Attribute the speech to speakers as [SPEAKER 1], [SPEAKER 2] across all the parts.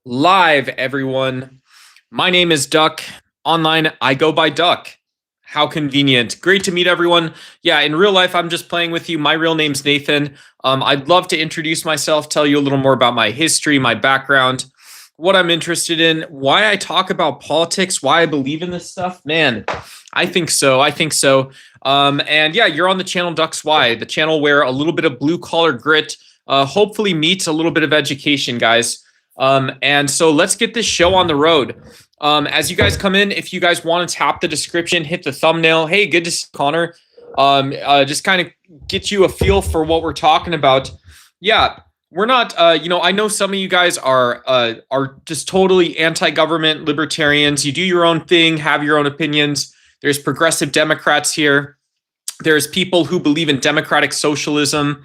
[SPEAKER 1] Live, everyone. My name is Duck. Online, I go by Duck. How convenient. Great to meet everyone. Yeah, in real life, I'm just playing with you. My real name's Nathan. I'd love to introduce myself, tell you a little more about my history, my background, what I'm interested in, why I talk about politics, why I believe in this stuff. Man, I think so. And yeah, you're on the channel Ducks Y, the channel where a little bit of blue collar grit hopefully meets a little bit of education, guys. And so let's get this show on the road. As you guys come in, if you guys want to tap the description, hit the thumbnail. Hey, good to see you, Connor. Just kind of get you a feel for what we're talking about. Yeah, we're not. I know some of you guys are just totally anti-government libertarians. You do your own thing, have your own opinions. There's progressive Democrats here. There's people who believe in democratic socialism,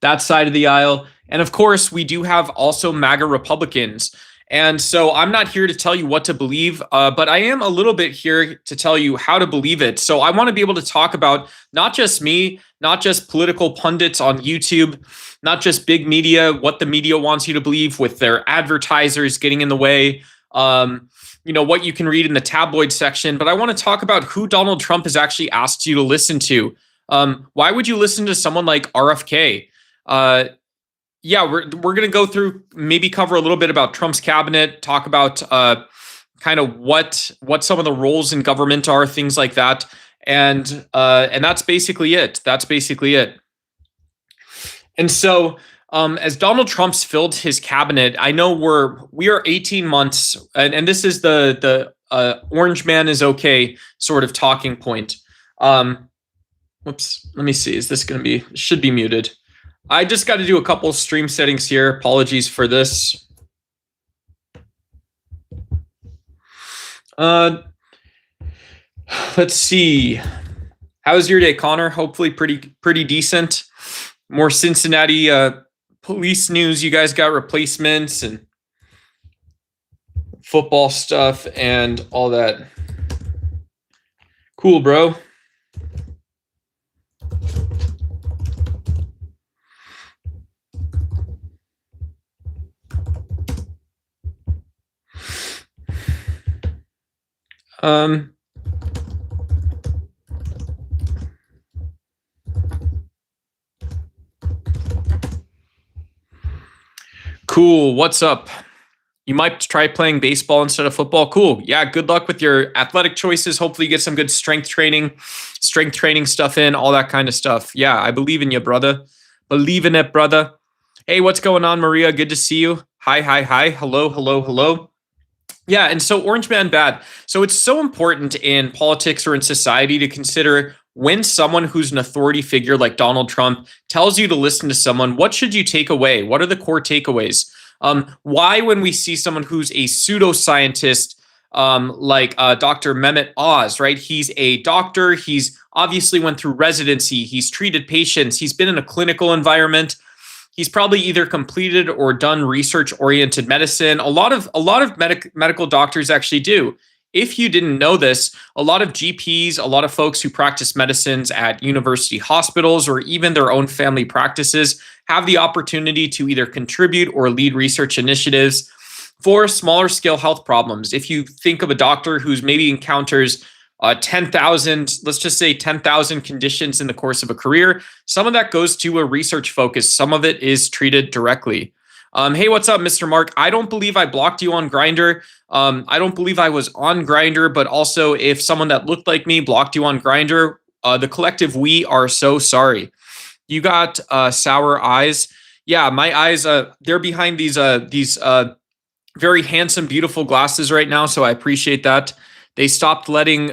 [SPEAKER 1] that side of the aisle. And of course, we do have also MAGA Republicans. And so I'm not here to tell you what to believe, but I am a little bit here to tell you how to believe it. So I want to be able to talk about not just me, not just political pundits on YouTube, not just big media, what the media wants you to believe with their advertisers getting in the way, what you can read in the tabloid section. But I want to talk about who Donald Trump has actually asked you to listen to. Why would you listen to someone like RFK? Yeah, we're going to go through, maybe cover a little bit about Trump's cabinet, talk about kind of what some of the roles in government are, things like that, and that's basically it. And so, as Donald Trump's filled his cabinet, I know we are 18 months, and this is the Orange Man is okay sort of talking point. Whoops, let me see. Is this going to be? Should be muted. I just got to do a couple stream settings here. Apologies for this. Let's see. How was your day, Connor? Hopefully pretty decent. More Cincinnati police news. You guys got replacements and football stuff and all that. Cool, bro. Cool. What's up? You might try playing baseball instead of football. Cool. Yeah. Good luck with your athletic choices. Hopefully you get some good strength training stuff in, all that kind of stuff. Yeah. I believe in you, brother. Believe in it, brother. Hey, what's going on, Maria? Good to see you. Hi. Hello. Yeah, and so Orange Man bad. So it's so important in politics or in society to consider when someone who's an authority figure like Donald Trump tells you to listen to someone, what should you take away? What are the core takeaways? Why, when we see someone who's a pseudoscientist like Dr. Mehmet Oz, right? He's a doctor. He's obviously went through residency. He's treated patients. He's been in a clinical environment. He's probably either completed or done research-oriented medicine. A lot of medical doctors actually do. If you didn't know this, a lot of GPs, a lot of folks who practice medicines at university hospitals or even their own family practices have the opportunity to either contribute or lead research initiatives for smaller scale health problems. If you think of a doctor who's maybe encounters 10,000, let's just say 10,000 conditions in the course of a career, some of that goes to a research focus. Some of it is treated directly. Hey, what's up, Mr. Mark? I don't believe I blocked you on Grindr. I don't believe I was on Grindr, but also if someone that looked like me blocked you on Grindr, the collective we are so sorry. You got sour eyes. Yeah, my eyes, they're behind these very handsome, beautiful glasses right now, so I appreciate that. They stopped letting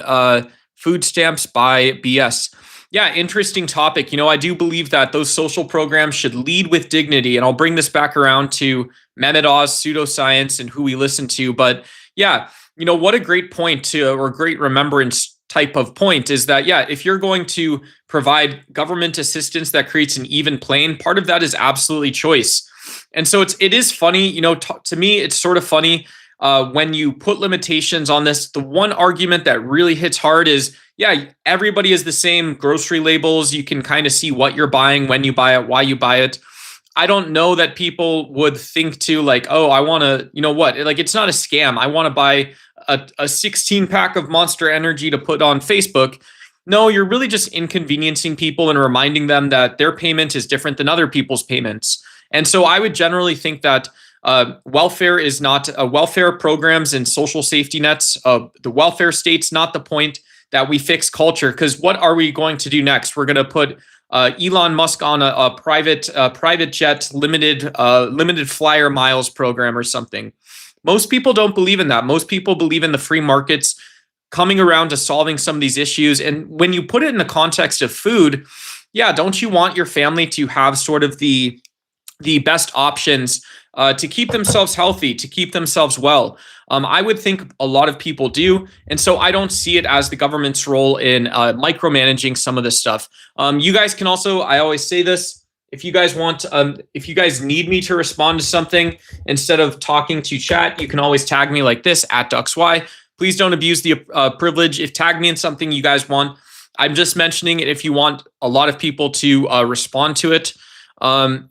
[SPEAKER 1] food stamps buy BS. Yeah, interesting topic. I do believe that those social programs should lead with dignity, and I'll bring this back around to Mehmet Oz, pseudoscience, and who we listen to. But yeah, what a great point or great remembrance type of point is that, yeah, if you're going to provide government assistance that creates an even plane, part of that is absolutely choice. And so it is funny, to me, it's sort of funny. When you put limitations on this, the one argument that really hits hard is, yeah, everybody is the same grocery labels. You can kind of see what you're buying, when you buy it, why you buy it. I don't know that people would think to like, oh, I want to, you know what? Like, it's not a scam. I want to buy a 16 pack of Monster Energy to put on Facebook. No, you're really just inconveniencing people and reminding them that their payment is different than other people's payments. And so I would generally think that welfare is not welfare programs and social safety nets. The welfare state's not the point, that we fix culture. Because what are we going to do next? We're going to put Elon Musk on a private jet limited flyer miles program or something. Most people don't believe in that. Most people believe in the free markets coming around to solving some of these issues. And when you put it in the context of food, yeah, don't you want your family to have sort of the best options to keep themselves healthy, to keep themselves well? I would think a lot of people do. And so I don't see it as the government's role in micromanaging some of this stuff. You guys can also, I always say this, if you guys want, if you guys need me to respond to something, instead of talking to chat, you can always tag me like this @DuxY. Please don't abuse the privilege. If tag me in something you guys want, I'm just mentioning it if you want a lot of people to respond to it.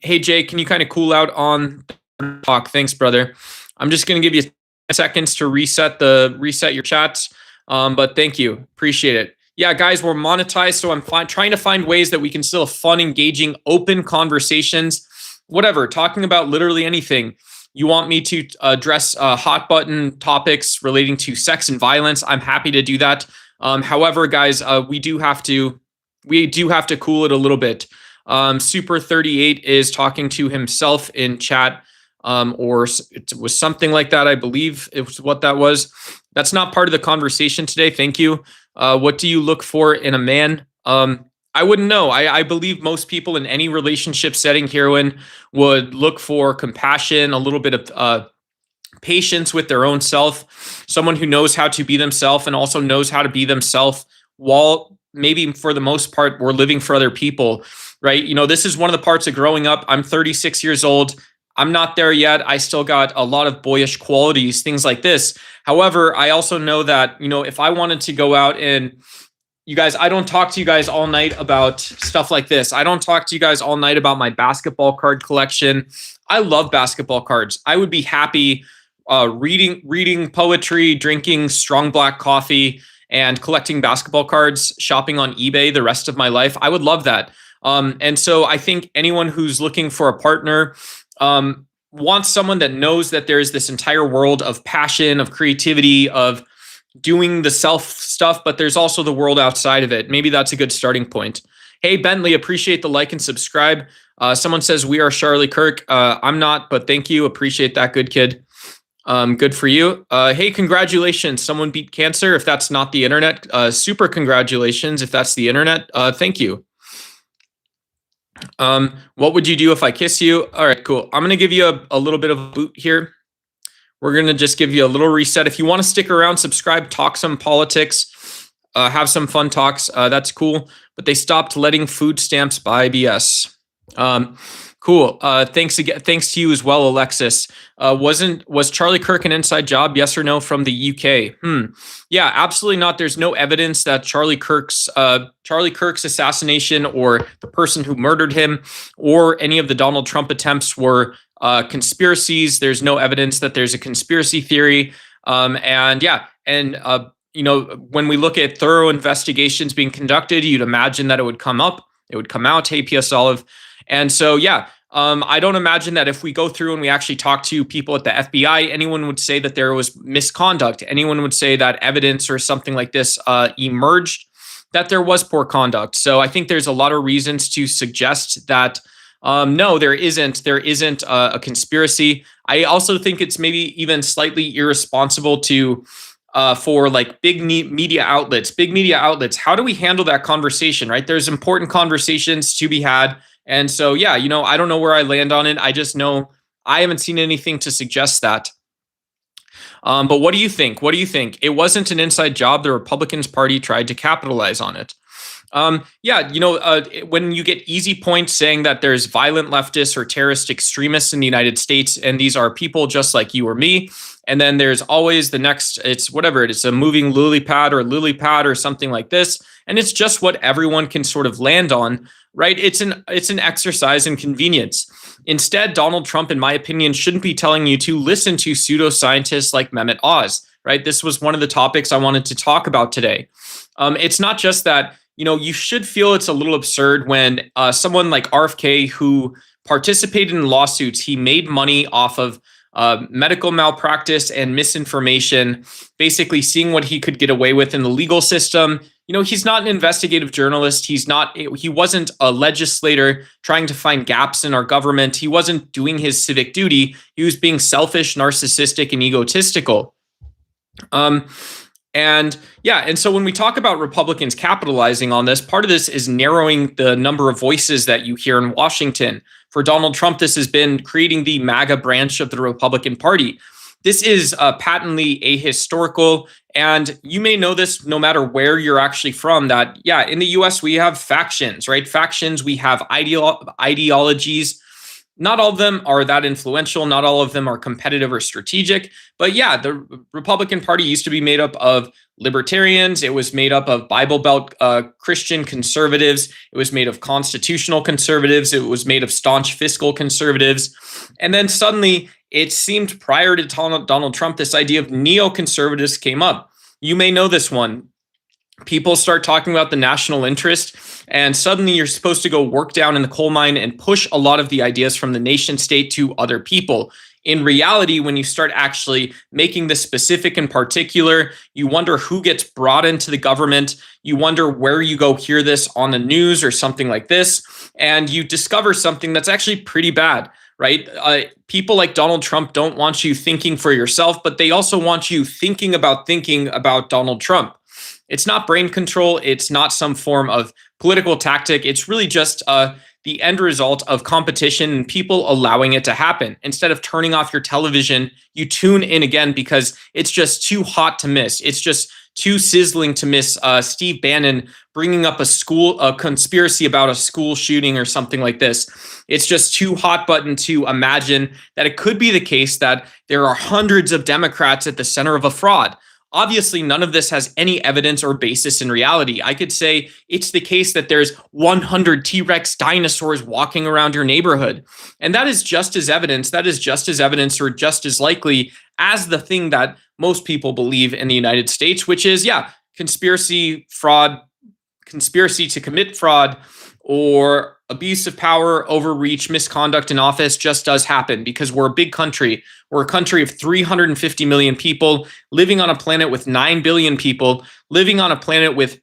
[SPEAKER 1] Hey, Jay, can you kind of cool out on the talk? Thanks, brother. I'm just going to give you seconds to reset your chats. But thank you. Appreciate it. Yeah, guys, we're monetized, so I'm trying to find ways that we can still have fun, engaging, open conversations, whatever, talking about literally anything. You want me to address hot button topics relating to sex and violence? I'm happy to do that. However, guys, we do have to cool it a little bit. Super 38 is talking to himself in chat, or it was something like that. I believe it was what that was. That's not part of the conversation today. Thank you. What do you look for in a man? I wouldn't know. I believe most people in any relationship setting, heroine, would look for compassion, a little bit of patience with their own self, someone who knows how to be themselves and also knows how to be themselves while maybe for the most part we're living for other people, right? You know, this is one of the parts of growing up. I'm 36 years old. I'm not there yet. I still got a lot of boyish qualities, things like this. However, I also know that, you know, if I wanted to go out and you guys, I don't talk to you guys all night about stuff like this. I don't talk to you guys all night about my basketball card collection. I love basketball cards. I would be happy reading poetry, drinking strong black coffee, and collecting basketball cards, shopping on eBay the rest of my life. I would love that. And so I think anyone who's looking for a partner wants someone that knows that there's this entire world of passion, of creativity, of doing the self stuff, but there's also the world outside of it. Maybe that's a good starting point. Hey, Bentley, appreciate the like and subscribe. Someone says we are Charlie Kirk. I'm not, but thank you. Appreciate that. Good kid. Good for you. Hey, congratulations. Someone beat cancer. If that's not the internet, super congratulations. If that's the internet, thank you. What would you do if I kiss you? All right, cool. I'm going to give you a little bit of a boot here. We're going to just give you a little reset. If you want to stick around, subscribe, talk some politics, have some fun talks. That's cool. But they stopped letting food stamps buy BS. Cool. Thanks again. Thanks to you as well, Alexis. Was Charlie Kirk an inside job? Yes or no from the UK? Yeah, absolutely not. There's no evidence that Charlie Kirk's assassination or the person who murdered him or any of the Donald Trump attempts were conspiracies. There's no evidence that there's a conspiracy theory. You know, when we look at thorough investigations being conducted, you'd imagine that it would come up. It would come out. Hey, PS Olive. And so, yeah, I don't imagine that if we go through and we actually talk to people at the FBI, anyone would say that there was misconduct. Anyone would say that evidence or something like this emerged, that there was poor conduct. So I think there's a lot of reasons to suggest that, no, there isn't a conspiracy. I also think it's maybe even slightly irresponsible to for like big media outlets. How do we handle that conversation, right? There's important conversations to be had. And so, yeah, you know, I don't know where I land on it. I just know I haven't seen anything to suggest that. But what do you think? It wasn't an inside job. The Republicans Party tried to capitalize on it. Yeah, you know, when you get easy points saying that there's violent leftists or terrorist extremists in the United States, and these are people just like you or me, And then there's always the next, it's whatever it is, a moving lily pad or something like this. And it's just what everyone can sort of land on, right? It's an exercise in convenience. Instead, Donald Trump, in my opinion, shouldn't be telling you to listen to pseudoscientists like Mehmet Oz, right? This was one of the topics I wanted to talk about today. It's not just that, you should feel it's a little absurd when someone like RFK, who participated in lawsuits, he made money off of medical malpractice and misinformation, basically seeing what he could get away with in the legal system. He's not an investigative journalist. He wasn't a legislator trying to find gaps in our government. He wasn't doing his civic duty. He was being selfish, narcissistic, and egotistical. And so when we talk about Republicans capitalizing on this, part of this is narrowing the number of voices that you hear in Washington. For Donald Trump, this has been creating the MAGA branch of the Republican Party. This is patently ahistorical, and you may know this no matter where you're actually from, that, in the US, we have factions, right? Factions, we have ideologies. Not all of them are that influential. Not all of them are competitive or strategic. But the Republican Party used to be made up of libertarians. It was made up of Bible Belt Christian conservatives. It was made of constitutional conservatives. It was made of staunch fiscal conservatives. And then suddenly, it seemed prior to Donald Trump, this idea of neoconservatives came up. You may know this one. People start talking about the national interest, and suddenly you're supposed to go work down in the coal mine and push a lot of the ideas from the nation state to other people. In reality, when you start actually making this specific and particular, you wonder who gets brought into the government. You wonder where you go hear this on the news or something like this, and you discover something that's actually pretty bad, right? People like Donald Trump don't want you thinking for yourself, but they also want you thinking about Donald Trump. It's not brain control. It's not some form of political tactic. It's really just the end result of competition and people allowing it to happen. Instead of turning off your television, you tune in again because it's just too hot to miss. It's just too sizzling to miss Steve Bannon bringing up a conspiracy about a school shooting or something like this. It's just too hot button to imagine that it could be the case that there are hundreds of Democrats at the center of a fraud. Obviously, none of this has any evidence or basis in reality. I could say it's the case that there's 100 T-Rex dinosaurs walking around your neighborhood. And that is just as evidence. That is just as evidence or just as likely as the thing that most people believe in the United States, which is, conspiracy, fraud, conspiracy to commit fraud, or abuse of power, overreach, misconduct in office just does happen because we're a big country. We're a country of 350 million people living on a planet with 9 billion people, living on a planet with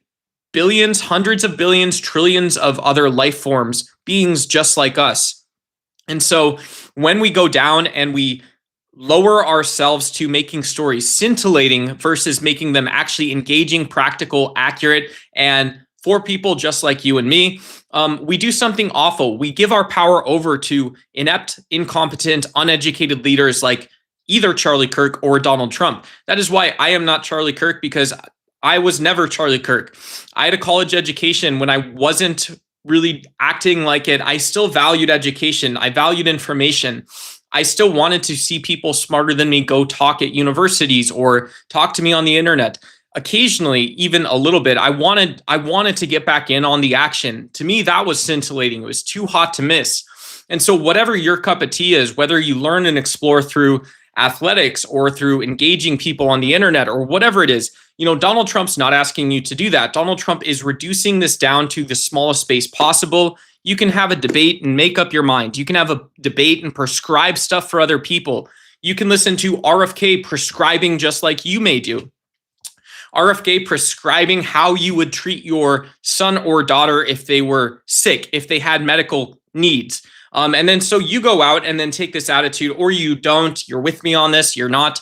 [SPEAKER 1] billions, hundreds of billions, trillions of other life forms, beings just like us. And so when we go down and we lower ourselves to making stories scintillating versus making them actually engaging, practical, accurate, and for people just like you and me, we do something awful. We give our power over to inept, incompetent, uneducated leaders like either Charlie Kirk or Donald Trump. That is why I am not Charlie Kirk, because I was never Charlie Kirk. I had a college education when I wasn't really acting like it. I still valued education. I valued information. I still wanted to see people smarter than me go talk at universities or talk to me on the internet. Occasionally, even a little bit, I wanted to get back in on the action. To me, that was scintillating. It was too hot to miss. And so whatever your cup of tea is, whether you learn and explore through athletics or through engaging people on the internet or whatever it is, Donald Trump's not asking you to do that. Donald Trump is reducing this down to the smallest space possible. You can have a debate and make up your mind. You can have a debate and prescribe stuff for other people. You can listen to RFK prescribing just like you may do. RFK prescribing how you would treat your son or daughter if they were sick, if they had medical needs. And then so you go out and then take this attitude, or you don't. You're with me on this. You're not.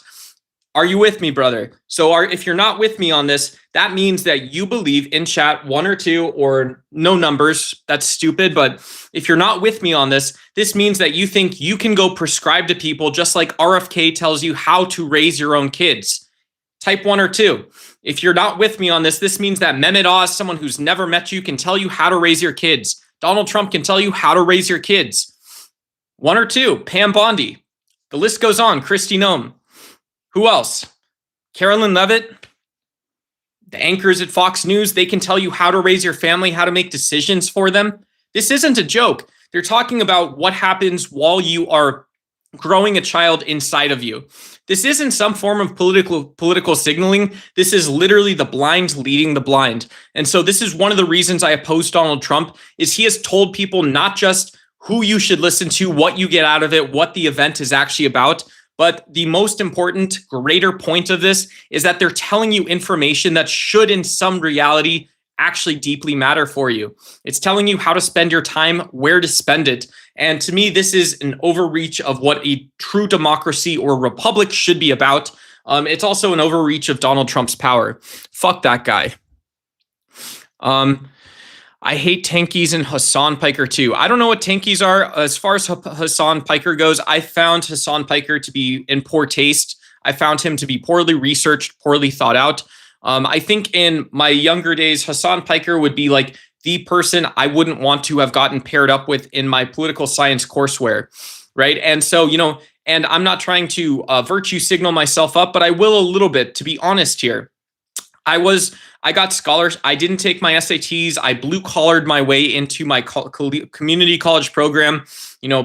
[SPEAKER 1] Are you with me, brother? So if you're not with me on this, that means that you believe in chat 1 or 2 or no numbers. That's stupid. But if you're not with me on this, this means that you think you can go prescribe to people just like RFK tells you how to raise your own kids. Type 1 or 2. If you're not with me on this, this means that Mehmet Oz, someone who's never met you, can tell you how to raise your kids. Donald Trump can tell you how to raise your kids. 1 or 2, Pam Bondi. The list goes on, Kristi Noem. Who else? Carolyn Levitt, the anchors at Fox News, they can tell you how to raise your family, how to make decisions for them. This isn't a joke. They're talking about what happens while you are growing a child inside of you. This isn't some form of political signaling. This is literally the blind leading the blind. And so this is one of the reasons I oppose Donald Trump, is he has told people not just who you should listen to, what you get out of it, what the event is actually about, but the most important, greater point of this is that they're telling you information that should, in some reality, actually deeply matter for you. It's telling you how to spend your time, where to spend it. And to me, this is an overreach of what a true democracy or republic should be about. It's also an overreach of Donald Trump's power. Fuck that guy. I hate tankies and Hassan Piker too. I don't know what tankies are. As far as Hassan Piker goes, I found Hassan Piker to be in poor taste. I found him to be poorly researched, poorly thought out. I think in my younger days, Hassan Piker would be like the person I wouldn't want to have gotten paired up with in my political science courseware, right? And so, and I'm not trying to virtue signal myself up, but I will a little bit, to be honest here. I got scholars. I didn't take my SATs. I blue collared my way into my community college program,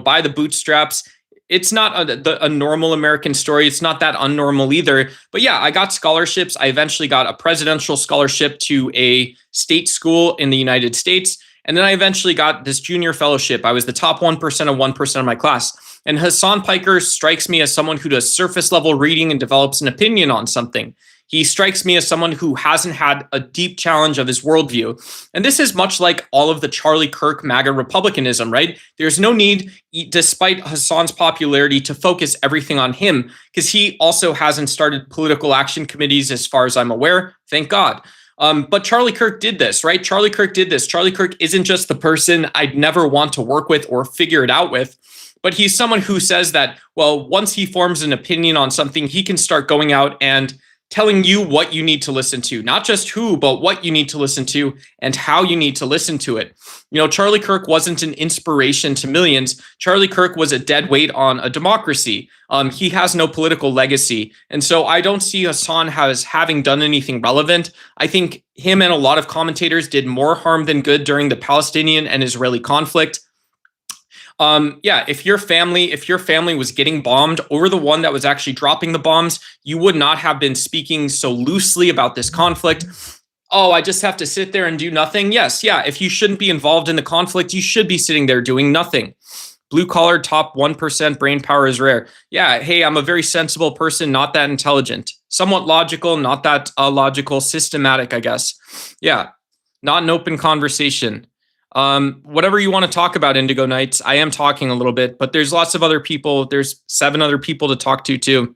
[SPEAKER 1] by the bootstraps. It's not a normal American story. It's not that unnormal either. But yeah, I got scholarships. I eventually got a presidential scholarship to a state school in the United States. And then I eventually got this junior fellowship. I was the top 1% of 1% of my class. And Hassan Piker strikes me as someone who does surface level reading and develops an opinion on something. He strikes me as someone who hasn't had a deep challenge of his worldview. And this is much like all of the Charlie Kirk MAGA republicanism, right? There's no need, despite Hassan's popularity, to focus everything on him, because he also hasn't started political action committees as far as I'm aware. Thank God. But Charlie Kirk did this, right? Charlie Kirk did this. Charlie Kirk isn't just the person I'd never want to work with or figure it out with, but he's someone who says that, well, once he forms an opinion on something, he can start going out and telling you what you need to listen to, not just who, but what you need to listen to and how you need to listen to it. Charlie Kirk wasn't an inspiration to millions. Charlie Kirk was a dead weight on a democracy. He has no political legacy. And so I don't see Hassan as having done anything relevant. I think him and a lot of commentators did more harm than good during the Palestinian and Israeli conflict. If your family was getting bombed or the one that was actually dropping the bombs, you would not have been speaking so loosely about this conflict. Oh, I just have to sit there and do nothing. Yes. Yeah. If you shouldn't be involved in the conflict, you should be sitting there doing nothing. Blue collar top 1% brain power is rare. Yeah. Hey, I'm a very sensible person, not that intelligent, somewhat logical, not that logical, systematic, I guess. Yeah. Not an open conversation. Whatever you want to talk about, Indigo Knights, I am talking a little bit, but there's lots of other people. There's 7 other people to talk to too.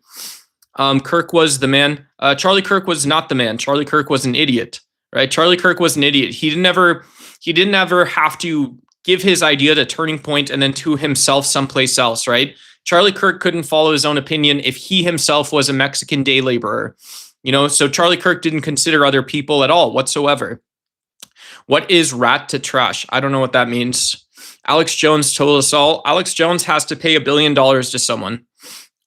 [SPEAKER 1] Kirk was the man. Charlie Kirk was not the man. Charlie Kirk was an idiot, right? Charlie Kirk was an idiot. He didn't ever have to give his idea to Turning Point and then to himself someplace else, right? Charlie Kirk couldn't follow his own opinion if he himself was a Mexican day laborer, so Charlie Kirk didn't consider other people at all whatsoever. What is rat to trash? I don't know what that means. Alex Jones told us all. Alex Jones has to pay $1 billion to someone.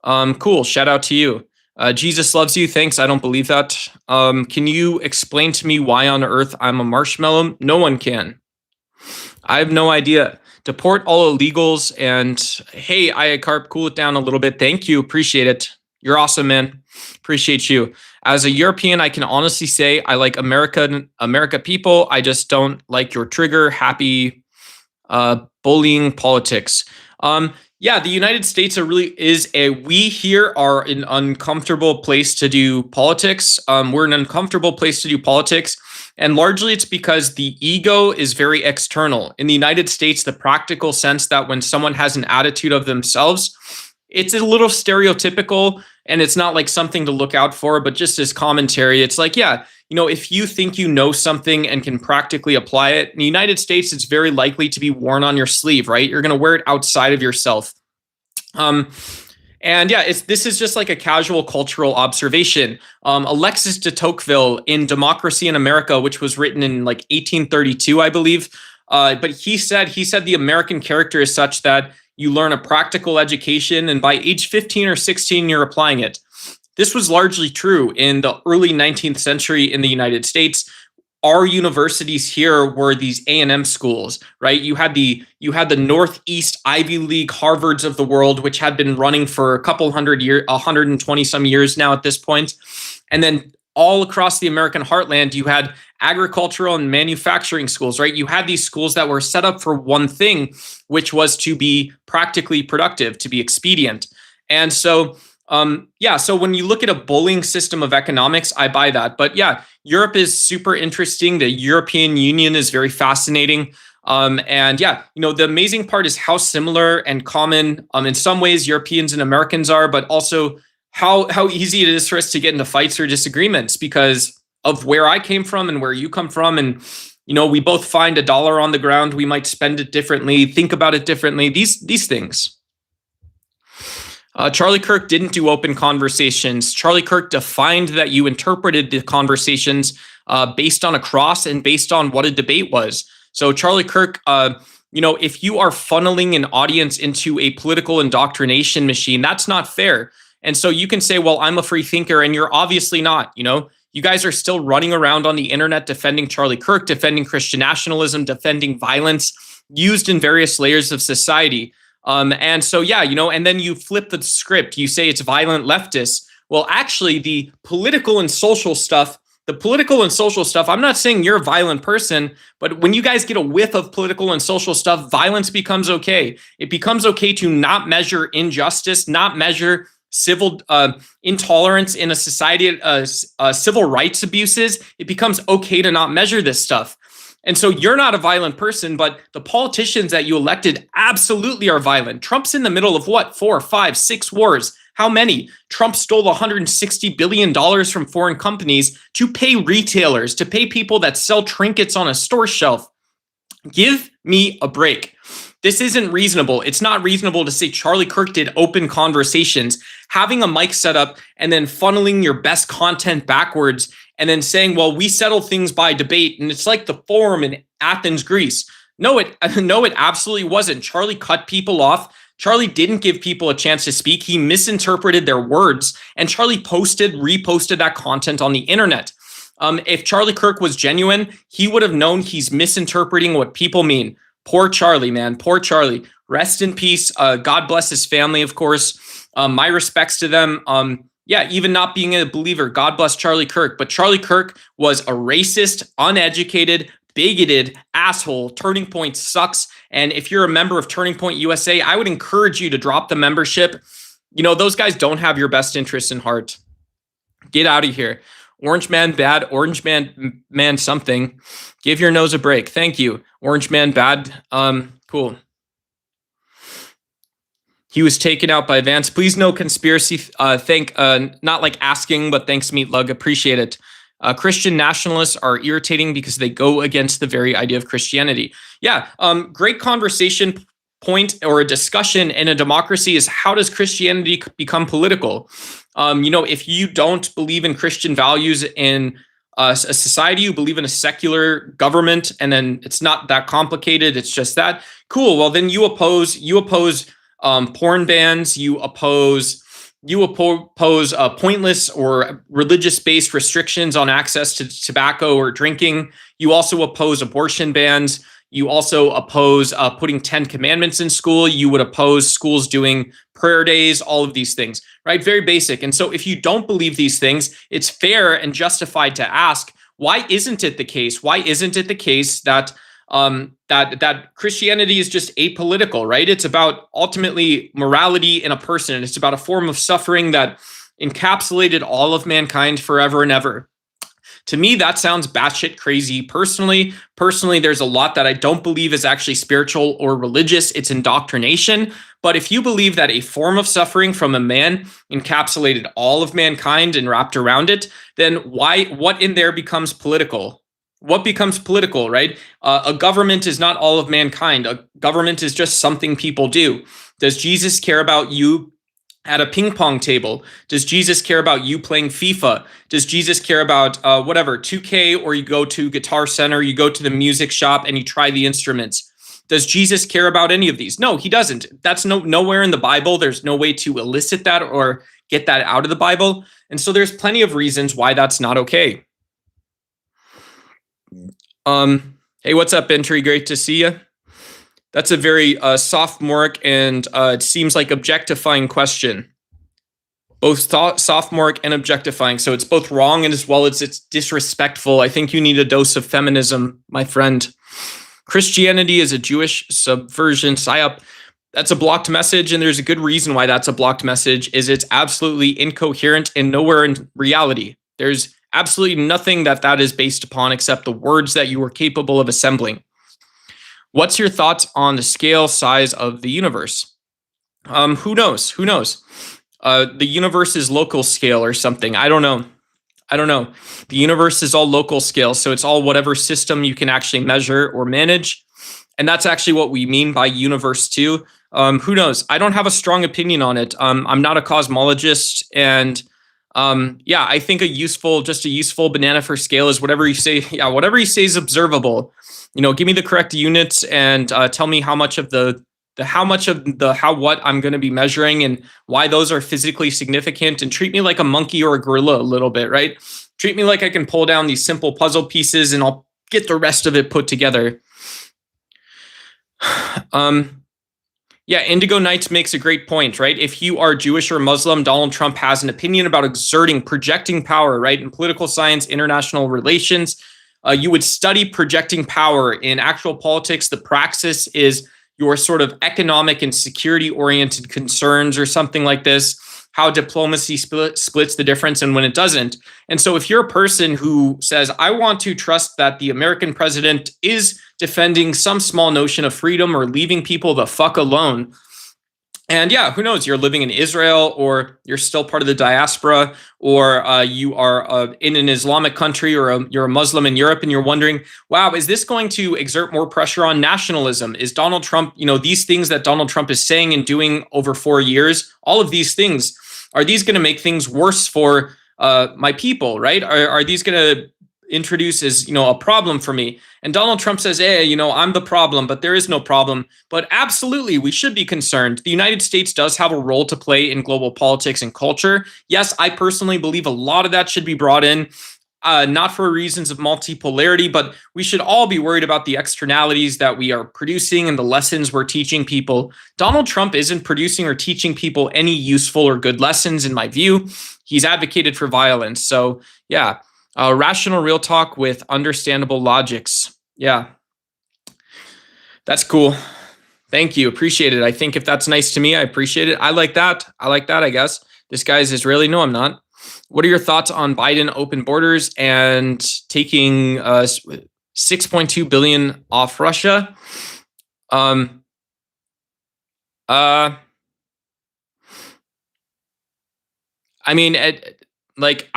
[SPEAKER 1] Cool. Shout out to you. Jesus loves you. Thanks. I don't believe that. Can you explain to me why on earth I'm a marshmallow? No one can. I have no idea. Deport all illegals and hey, Iacarp, cool it down a little bit. Thank you. Appreciate it. You're awesome, man. Appreciate you. As a European, I can honestly say I like America people. I just don't like your trigger happy bullying politics. The United States we here are an uncomfortable place to do politics. We're an uncomfortable place to do politics. And largely it's because the ego is very external. In the United States, the practical sense that when someone has an attitude of themselves, it's a little stereotypical and it's not like something to look out for, but just as commentary, it's like, if you think you know something and can practically apply it, in the United States, it's very likely to be worn on your sleeve, right? You're going to wear it outside of yourself. This is just like a casual cultural observation. Alexis de Tocqueville in Democracy in America, which was written in like 1832, I believe. But he said the American character is such that you learn a practical education, and by age 15 or 16, you're applying it. this was largely true in the early 19th century in the United States. Our universities here were these A&M schools, right? You had the Northeast Ivy League Harvards of the world, which had been running for a couple hundred years, 120 some years now at this point. And then all across the American heartland, you had agricultural and manufacturing schools, right? You had these schools that were set up for one thing, which was to be practically productive, to be expedient. And so so when you look at a bullying system of economics, I buy that. But yeah, Europe is super interesting. The European Union is very fascinating. The amazing part is how similar and common in some ways Europeans and Americans are, but also how easy it is for us to get into fights or disagreements because of where I came from and where you come from. And, we both find $1 on the ground. We might spend it differently, think about it differently, these things. Charlie Kirk didn't do open conversations. Charlie Kirk defined that you interpreted the conversations based on a cross and based on what a debate was. So Charlie Kirk, if you are funneling an audience into a political indoctrination machine, that's not fair. And so you can say, well, I'm a free thinker, and you're obviously not. You guys are still running around on the internet defending Charlie Kirk, defending Christian nationalism, defending violence used in various layers of society. And then you flip the script. You say it's violent leftists. Well, actually, the political and social stuff, I'm not saying you're a violent person, but when you guys get a whiff of political and social stuff, violence becomes okay. It becomes okay to not measure injustice, not measure civil intolerance in a society, civil rights abuses. It becomes okay to not measure this stuff. And so you're not a violent person, but the politicians that you elected absolutely are violent. Trump's in the middle of what? 4, 5, 6 wars. How many? Trump stole $160 billion from foreign companies to pay retailers, to pay people that sell trinkets on a store shelf. Give me a break. This isn't reasonable. It's not reasonable to say Charlie Kirk did open conversations, having a mic set up and then funneling your best content backwards and then saying, well, we settle things by debate. And it's like the forum in Athens, Greece. No, it absolutely wasn't. Charlie cut people off. Charlie didn't give people a chance to speak. He misinterpreted their words. And Charlie reposted that content on the internet. If Charlie Kirk was genuine, he would have known he's misinterpreting what people mean. Poor Charlie, man. Poor Charlie. Rest in peace. God bless his family, of course. My respects to them. Even not being a believer, God bless Charlie Kirk. But Charlie Kirk was a racist, uneducated, bigoted asshole. Turning Point sucks. And if you're a member of Turning Point USA, I would encourage you to drop the membership. Those guys don't have your best interests in heart. Get out of here. Orange man bad, orange man something. Give your nose a break. Thank you. Orange man bad. Cool. He was taken out by Vance. Please no conspiracy. Not like asking, but thanks, Meat Lug. Appreciate it. Christian nationalists are irritating because they go against the very idea of Christianity. Great conversation point or a discussion in a democracy is how does Christianity become political? If you don't believe in Christian values in a society, you believe in a secular government, and then it's not that complicated. It's just that. Cool. Well, then you oppose porn bans. You oppose pointless or religious-based restrictions on access to tobacco or drinking. You also oppose abortion bans. You also oppose putting 10 commandments in school. You would oppose schools doing prayer days, all of these things, right? Very basic. And so if you don't believe these things, it's fair and justified to ask, why isn't it the case? Why isn't it the case that that Christianity is just apolitical, right? It's about ultimately morality in a person. And it's about a form of suffering that encapsulated all of mankind forever and ever. To me, that sounds batshit crazy. Personally, there's a lot that I don't believe is actually spiritual or religious. It's indoctrination. But if you believe that a form of suffering from a man encapsulated all of mankind and wrapped around it, then what in there becomes political? What becomes political, right? A government is not all of mankind. A government is just something people do. Does Jesus care about you at a ping pong table? Does Jesus care about you playing FIFA? Does Jesus care about 2K, or you go to Guitar Center, you go to the music shop and you try the instruments? Does Jesus care about any of these? No, he doesn't. That's nowhere in the Bible. There's no way to elicit that or get that out of the Bible. And so there's plenty of reasons why that's not okay. Hey, what's up, Entry? Great to see you. That's a very sophomoric and it seems like objectifying question. Both sophomoric and objectifying. So it's both wrong and as well as it's disrespectful. I think you need a dose of feminism, my friend. Christianity is a Jewish subversion, psyop. That's a blocked message, and there's a good reason why that's a blocked message, is it's absolutely incoherent and nowhere in reality. There's absolutely nothing that is based upon except the words that you were capable of assembling. What's your thoughts on the scale size of the universe? Who knows? Who knows? The universe is local scale or something. I don't know. The universe is all local scale, so it's all whatever system you can actually measure or manage. And that's actually what we mean by universe too. Who knows? I don't have a strong opinion on it. I'm not a cosmologist, and I think a useful banana for scale is whatever you say. Yeah, whatever you say is observable. Give me the correct units and tell me how much of what I'm going to be measuring and why those are physically significant, and treat me like a monkey or a gorilla a little bit, right? Treat me like I can pull down these simple puzzle pieces and I'll get the rest of it put together. Indigo Knights makes a great point, right? If you are Jewish or Muslim, Donald Trump has an opinion about projecting power, right? In political science, international relations, you would study projecting power. In actual politics, the praxis is your sort of economic and security-oriented concerns or something like this, how diplomacy splits the difference and when it doesn't. And so if you're a person who says, I want to trust that the American president is defending some small notion of freedom or leaving people the fuck alone, and who knows, you're living in Israel or you're still part of the diaspora, or you are in an Islamic country, or you're a Muslim in Europe, and you're wondering, wow, is this going to exert more pressure on nationalism? Is Donald Trump, these things that Donald Trump is saying and doing over 4 years, all of these things, are these going to make things worse for my people, right? Are these going to introduce as a problem for me? And Donald Trump says, hey, I'm the problem, but there is no problem. But absolutely, we should be concerned. The United States does have a role to play in global politics and culture. Yes, I personally believe a lot of that should be brought in, not for reasons of multipolarity, but we should all be worried about the externalities that we are producing and the lessons we're teaching people. Donald Trump isn't producing or teaching people any useful or good lessons, in my view. He's advocated for violence. So rational real talk with understandable logics. Yeah, that's cool. Thank you. Appreciate it. I think if that's nice to me, I appreciate it. I like that, I guess. This guy's Israeli. No, I'm not. What are your thoughts on Biden open borders and taking $6.2 billion off Russia? I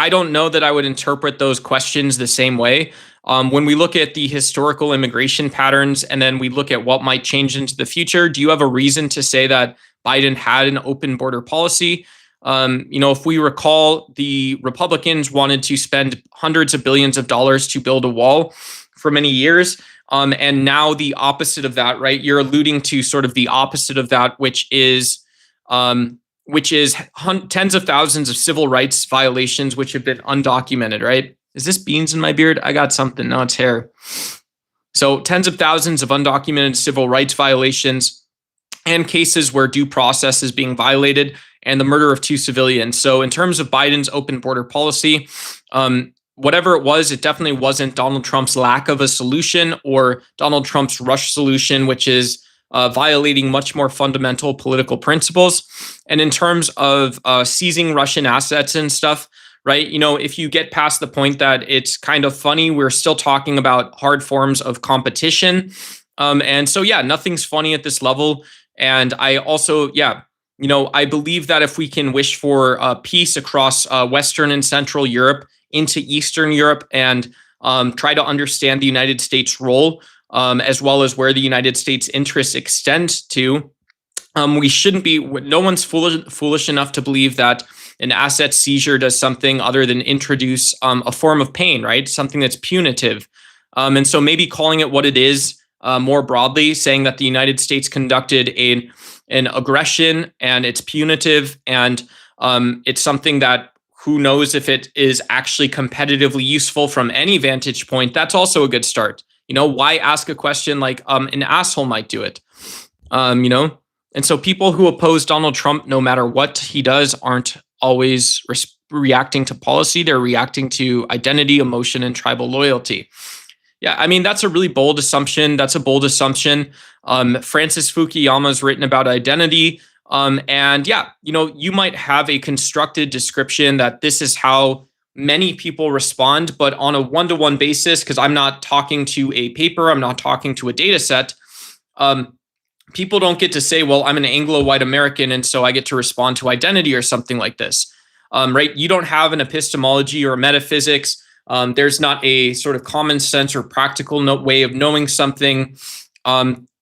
[SPEAKER 1] don't know that I would interpret those questions the same way. When we look at the historical immigration patterns and then we look at what might change into the future, do you have a reason to say that Biden had an open border policy? If we recall, the Republicans wanted to spend hundreds of billions of dollars to build a wall for many years. And now the opposite of that, right? You're alluding to sort of the opposite of that, which is tens of thousands of civil rights violations, which have been undocumented, right? Is this beans in my beard? I got something. No, it's hair. So tens of thousands of undocumented civil rights violations and cases where due process is being violated, and the murder of 2 civilians. So in terms of Biden's open border policy, whatever it was, it definitely wasn't Donald Trump's lack of a solution or Donald Trump's rush solution, which is violating much more fundamental political principles. And in terms of seizing Russian assets and stuff, right? If you get past the point that it's kind of funny, we're still talking about hard forms of competition. And so, nothing's funny at this level. And I also, I believe that if we can wish for peace across Western and Central Europe into Eastern Europe and try to understand the United States role, as well as where the United States interests extend to, we shouldn't be, no one's foolish enough to believe that an asset seizure does something other than introduce a form of pain, right? Something that's punitive. And so maybe calling it what it is more broadly, saying that the United States conducted an aggression and it's punitive, and It's something that who knows if it is actually competitively useful from any vantage point. That's also a good start. Why ask a question like an asshole might do it? And so people who oppose Donald Trump, no matter what he does, aren't always reacting to policy. They're reacting to identity, emotion, and tribal loyalty. Yeah, I mean, that's a really bold assumption. That's a bold assumption. Francis Fukuyama's written about identity. And yeah, you might have a constructed description that this is how many people respond, but on a one-to-one basis, because I'm not talking to a paper, I'm not talking to a data set. People don't get to say, well, I'm an Anglo-white American, and so I get to respond to identity or something like this, right? You don't have an epistemology or a metaphysics. There's not a sort of common sense or practical way of knowing something.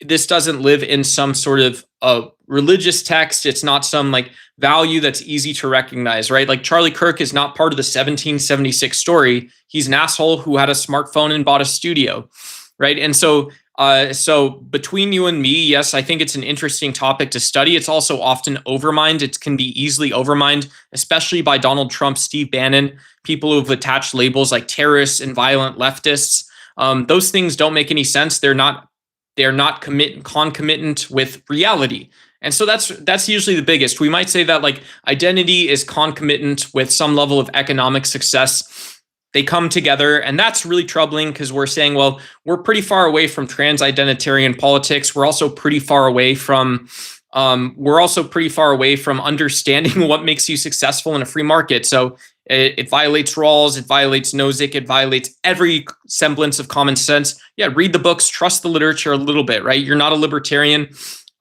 [SPEAKER 1] This doesn't live in some sort of religious text. It's not some like value that's easy to recognize, right? Like Charlie Kirk is not part of the 1776 story. He's an asshole who had a smartphone and bought a studio, right? And so between you and me, yes, I think it's an interesting topic to study. It's also often overmined. It can be easily overmined, especially by Donald Trump, Steve Bannon, people who've attached labels like terrorists and violent leftists. Those things don't make any sense. They're not concomitant with reality. And so that's usually the biggest. We might say that like identity is concomitant with some level of economic success. They come together, and that's really troubling because we're saying, well, we're pretty far away from trans-identitarian politics. We're also pretty far away from understanding what makes you successful in a free market. So it violates Rawls, it violates Nozick, it violates every semblance of common sense. Yeah, read the books, trust the literature a little bit, right? You're not a libertarian.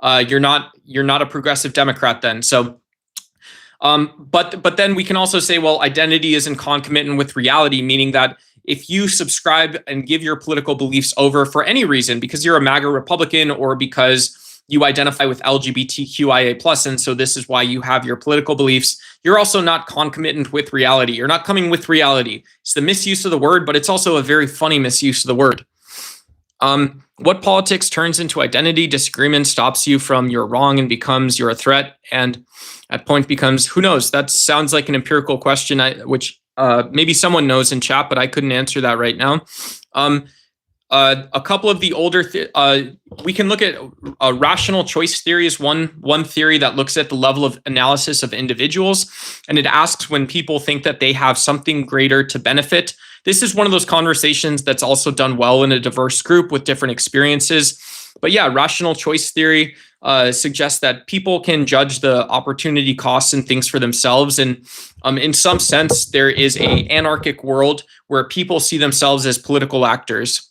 [SPEAKER 1] You're not a progressive Democrat then. So, but then we can also say, well, identity isn't concomitant with reality, meaning that if you subscribe and give your political beliefs over for any reason, because you're a MAGA Republican or because you identify with LGBTQIA+, and so this is why you have your political beliefs, you're also not concomitant with reality. You're not coming with reality. It's the misuse of the word, but it's also a very funny misuse of the word. What politics turns into identity? Disagreement stops you from you're wrong and becomes you're a threat. And at point becomes, who knows? That sounds like an empirical question, which maybe someone knows in chat, but I couldn't answer that right now. A couple of the older, we can look at rational choice theory is one theory that looks at the level of analysis of individuals. And it asks when people think that they have something greater to benefit. This is one of those conversations that's also done well in a diverse group with different experiences. But yeah, rational choice theory suggests that people can judge the opportunity costs and things for themselves. And in some sense, there is an anarchic world where people see themselves as political actors.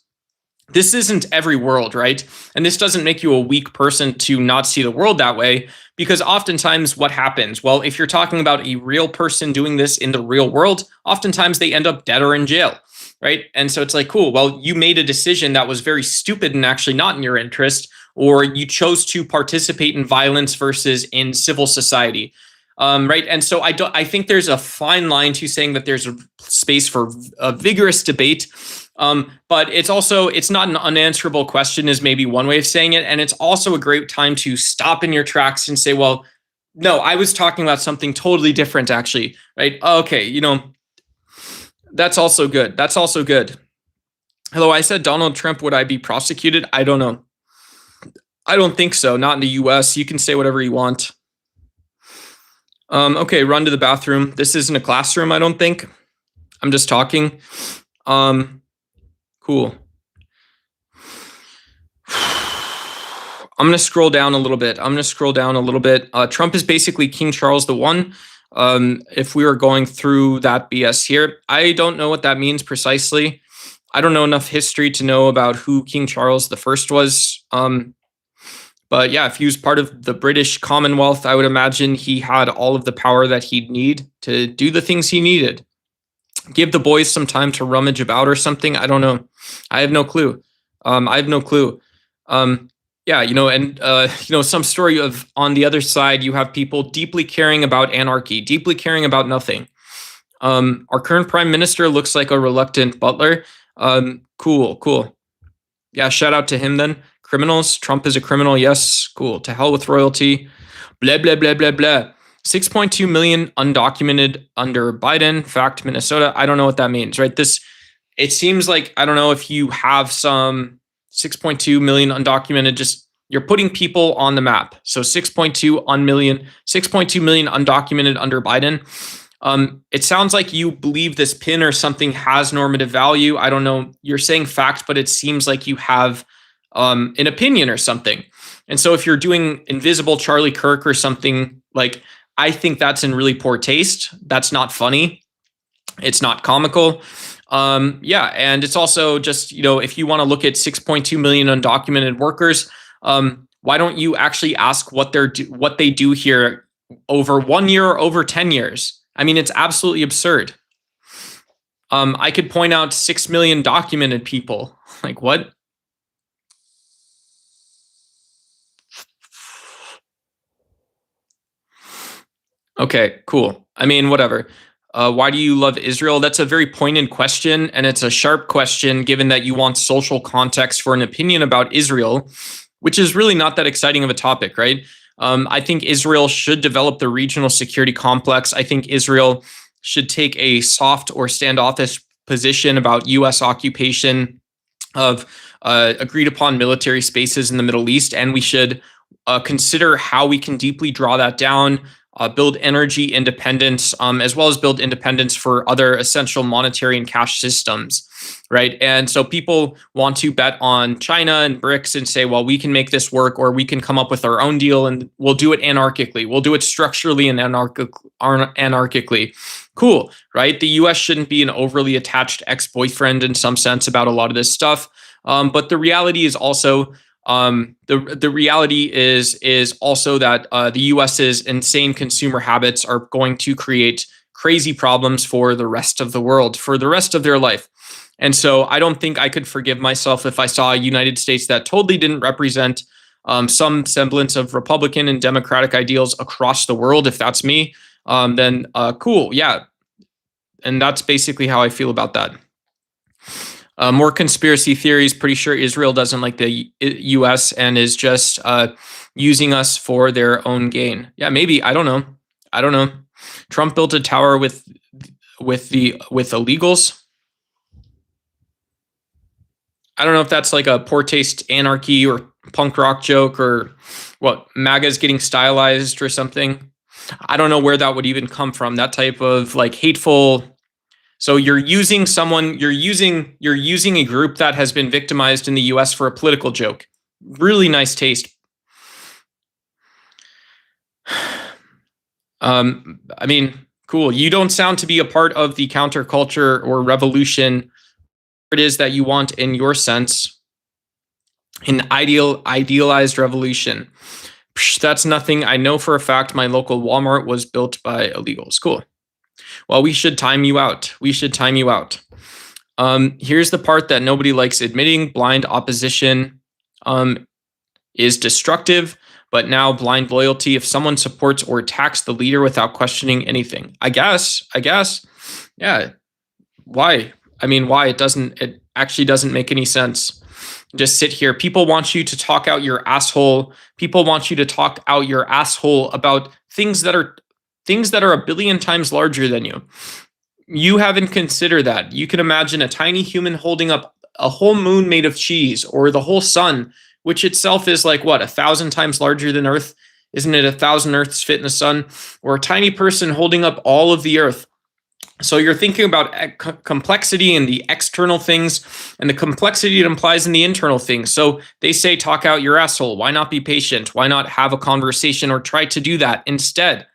[SPEAKER 1] This isn't every world, right? And this doesn't make you a weak person to not see the world that way, because oftentimes what happens? Well, if you're talking about a real person doing this in the real world, oftentimes they end up dead or in jail, right? And so it's like, cool, well, you made a decision that was very stupid and actually not in your interest, or you chose to participate in violence versus in civil society. Right. And so I think there's a fine line to saying that there's a space for a vigorous debate. But it's not an unanswerable question is maybe one way of saying it. And it's also a great time to stop in your tracks and say, well, no, I was talking about something totally different, actually. Right. Okay. That's also good. That's also good. Hello, I said Donald Trump, would I be prosecuted? I don't know. I don't think so. Not in the US. You can say whatever you want. Okay, run to the bathroom. This isn't a classroom, I don't think. I'm just talking. Cool. I'm going to scroll down a little bit. Trump is basically King Charles I. If we were going through that BS here, I don't know what that means precisely. I don't know enough history to know about who King Charles I was. But yeah, if he was part of the British Commonwealth, I would imagine he had all of the power that he'd need to do the things he needed. Give the boys some time to rummage about or something. I don't know. I have no clue. Some story of on the other side, you have people deeply caring about anarchy, deeply caring about nothing. Our current prime minister looks like a reluctant butler. Cool. Yeah, shout out to him then. Criminals. Trump is a criminal. Yes, cool. To hell with royalty. Blah, blah, blah, blah, blah. 6.2 million undocumented under Biden. Fact, Minnesota. I don't know what that means, right? It seems like, I don't know if you have some 6.2 million undocumented, just you're putting people on the map. So 6.2 million undocumented under Biden. It sounds like you believe this pin or something has normative value. I don't know. You're saying fact, but it seems like you have an opinion or something. And so if you're doing invisible Charlie Kirk or something, like, I think that's in really poor taste. That's not funny. It's not comical. And it's also just, if you want to look at 6.2 million undocumented workers, why don't you actually ask what they do here over 1 year or over 10 years? I mean, it's absolutely absurd. I could point out 6 million documented people. Like, what? Okay, cool. I mean, whatever. Why do you love Israel? That's a very poignant question, and it's a sharp question given that you want social context for an opinion about Israel, which is really not that exciting of a topic, right? I think Israel should develop the regional security complex. I think Israel should take a soft or standoffish position about U.S. occupation of agreed upon military spaces in the Middle East, and we should consider how we can deeply draw that down, build energy independence, as well as build independence for other essential monetary and cash systems, right? And so people want to bet on China and BRICS and say, well, we can make this work, or we can come up with our own deal and we'll do it anarchically. We'll do it structurally and anarchically. Cool, right? The US shouldn't be an overly attached ex-boyfriend in some sense about a lot of this stuff. But the reality is also, the reality is also that the US's insane consumer habits are going to create crazy problems for the rest of the world, for the rest of their life. And so I don't think I could forgive myself if I saw a United States that totally didn't represent some semblance of Republican and Democratic ideals across the world. If that's me, then cool, yeah. And that's basically how I feel about that. More conspiracy theories. Pretty sure Israel doesn't like the U.S. and is just using us for their own gain. Yeah, maybe. I don't know. Trump built a tower with illegals. I don't know if that's like a poor taste anarchy or punk rock joke, or what, MAGA's getting stylized or something. I don't know where that would even come from. That type of like hateful. So you're using a group that has been victimized in the US for a political joke. Really nice taste. I mean, cool. You don't sound to be a part of the counterculture or revolution it is that you want in your sense. An idealized revolution. That's nothing. I know for a fact my local Walmart was built by illegals. Cool. Well, we should time you out. Here's the part that nobody likes admitting. Blind opposition is destructive, but now blind loyalty if someone supports or attacks the leader without questioning anything. I guess. Yeah. Why? I mean, why? It actually doesn't make any sense. Just sit here. People want you to talk out your asshole. People want you to talk out your asshole about things that are a billion times larger than you. You haven't considered that. You can imagine a tiny human holding up a whole moon made of cheese, or the whole sun, which itself is like, what, 1,000 times larger than Earth? Isn't it 1,000 Earths fit in the sun? Or a tiny person holding up all of the Earth. So you're thinking about complexity and the external things and the complexity it implies in the internal things. So they say, talk out your asshole. Why not be patient? Why not have a conversation or try to do that instead?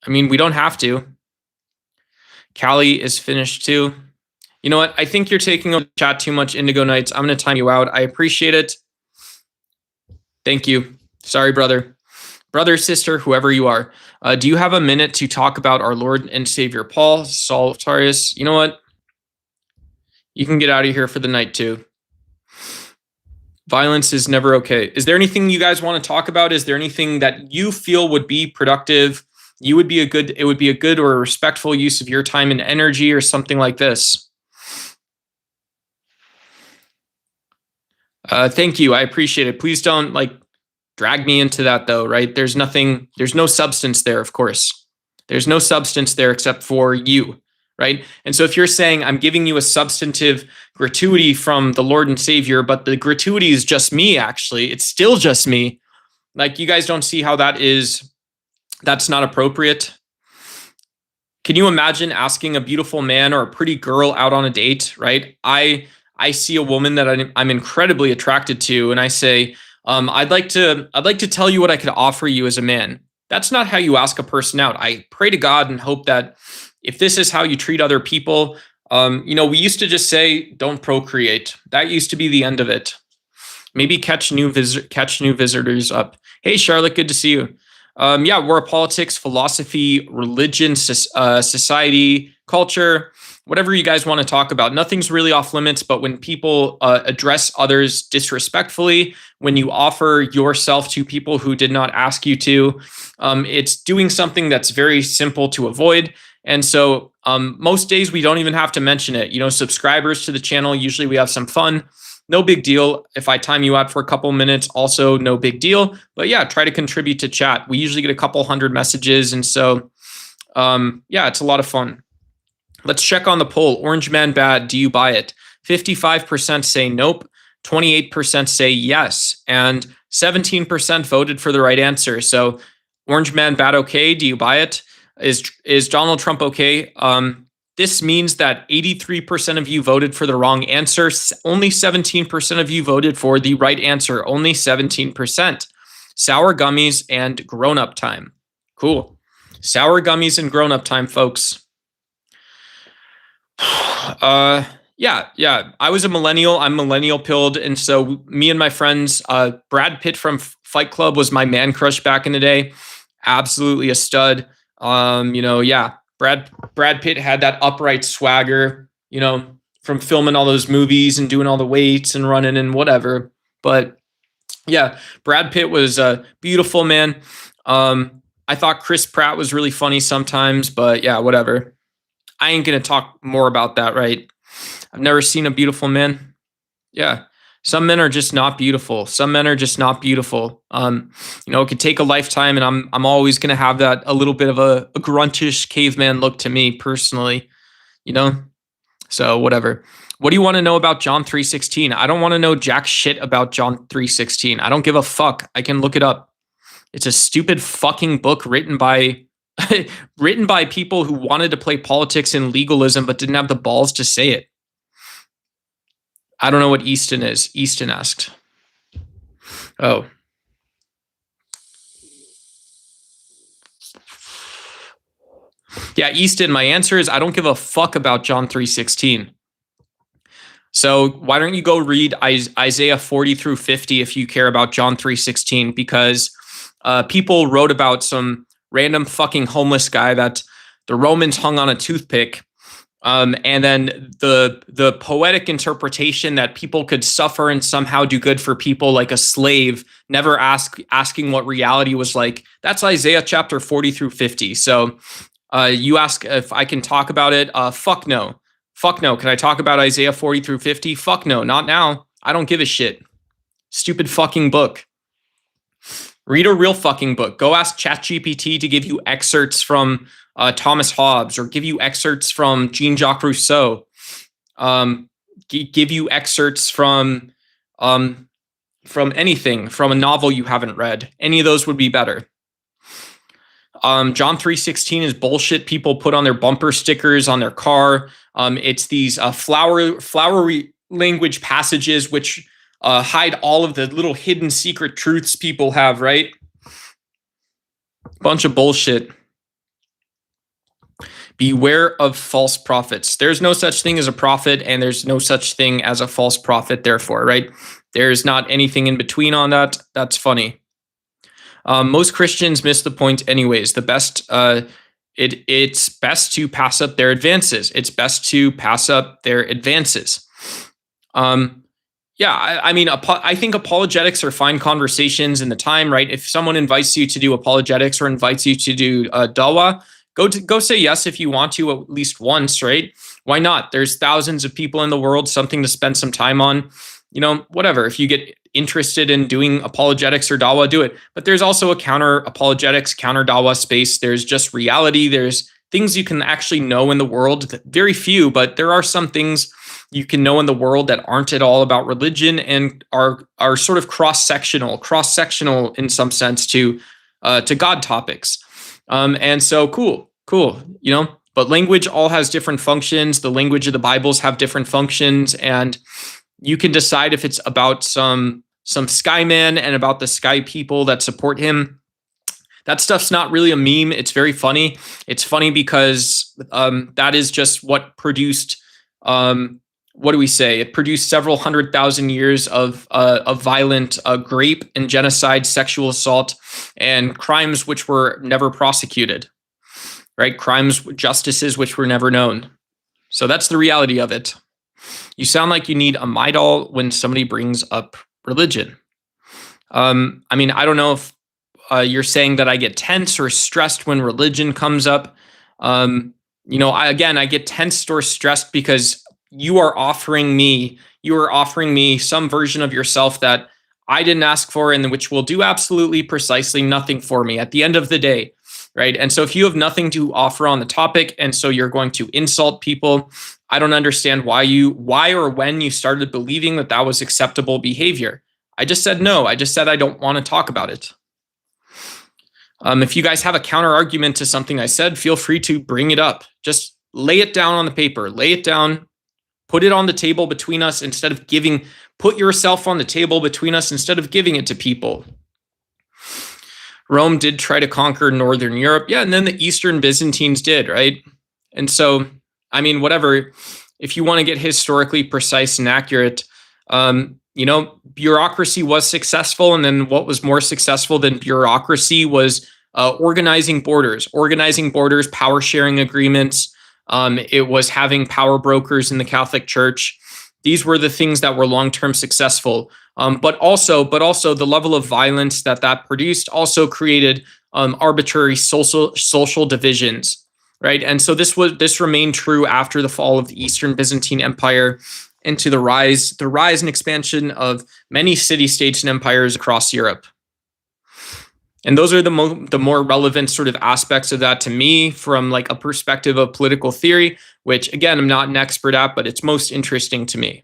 [SPEAKER 1] I mean, we don't have to. Callie is finished too. You know what? I think you're taking over the chat too much, Indigo Knights. I'm going to time you out. I appreciate it. Thank you. Sorry, brother, sister, whoever you are. Do you have a minute to talk about our Lord and Savior Paul, Saul of Tarsus? You know what? You can get out of here for the night too. Violence is never okay. Is there anything you guys want to talk about? Is there anything that you feel would be productive? It would be a good or a respectful use of your time and energy, or something like this. Thank you. I appreciate it. Please don't drag me into that though, right? There's no substance there, of course. There's no substance there except for you, right? And so if you're saying I'm giving you a substantive gratuity from the Lord and Savior, but the gratuity is just me, actually, it's still just me. Like, you guys don't see how that's not appropriate. Can you imagine asking a beautiful man or a pretty girl out on a date, right? I see a woman that I'm incredibly attracted to, and I say, I'd like to tell you what I could offer you as a man. That's not how you ask a person out. I pray to God and hope that if this is how you treat other people, we used to just say, don't procreate. That used to be the end of it. Maybe catch new visitors up. Hey, Charlotte, good to see you. War, politics, philosophy, religion, society, culture, whatever you guys want to talk about. Nothing's really off limits, but when people address others disrespectfully, when you offer yourself to people who did not ask you to, it's doing something that's very simple to avoid. And so most days we don't even have to mention it. Subscribers to the channel, usually we have some fun. No big deal. If I time you out for a couple minutes, also no big deal. But yeah, try to contribute to chat. We usually get a couple hundred messages. And so, it's a lot of fun. Let's check on the poll. Orange Man bad. Do you buy it? 55% say nope. 28% say yes. And 17% voted for the right answer. So Orange Man bad okay. Do you buy it? Is Donald Trump okay? This means that 83% of you voted for the wrong answer. Only 17% of you voted for the right answer. Only 17%. Sour gummies and grown-up time. Cool. Sour gummies and grown-up time, folks. I was a millennial. I'm millennial pilled. And so me and my friends, Brad Pitt from Fight Club was my man crush back in the day. Absolutely a stud. Brad Pitt had that upright swagger, from filming all those movies and doing all the weights and running and whatever. But yeah, Brad Pitt was a beautiful man. I thought Chris Pratt was really funny sometimes, but yeah, whatever. I ain't going to talk more about that, right? I've never seen a beautiful man. Yeah. Some men are just not beautiful. Some men are just not beautiful. It could take a lifetime, and I'm always going to have that a little bit of a gruntish caveman look to me personally, So whatever. What do you want to know about John 3:16? I don't want to know jack shit about John 3:16. I don't give a fuck. I can look it up. It's a stupid fucking book written by people who wanted to play politics and legalism but didn't have the balls to say it. I don't know what Easton is. Easton asked. Oh. Yeah, Easton, my answer is I don't give a fuck about John 3:16. So why don't you go read Isaiah 40 through 50 if you care about John 3:16, because people wrote about some random fucking homeless guy that the Romans hung on a toothpick. And then the poetic interpretation that people could suffer and somehow do good for people like a slave, never asking what reality was like. That's Isaiah chapter 40 through 50. So you ask if I can talk about it. Fuck no. Fuck no. Can I talk about Isaiah 40 through 50? Fuck no. Not now. I don't give a shit. Stupid fucking book. Read a real fucking book. Go ask ChatGPT to give you excerpts from Thomas Hobbes, or give you excerpts from Jean-Jacques Rousseau. Give you excerpts from anything, from a novel you haven't read. Any of those would be better. John 3:16 is bullshit people put on their bumper stickers on their car. It's these flowery language passages which hide all of the little hidden secret truths people have, right? Bunch of bullshit. Beware of false prophets. There's no such thing as a prophet, and there's no such thing as a false prophet, therefore, right? There's not anything in between on that. That's funny. Most Christians miss the point anyways. It's best to pass up their advances. It's best to pass up their advances. I think apologetics are fine conversations in the time, right? If someone invites you to do apologetics or invites you to do dawah, go say yes if you want to at least once, right? Why not? There's thousands of people in the world, something to spend some time on. Whatever. If you get interested in doing apologetics or dawah, do it. But there's also a counter apologetics, counter dawah space. There's just reality. There's things you can actually know in the world. Very few, but there are some things you can know in the world that aren't at all about religion and are sort of cross-sectional in some sense to God topics. And so cool. But language all has different functions. The language of the Bibles have different functions, and you can decide if it's about some sky man and about the sky people that support him. That stuff's not really a meme. It's very funny. It's funny because that is just what produced. What do we say? It produced several 100,000 years of violent rape and genocide, sexual assault, and crimes which were never prosecuted. Right? Crimes, justices which were never known. So that's the reality of it. You sound like you need a Maidal when somebody brings up religion. I mean, I don't know if you're saying that I get tense or stressed when religion comes up. I get tensed or stressed because you are offering me some version of yourself that I didn't ask for and which will do absolutely precisely nothing for me at the end of the day. Right. And so if you have nothing to offer on the topic, and so you're going to insult people, I don't understand why or when you started believing that was acceptable behavior. I just said no. I just said I don't want to talk about it. If you guys have a counter argument to something I said, feel free to bring it up. Just lay it down on the paper. Lay it down. Put it on the table between us instead of giving. Put yourself on the table between us instead of giving it to people. Rome did try to conquer Northern Europe. Yeah, and then the Eastern Byzantines did, right? And so, I mean, whatever. If you want to get historically precise and accurate, bureaucracy was successful. And then what was more successful than bureaucracy was organizing borders, power sharing agreements. It was having power brokers in the Catholic Church. These were the things that were long-term successful. But also the level of violence that produced also created arbitrary social divisions, right? And so this remained true after the fall of the Eastern Byzantine Empire into the rise and expansion of many city-states and empires across Europe. And those are the more relevant sort of aspects of that to me from like a perspective of political theory, which again, I'm not an expert at, but it's most interesting to me.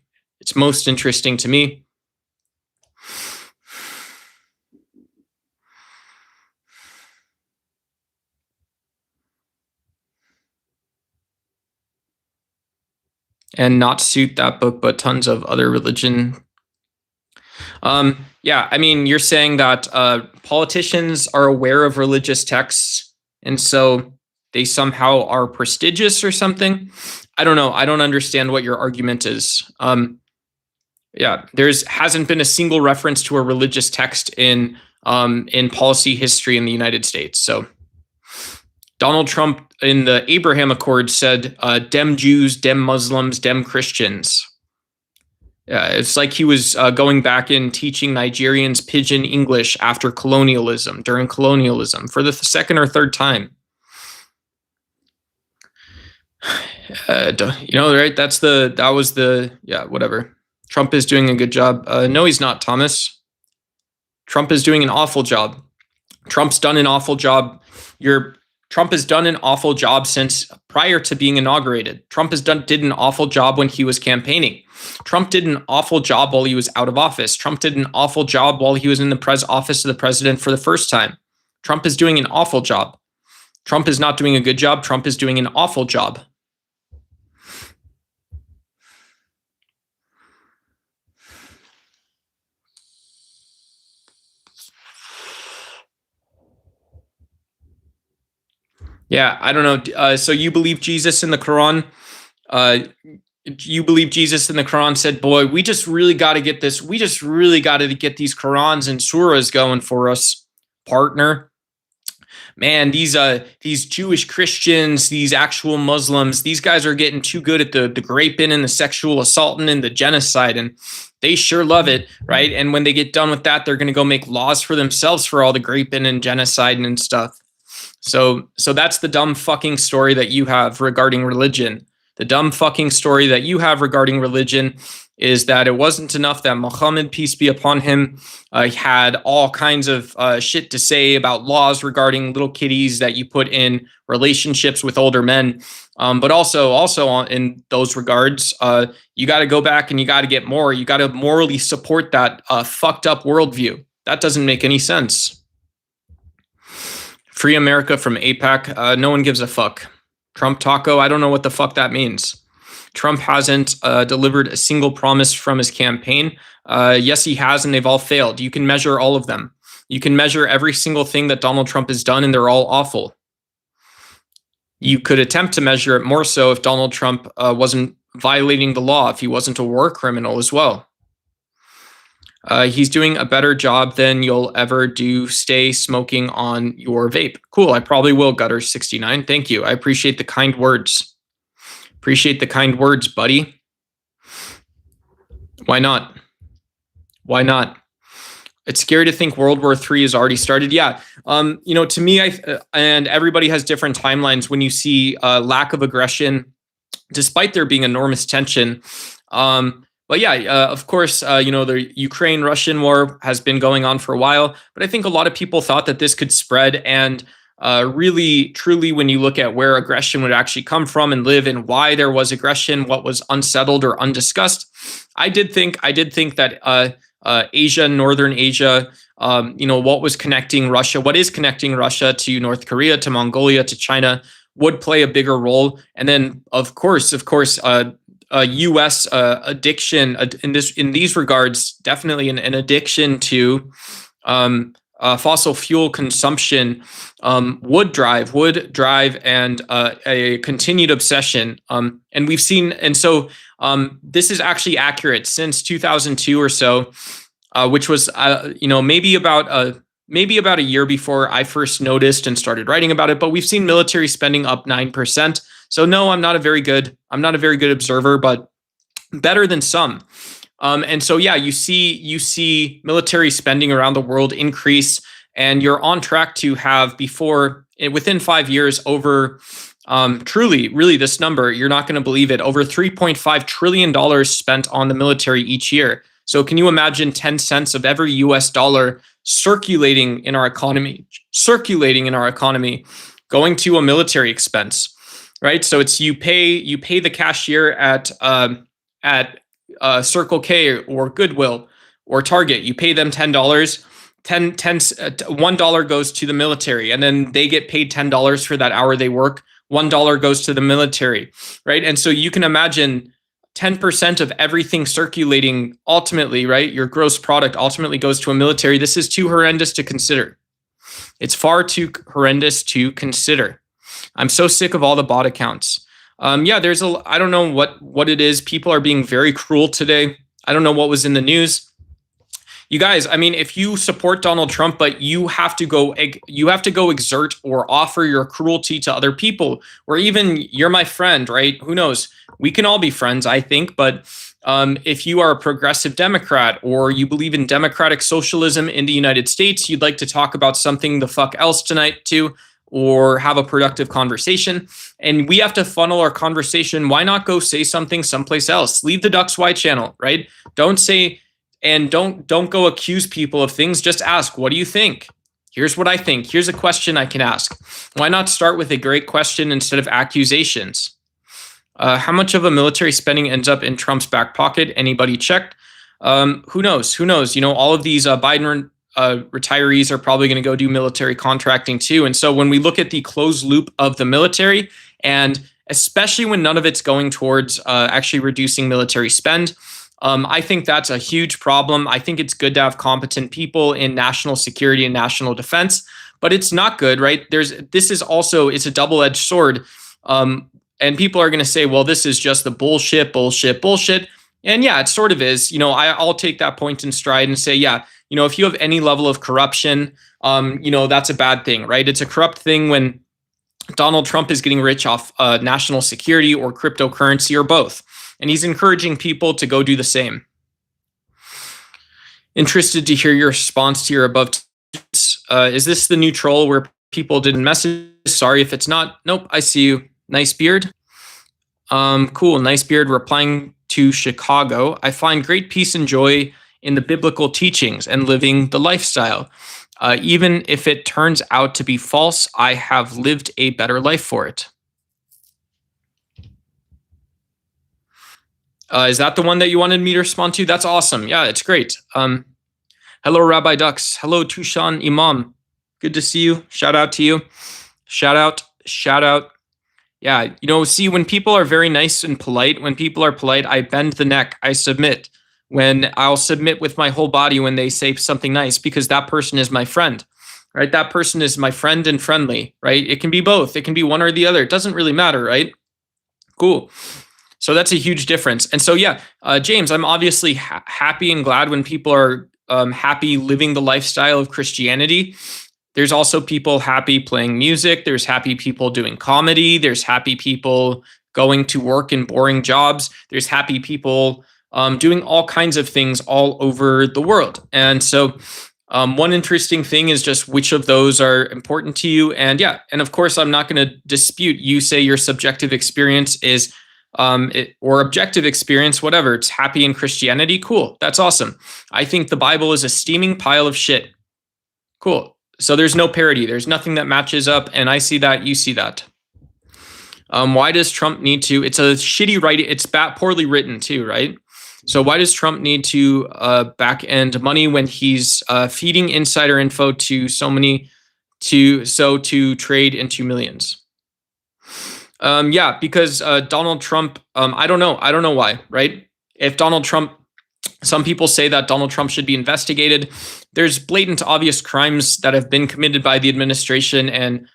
[SPEAKER 1] And not suit that book, but tons of other religion. Yeah, I mean, you're saying that politicians are aware of religious texts, and so they somehow are prestigious or something. I don't know. I don't understand what your argument is. Yeah, hasn't been a single reference to a religious text in policy history in the United States. So Donald Trump in the Abraham Accord said, dem Jews, dem Muslims, dem Christians. Yeah, it's like he was going back and teaching Nigerians pidgin English after colonialism, during colonialism, for the second or third time. Right? Whatever. Trump is doing a good job. No, he's not, Thomas. Trump is doing an awful job. Trump's done an awful job. Trump has done an awful job since prior to being inaugurated. Trump did an awful job when he was campaigning. Trump did an awful job while he was out of office. Trump did an awful job while he was in the office of the president for the first time. Trump is doing an awful job. Trump is not doing a good job. Trump is doing an awful job. Yeah, I don't know. So you believe Jesus in the Quran? You believe Jesus in the Quran said, boy, we just really got to get this. We just really got to get these Qurans and surahs going for us, partner. Man, these Jewish Christians, these actual Muslims, these guys are getting too good at the raping and the sexual assaulting and the genocide, and they sure love it, right? And when they get done with that, they're going to go make laws for themselves for all the raping and genocide and stuff. So that's the dumb fucking story that you have regarding religion. The dumb fucking story that you have regarding religion is that it wasn't enough that Muhammad, peace be upon him, had all kinds of shit to say about laws regarding little kitties that you put in relationships with older men. But also in those regards, you got to go back and you got to get more. You got to morally support that fucked up worldview. That doesn't make any sense. Free America from AIPAC. No one gives a fuck. Trump taco. I don't know what the fuck that means. Trump hasn't delivered a single promise from his campaign. Yes, he has, and they've all failed. You can measure all of them. You can measure every single thing that Donald Trump has done, and they're all awful. You could attempt to measure it more so if Donald Trump wasn't violating the law, if he wasn't a war criminal as well. He's doing a better job than you'll ever do. Stay smoking on your vape. Cool, I probably will, Gutter69. Thank you. I appreciate the kind words. Appreciate the kind words, buddy. Why not? Why not? It's scary to think World War III has already started. Yeah, to me, and everybody has different timelines when you see lack of aggression, despite there being enormous tension. But yeah, of course, the Ukraine-Russian war has been going on for a while, but I think a lot of people thought that this could spread, and really, truly, when you look at where aggression would actually come from and live and why there was aggression, what was unsettled or undiscussed, I did think that Asia, Northern Asia, what was connecting Russia, what is connecting Russia to North Korea, to Mongolia, to China, would play a bigger role. And then, of course, U.S. addiction in these regards, definitely an addiction to fossil fuel consumption would drive and a continued obsession. And we've seen, and so this is actually accurate since 2002 or so, which was maybe about a year before I first noticed and started writing about it. But we've seen military spending up 9%. So no, I'm not a very good observer, but better than some. And so, yeah, you see military spending around the world increase, and you're on track to have within 5 years over, truly, really, this number, you're not going to believe it, over $3.5 trillion spent on the military each year. So can you imagine 10 cents of every US dollar circulating in our economy, going to a military expense, right? So it's you pay the cashier at Circle K or Goodwill or Target. You pay them $10. $1 goes to the military, and then they get paid $10 for that hour they work. $1 goes to the military, right? And so you can imagine 10% of everything circulating ultimately, right? Your gross product ultimately goes to a military. This is too horrendous to consider. It's far too horrendous to consider. I'm so sick of all the bot accounts. I don't know what it is. People are being very cruel today. I don't know what was in the news. You guys, I mean, if you support Donald Trump, but you have to go exert or offer your cruelty to other people, or even you're my friend, right? Who knows? We can all be friends, I think. But if you are a progressive Democrat or you believe in democratic socialism in the United States, you'd like to talk about something the fuck else tonight too, or have a productive conversation, and we have to funnel our conversation. Why not go say something someplace else? Leave the Ducks Y channel, right? Don't say, and don't go accuse people of things. Just ask, what do you think? Here's what I think. Here's a question I can ask. Why not start with a great question instead of accusations? How much of a military spending ends up in Trump's back pocket? Anybody checked? Who knows? All of these Biden retirees are probably going to go do military contracting too. And so when we look at the closed loop of the military, and especially when none of it's going towards actually reducing military spend, I think that's a huge problem. I think it's good to have competent people in national security and national defense, but it's not good, right? It's a double-edged sword. And people are going to say, well, this is just the bullshit. And yeah, it sort of is. I'll take that point in stride and say, yeah, if you have any level of corruption, that's a bad thing, right? It's a corrupt thing when Donald Trump is getting rich off national security or cryptocurrency or both. And he's encouraging people to go do the same. Interested to hear your response to your above tweets. Is this the new troll where people didn't message? Sorry if it's not. Nope, I see you. Nice beard. Cool, nice beard replying to Chicago, I find great peace and joy in the biblical teachings and living the lifestyle. Even if it turns out to be false, I have lived a better life for it. Is that the one that you wanted me to respond to? That's awesome. Yeah, it's great. Hello, Rabbi Dux. Hello, Tushan Imam. Good to see you. Shout out to you. Shout out. Yeah, see, when people are very nice and polite, when people are polite, I bend the neck, I submit. When I'll submit with my whole body when they say something nice, because that person is my friend, right? That person is my friend and friendly, right? It can be both. It can be one or the other. It doesn't really matter, right? Cool. So that's a huge difference. And so, yeah, James, I'm obviously happy and glad when people are happy living the lifestyle of Christianity. There's also people happy playing music. There's happy people doing comedy. There's happy people going to work in boring jobs. There's happy people doing all kinds of things all over the world. And so one interesting thing is just which of those are important to you. And yeah, and of course, I'm not going to dispute you say your subjective experience is or objective experience, whatever. It's happy in Christianity. Cool. That's awesome. I think the Bible is a steaming pile of shit. Cool. So there's no parity. There's nothing that matches up. And I see that. You see that. Why does Trump need to? It's a shitty writing. It's poorly written too, right? So why does Trump need to back end money when he's feeding insider info to so many to trade into millions? Yeah, because Donald Trump, I don't know why, right? If Donald Trump, some people say that Donald Trump should be investigated. There's blatant, obvious crimes that have been committed by the administration and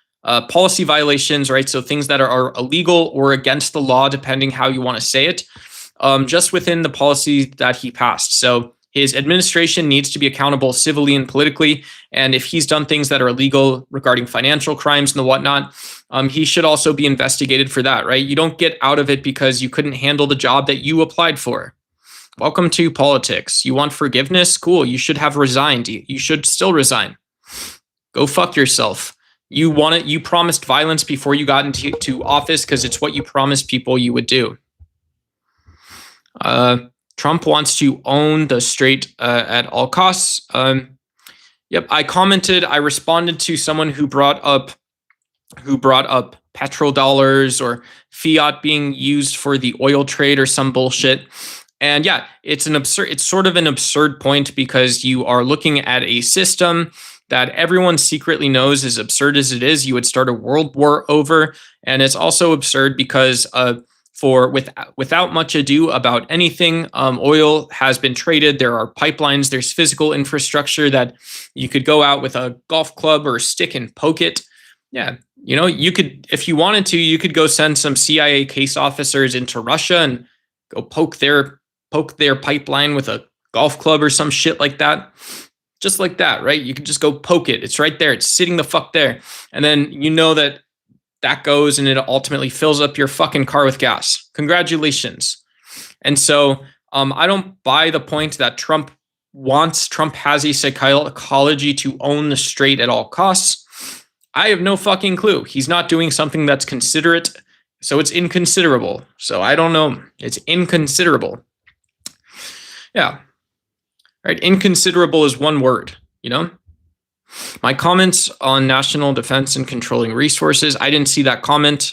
[SPEAKER 1] policy violations, right? So things that are illegal or against the law, depending how you want to say it, just within the policy that he passed. So his administration needs to be accountable civilly and politically. And if he's done things that are illegal regarding financial crimes and the whatnot, he should also be investigated for that, right? You don't get out of it because you couldn't handle the job that you applied for. Welcome to politics. You want forgiveness? Cool. You should have resigned. You should still resign. Go fuck yourself. You promised violence before you got into office because it's what you promised people you would do. Trump wants to own the straight at all costs. Yep, I responded to someone who brought up petrodollars or fiat being used for the oil trade or some bullshit. And yeah, it's sort of an absurd point because you are looking at a system that everyone secretly knows, as absurd as it is, you would start a world war over. And it's also absurd because without much ado about anything, oil has been traded. There are pipelines. There's physical infrastructure that you could go out with a golf club or a stick and poke it. Yeah, you could, if you wanted to, you could go send some CIA case officers into Russia and go poke their pipeline with a golf club or some shit like that. Just like that, right? You can just go poke it. It's right there. It's sitting the fuck there. And then that goes and it ultimately fills up your fucking car with gas. Congratulations. And so I don't buy the point that Trump has a psychology to own the straight at all costs. I have no fucking clue. He's not doing something that's considerate. So it's inconsiderable. So I don't know. It's inconsiderable. Yeah. Right. Inconsiderable is one word, My comments on national defense and controlling resources. I didn't see that comment.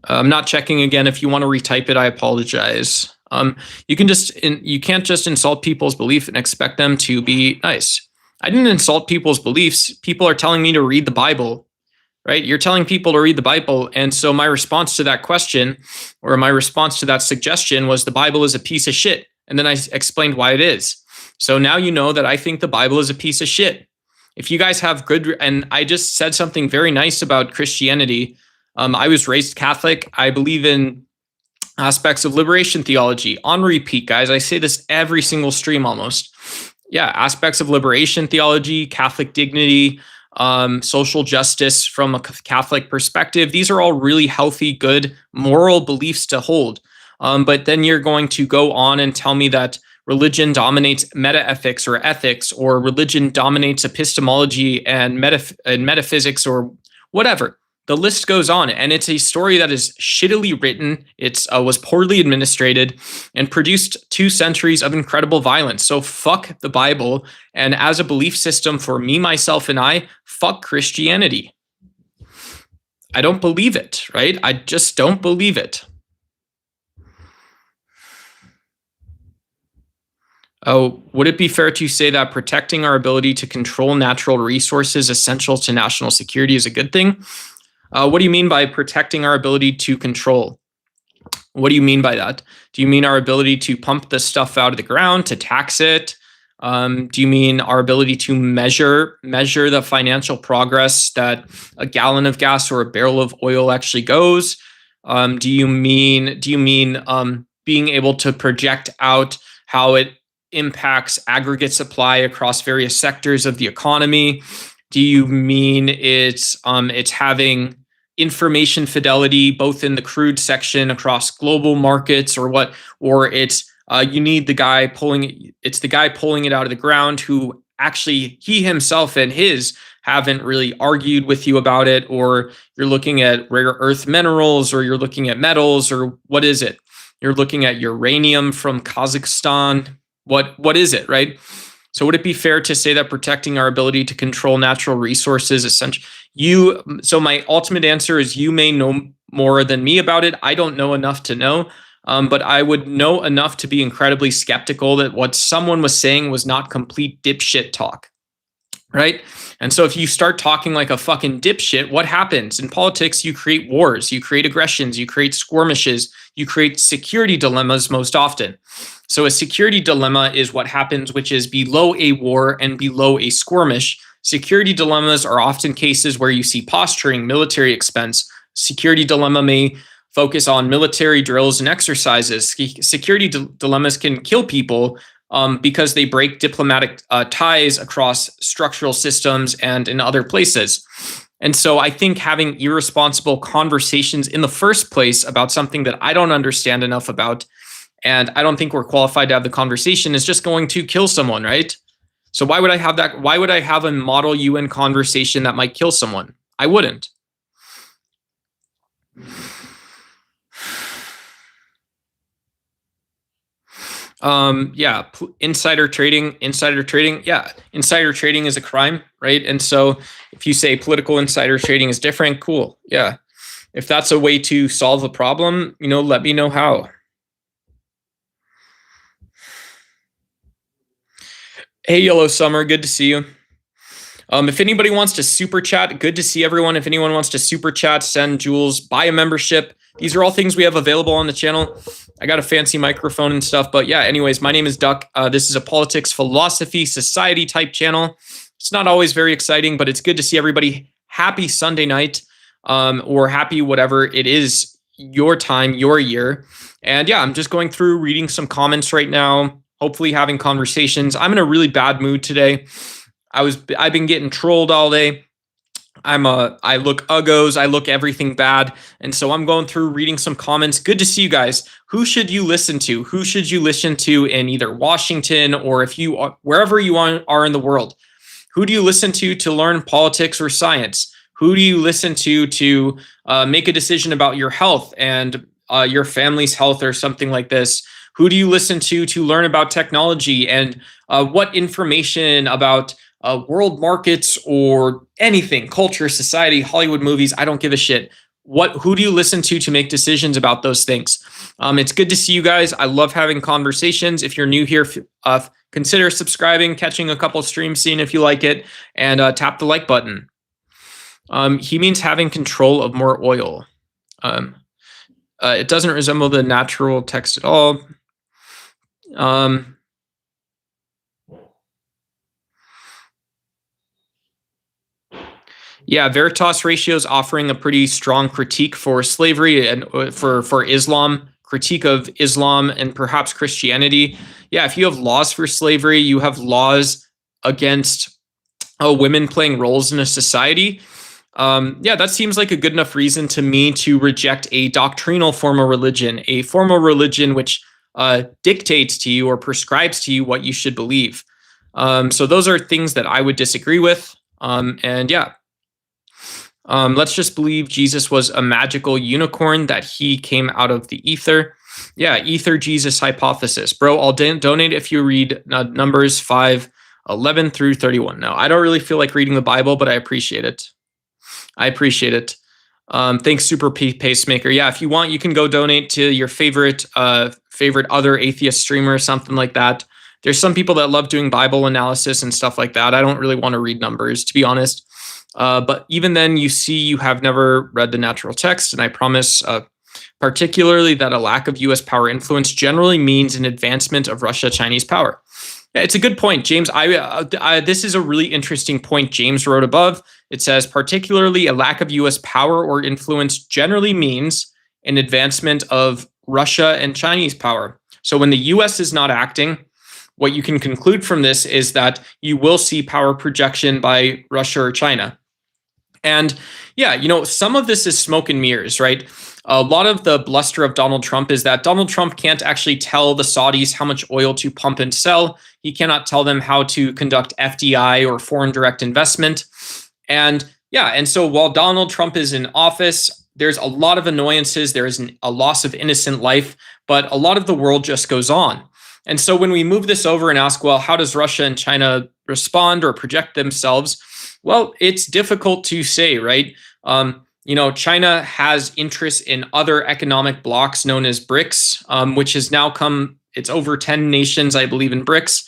[SPEAKER 1] I'm not checking again. If you want to retype it, I apologize. You can't just insult people's belief and expect them to be nice. I didn't insult people's beliefs. People are telling me to read the Bible, right? You're telling people to read the Bible. And so my response to that question or my response to that suggestion was the Bible is a piece of shit. And then I explained why it is. So now you know that I think the Bible is a piece of shit. If you guys have and I just said something very nice about Christianity. I was raised Catholic. I believe in aspects of liberation theology on repeat, guys. I say this every single stream almost. Yeah, aspects of liberation theology, Catholic dignity, social justice from a Catholic perspective. These are all really healthy, good, moral beliefs to hold. But then you're going to go on and tell me that religion dominates metaethics or ethics, or religion dominates epistemology and metaphysics or whatever. The list goes on, and it's a story that is shittily written. It was poorly administrated and produced 2 centuries of incredible violence. So fuck the Bible. And as a belief system for me, myself, and I, fuck Christianity. I don't believe it, right? I just don't believe it. Oh, would it be fair to say that protecting our ability to control natural resources essential to national security is a good thing? What do you mean by protecting our ability to control? What do you mean by that? Do you mean our ability to pump the stuff out of the ground, to tax it? Do you mean our ability to measure the financial progress that a gallon of gas or a barrel of oil actually goes? Do you mean being able to project out how it impacts aggregate supply across various sectors of the economy? Do you mean it's having information fidelity both in the crude section across global markets, or what? Or it's you need the guy pulling it out of the ground who actually he himself and his haven't really argued with you about it, or you're looking at rare earth minerals, or you're looking at metals, or what is it? You're looking at uranium from Kazakhstan. What is it, right? So would it be fair to say that protecting our ability to control natural resources is essential? So my ultimate answer is you may know more than me about it. I don't know enough to know, but I would know enough to be incredibly skeptical that what someone was saying was not complete dipshit talk, right? And so if you start talking like a fucking dipshit, what happens? In politics, you create wars, you create aggressions, you create skirmishes, you create security dilemmas most often. So a security dilemma is what happens, which is below a war and below a skirmish. Security dilemmas are often cases where you see posturing, military expense. Security dilemma may focus on military drills and exercises. Security dilemmas can kill people because they break diplomatic ties across structural systems and in other places. And so I think having irresponsible conversations in the first place about something that I don't understand enough about, and I don't think we're qualified to have the conversation, is just going to kill someone, right? So why would I have that? Why would I have a model UN conversation that might kill someone? I wouldn't. Insider trading. Yeah, insider trading is a crime, right? And so if you say political insider trading is different, cool. Yeah. If that's a way to solve a problem, let me know how. Hey, Yellow Summer, good to see you. If anybody wants to super chat, good to see everyone. If anyone wants to super chat, send Jules, buy a membership. These are all things we have available on the channel. I got a fancy microphone and stuff, but yeah, anyways, my name is Duck. This is a politics, philosophy, society type channel. It's not always very exciting, but it's good to see everybody. Happy Sunday night, or happy whatever it is, your time, your year. And yeah, I'm just going through reading some comments right now, hopefully having conversations. I'm in a really bad mood today. I've been getting trolled all day. I look uggos, I look everything bad. And so I'm going through reading some comments. Good to see you guys. Who should you listen to? Who should you listen to in either Washington or wherever you are in the world? Who do you listen to learn politics or science? Who do you listen to make a decision about your health and your family's health or something like this? Who do you listen to learn about technology and what information about world markets or anything, culture, society, Hollywood movies? I don't give a shit. Who do you listen to make decisions about those things? It's good to see you guys. I love having conversations. If you're new here, consider subscribing, catching a couple streams, seeing if you like it, and tap the like button. He means having control of more oil. It doesn't resemble the natural text at all. Yeah, Veritas Ratio is offering a pretty strong critique for slavery and for Islam, critique of Islam and perhaps Christianity. Yeah, if you have laws for slavery, you have laws against women playing roles in a society. That seems like a good enough reason to me to reject a doctrinal form of religion, a form of religion which dictates to you or prescribes to you what you should believe. So those are things that I would disagree with. Let's just believe Jesus was a magical unicorn, that he came out of the ether. Yeah, ether Jesus hypothesis. Bro, I'll donate if you read Numbers 5:11 through 31. No, I don't really feel like reading the Bible, but I appreciate it. I appreciate it. Thanks, Super Pacemaker. Yeah, if you want, you can go donate to your favorite other atheist streamer or something like that. There's some people that love doing Bible analysis and stuff like that. I don't really want to read numbers, to be honest. But even then, you see, you have never read the natural text, and I promise, particularly that a lack of U.S. power influence generally means an advancement of Russia-Chinese power. Yeah, it's a good point, James. This is a really interesting point James wrote above. It says, particularly a lack of U.S. power or influence generally means an advancement of Russia and Chinese power. So when the U.S. is not acting, what you can conclude from this is that you will see power projection by Russia or China. And yeah, some of this is smoke and mirrors, right? A lot of the bluster of Donald Trump is that Donald Trump can't actually tell the Saudis how much oil to pump and sell. He cannot tell them how to conduct FDI or foreign direct investment. And yeah, and so while Donald Trump is in office, there's a lot of annoyances. There is a loss of innocent life, but a lot of the world just goes on. And so when we move this over and ask, well, how does Russia and China respond or project themselves? Well, it's difficult to say, right? China has interest in other economic blocks known as BRICS, which has now it's over 10 nations, I believe, in BRICS.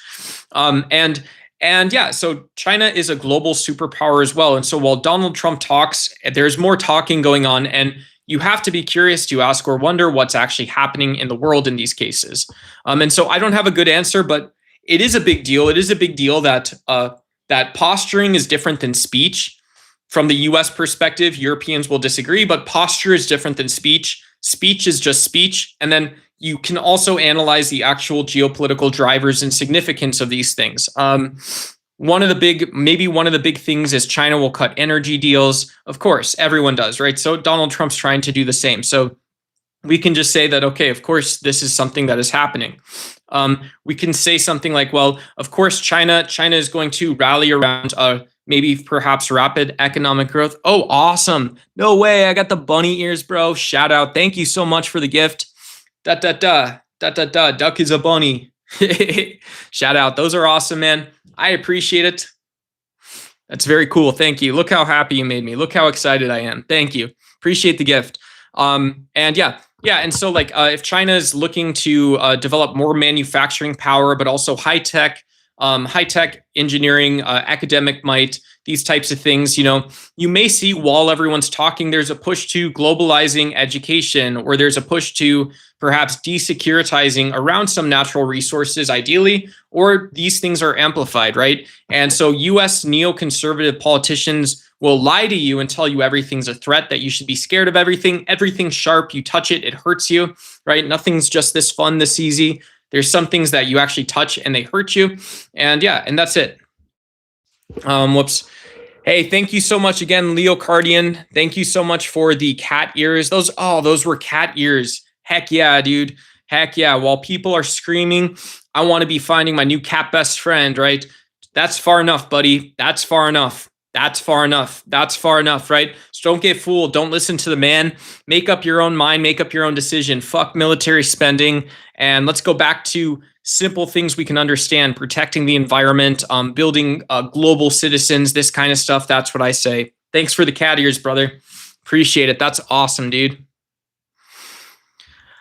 [SPEAKER 1] And yeah, so China is a global superpower as well. And so while Donald Trump talks, there's more talking going on, and you have to be curious to ask or wonder what's actually happening in the world in these cases. And so I don't have a good answer, but it is a big deal. It is a big deal that that posturing is different than speech. From the US perspective, Europeans will disagree, but posture is different than speech. Speech is just speech. And then you can also analyze the actual geopolitical drivers and significance of these things. One of the big things is China will cut energy deals. Of course, everyone does, right? So Donald Trump's trying to do the same. So we can just say that, okay, of course, this is something that is happening. We can say something like, well, of course, China is going to rally around maybe perhaps rapid economic growth. Oh, awesome. No way. I got the bunny ears, bro. Shout out. Thank you so much for the gift. Duck is a bunny. Shout out. Those are awesome, man. I appreciate it. That's very cool. Thank you. Look how happy you made me. Look how excited I am. Thank you. Appreciate the gift. And yeah. And so if China is looking to develop more manufacturing power, but also high tech engineering, academic might, these types of things, you may see while everyone's talking, there's a push to globalizing education, or there's a push to perhaps desecuritizing around some natural resources, ideally, or these things are amplified, right? And so US neoconservative politicians will lie to you and tell you everything's a threat, that you should be scared of everything. Everything's sharp. You touch it, it hurts you, right? Nothing's just this fun, this easy. There's some things that you actually touch and they hurt you. And yeah, and that's it. Whoops. Hey, thank you so much again, Leo Cardian. Thank you so much for the cat ears. Those were cat ears. Heck yeah, dude. Heck yeah. While people are screaming, I want to be finding my new cat best friend, right? That's far enough, buddy. That's far enough. That's far enough. That's far enough, right? So don't get fooled. Don't listen to the man. Make up your own mind. Make up your own decision. Fuck military spending. And let's go back to simple things we can understand. Protecting the environment, building global citizens, this kind of stuff. That's what I say. Thanks for the cat ears, brother. Appreciate it. That's awesome, dude.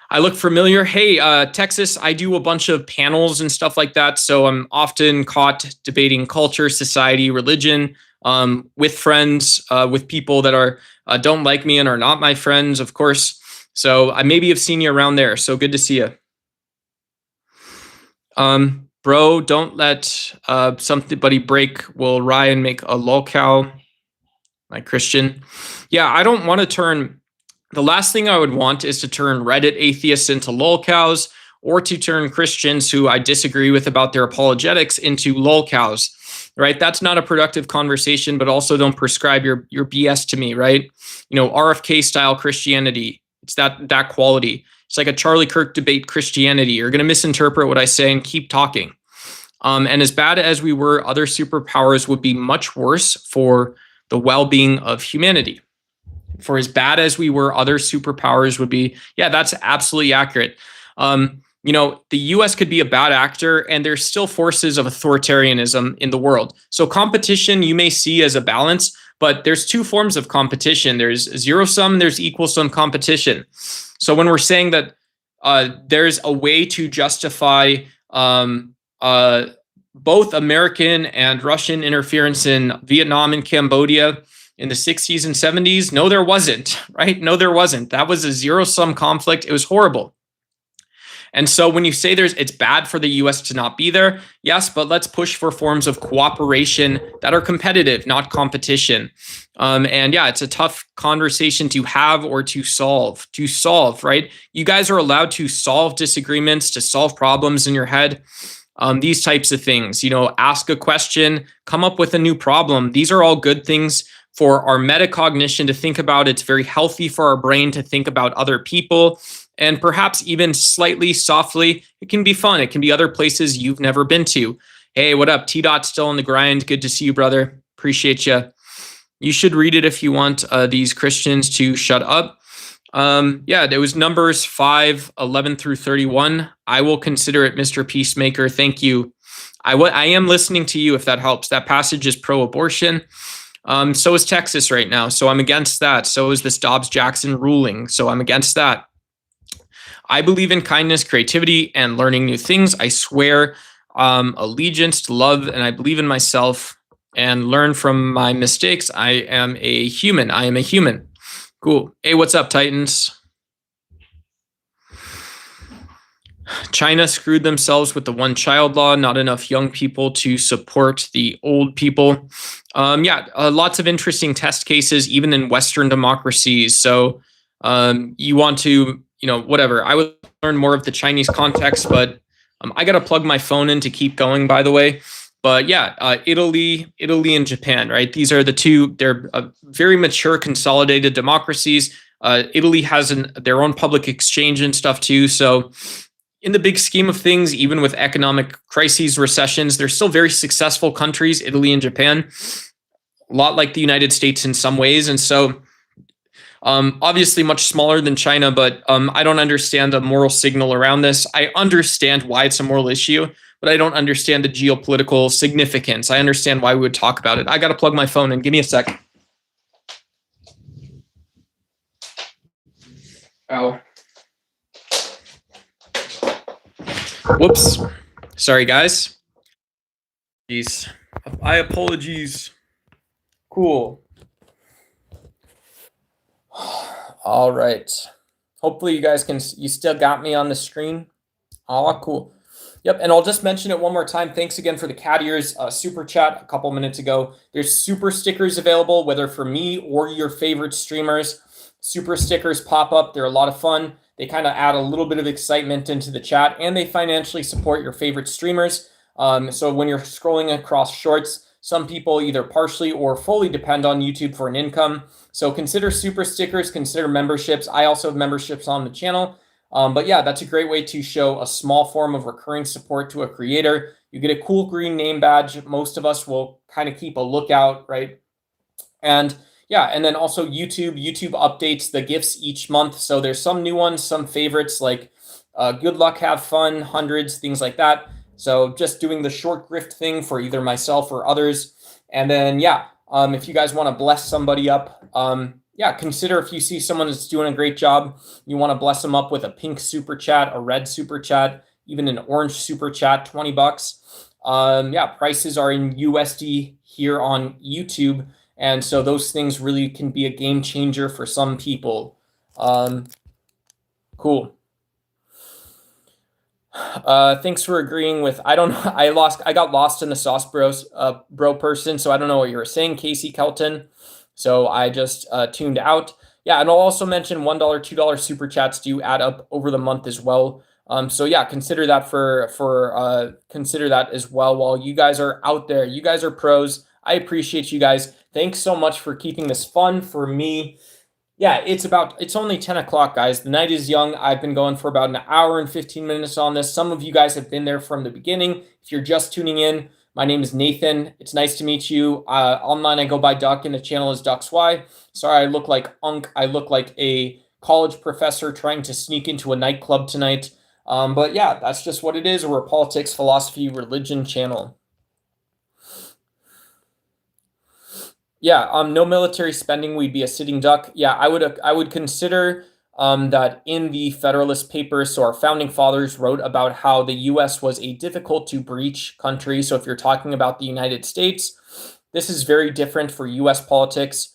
[SPEAKER 1] I look familiar. Hey, Texas, I do a bunch of panels and stuff like that. So I'm often caught debating culture, society, religion, with friends, with people that are don't like me and are not my friends, of course. So I maybe have seen you around there. So good to see you. Bro, don't let somebody break. Will Ryan make a lolcow? Like Christian. Yeah, I don't want to turn. The last thing I would want is to turn Reddit atheists into lolcows, or to turn Christians who I disagree with about their apologetics into lolcows. Right? That's not a productive conversation, but also don't prescribe your BS to me, right? RFK style Christianity. It's that quality. It's like a Charlie Kirk debate Christianity. You're going to misinterpret what I say and keep talking. And as bad as we were, other superpowers would be much worse for the well-being of humanity. for as bad as we were, other superpowers would be. Yeah, that's absolutely accurate. The US could be a bad actor, and there's still forces of authoritarianism in the world. So competition you may see as a balance, but there's two forms of competition. There's zero sum, there's equal sum competition. So when we're saying that there's a way to justify both American and Russian interference in Vietnam and Cambodia in the 60s and 70s, no, there wasn't, right? No, there wasn't. That was a zero-sum conflict. It was horrible. And so when you say it's bad for the US to not be there, yes, but let's push for forms of cooperation that are competitive, not competition. And yeah, it's a tough conversation to have or to solve, right? You guys are allowed to solve disagreements, to solve problems in your head. These types of things, ask a question, come up with a new problem. These are all good things for our metacognition to think about. It's very healthy for our brain to think about other people, and perhaps even slightly softly. It can be fun. It can be other places you've never been to. Hey, what up? T-Dot still on the grind. Good to see you, brother. Appreciate you. You should read it if you want these Christians to shut up. There was Numbers 5:11 through 31. I will consider it, Mr. Peacemaker. Thank you. I am listening to you if that helps. That passage is pro-abortion. So is Texas right now. So I'm against that. So is this Dobbs-Jackson ruling. So I'm against that. I believe in kindness, creativity, and learning new things. I swear allegiance to love, and I believe in myself and learn from my mistakes. I am a human. Cool. Hey, what's up, Titans? China screwed themselves with the one-child law. Not enough young people to support the old people. Lots of interesting test cases, even in Western democracies. So you want to, whatever. I would learn more of the Chinese context, but I got to plug my phone in to keep going, by the way. But Italy and Japan, right? These are the two. They're very mature, consolidated democracies. Italy has their own public exchange and stuff too. So in the big scheme of things, even with economic crises, recessions, they're still very successful countries, Italy and Japan, a lot like the United States in some ways. And so obviously much smaller than China, but I don't understand the moral signal around this. I understand why it's a moral issue, but I don't understand the geopolitical significance. I understand why we would talk about it. I got to plug my phone in. Give me a sec. Ow. Whoops. Sorry, guys. Jeez. I apologies. Cool. All right. Hopefully you guys you still got me on the screen. Oh, cool. Yep, and I'll just mention it one more time. Thanks again for the cat ears super chat a couple minutes ago. There's super stickers available, whether for me or your favorite streamers. Super stickers pop up. They're a lot of fun. They kind of add a little bit of excitement into the chat, and they financially support your favorite streamers. So when you're scrolling across shorts, some people either partially or fully depend on YouTube for an income. So consider super stickers, consider memberships. I also have memberships on the channel. But yeah, that's a great way to show a small form of recurring support to a creator. You get a cool green name badge. Most of us will kind of keep a lookout, right? And yeah, and then also YouTube updates the gifts each month. So there's some new ones, some favorites like good luck, have fun, hundreds, things like that. So just doing the short grift thing for either myself or others. And then, if you guys want to bless somebody up, consider if you see someone that's doing a great job, you want to bless them up with a pink super chat, a red super chat, even an orange super chat, $20. Prices are in USD here on YouTube. And so those things really can be a game changer for some people. Cool. Thanks for agreeing with, I don't know, I got lost in the sauce bro person, so I don't know what you were saying, Casey Kelton. So I just tuned out. Yeah, and I'll also mention $1, $2 super chats do add up over the month as well. Consider that consider that as well while you guys are out there. You guys are pros. I appreciate you guys. Thanks so much for keeping this fun for me. Yeah, it's only 10 o'clock, guys. The night is young. I've been going for about an hour and 15 minutes on this. Some of you guys have been there from the beginning. If you're just tuning in, My name is Nathan. It's nice to meet you. Online, I go by Duck, and the channel is DucksY. Sorry, I look like Unk. I look like a college professor trying to sneak into a nightclub tonight. But yeah, that's just what it is. We're a politics, philosophy, religion channel. Yeah, no military spending. We'd be a sitting duck. Yeah, I would consider that in the Federalist Papers, so our founding fathers wrote about how the U.S. was a difficult to breach country. So if you're talking about the United States, this is very different for U.S. politics,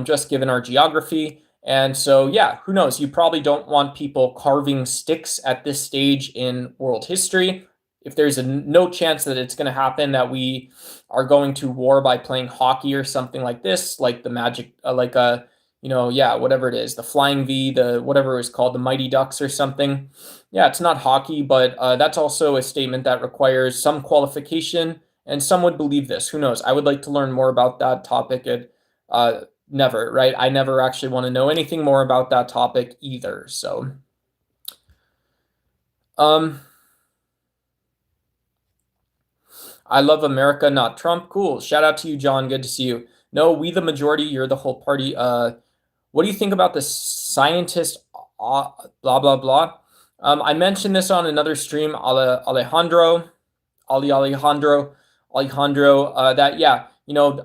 [SPEAKER 1] just given our geography. And so, yeah, who knows? You probably don't want people carving sticks at this stage in world history. If there's no chance that it's going to happen, that we are going to war by playing hockey or something like this, like the Magic, whatever it is, the Flying V, the whatever it was called, the Mighty Ducks or something. Yeah, it's not hockey, but that's also a statement that requires some qualification, and some would believe this. Who knows? I would like to learn more about that topic. Never, right? I never actually want to know anything more about that topic either. So, I love America, not Trump. Cool. Shout out to you, John. Good to see you. No, we the majority, you're the whole party. What do you think about the scientist, blah, blah, blah? I mentioned this on another stream, Alejandro, that, yeah,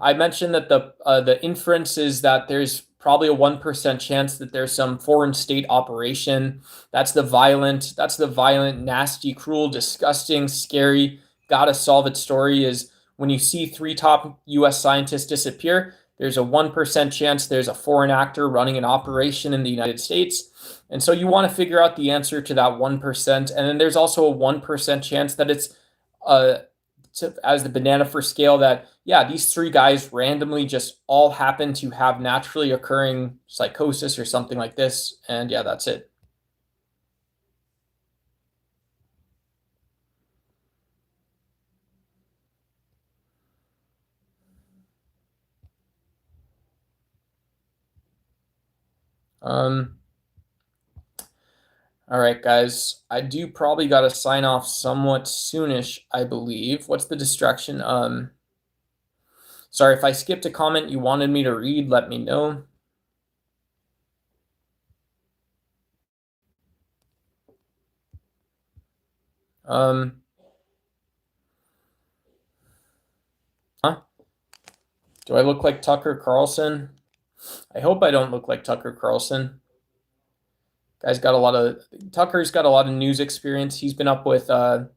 [SPEAKER 1] I mentioned that the inference is that there's probably a 1% chance that there's some foreign state operation. That's the violent, nasty, cruel, disgusting, scary, gotta solve it story is when you see 3 top US scientists disappear, there's a 1% chance there's a foreign actor running an operation in the United States. And so you want to figure out the answer to that 1%. And then there's also a 1% chance that it's as the banana for scale that, yeah, these 3 guys randomly just all happen to have naturally occurring psychosis or something like this. And yeah, that's it. All right, guys. I do probably got to sign off somewhat soonish, I believe. What's the distraction? Sorry, if I skipped a comment you wanted me to read, let me know. Do I look like Tucker Carlson? I hope I don't look like Tucker Carlson. Tucker's got a lot of news experience. He's been up with, a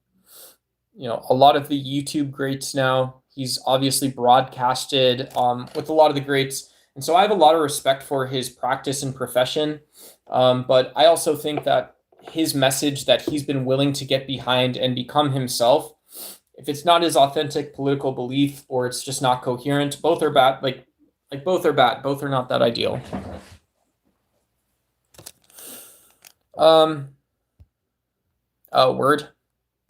[SPEAKER 1] lot of the YouTube greats now. He's obviously broadcasted with a lot of the greats. And so I have a lot of respect for his practice and profession. But I also think that his message that he's been willing to get behind and become himself, if it's not his authentic political belief or it's just not coherent, both are bad. Like both are bad. Both are not that ideal. Oh, word.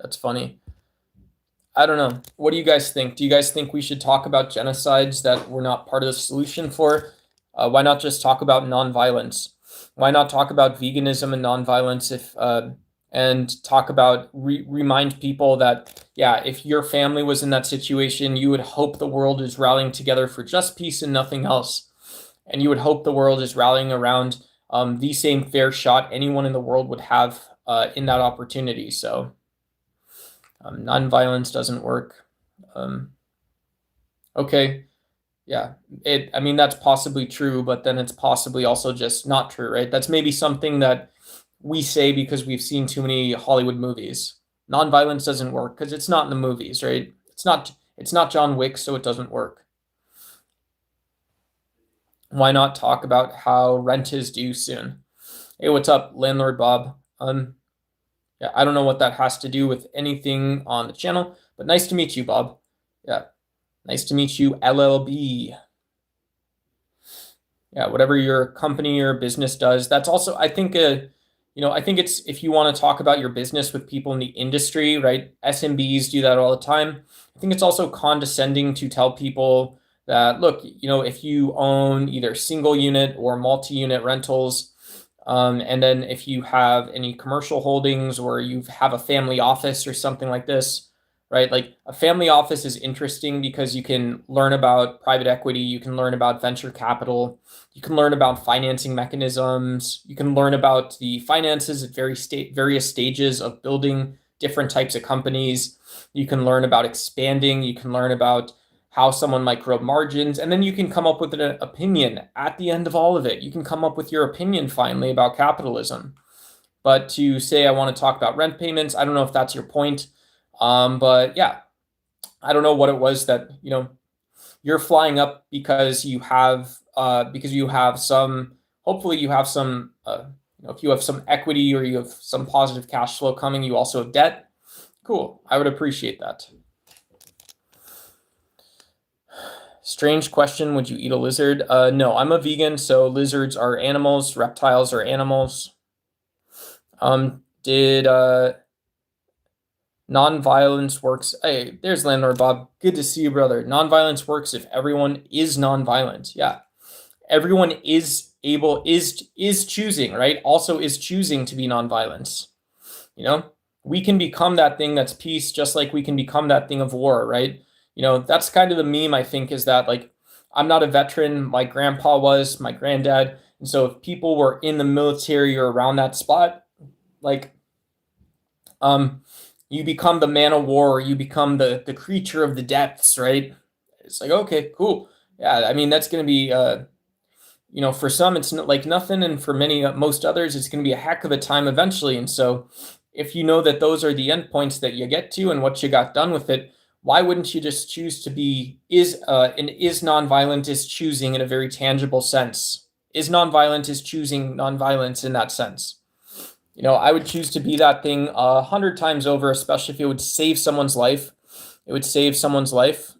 [SPEAKER 1] That's funny. I don't know. What do you guys think? Do you guys think we should talk about genocides that we're not part of the solution for? Why not just talk about nonviolence? Why not talk about veganism and nonviolence and talk about remind people that, yeah, if your family was in that situation, you would hope the world is rallying together for just peace and nothing else. And you would hope the world is rallying around the same fair shot anyone in the world would have in that opportunity. So nonviolence doesn't work. Okay. Yeah, that's possibly true, but then it's possibly also just not true, right? That's maybe something that we say because we've seen too many Hollywood movies. Nonviolence doesn't work because it's not in the movies, right? It's not John Wick, so it doesn't work. Why not talk about how rent is due soon? Hey, what's up, Landlord Bob? Yeah, I don't know what that has to do with anything on the channel, but nice to meet you, Bob. Yeah, nice to meet you, LLB. Yeah, whatever your company or business does. That's also, I think, I think it's if you want to talk about your business with people in the industry, right? SMBs do that all the time. I think it's also condescending to tell people that, look, if you own either single unit or multi-unit rentals, and then if you have any commercial holdings or you have a family office or something like this, right? Like a family office is interesting because you can learn about private equity, you can learn about venture capital, you can learn about financing mechanisms, you can learn about the finances at various stages of building different types of companies. You can learn about expanding, you can learn about how someone might grow margins, and then you can come up with an opinion at the end of all of it. You can come up with your opinion finally about capitalism. But to say I want to talk about rent payments, I don't know if that's your point. But yeah, I don't know what it was that, you're flying up because you have some, hopefully you have some, if you have some equity or you have some positive cash flow coming, you also have debt. Cool. I would appreciate that. Strange question. Would you eat a lizard? No, I'm a vegan, so lizards are animals, reptiles are animals. Did nonviolence works? Hey, there's Landlord Bob. Good to see you, brother. Nonviolence works if everyone is nonviolent. Yeah. Everyone is choosing, right? Also is choosing to be nonviolence. We can become that thing that's peace, just like we can become that thing of war, right? That's kind of the meme, I think, is that like, I'm not a veteran. My grandpa was, my granddad. And so if people were in the military or around that spot, like, you become the man of war, you become the creature of the depths, right? It's like, okay, cool. Yeah, I mean, that's going to be, for some, it's not like nothing. And for most others, it's going to be a heck of a time eventually. And so if you know that those are the endpoints that you get to and what you got done with it, why wouldn't you just choose to be, is nonviolent is choosing in a very tangible sense. Is nonviolent is choosing nonviolence in that sense. I would choose to be that thing 100 times over, especially if it would save someone's life. It would save someone's life.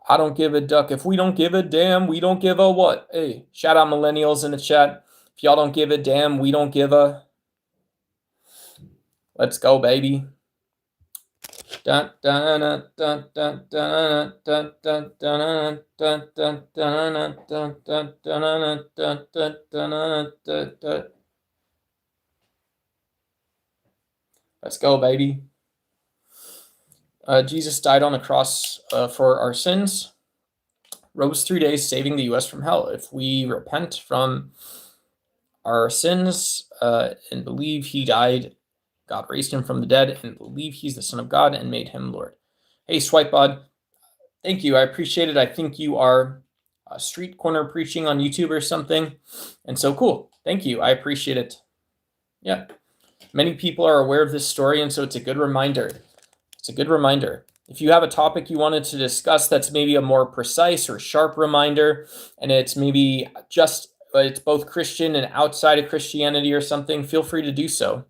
[SPEAKER 1] I don't give a duck. If we don't give a damn, we don't give a what? Hey, shout out millennials in the chat. If y'all don't give a damn, we don't give a. Let's go, baby. Let's go, baby. Jesus died on the cross for our sins, rose 3 days, saving the U.S. from hell. If we repent from our sins and believe he died, God raised him from the dead, and believe he's the Son of God and made him Lord. Hey, Swipebud, thank you. I appreciate it. I think you are street corner preaching on YouTube or something. And so cool. Thank you. I appreciate it. Yeah. Many people are aware of this story, and so it's a good reminder. It's a good reminder. If you have a topic you wanted to discuss that's maybe a more precise or sharp reminder, and it's maybe it's both Christian and outside of Christianity or something, feel free to do so.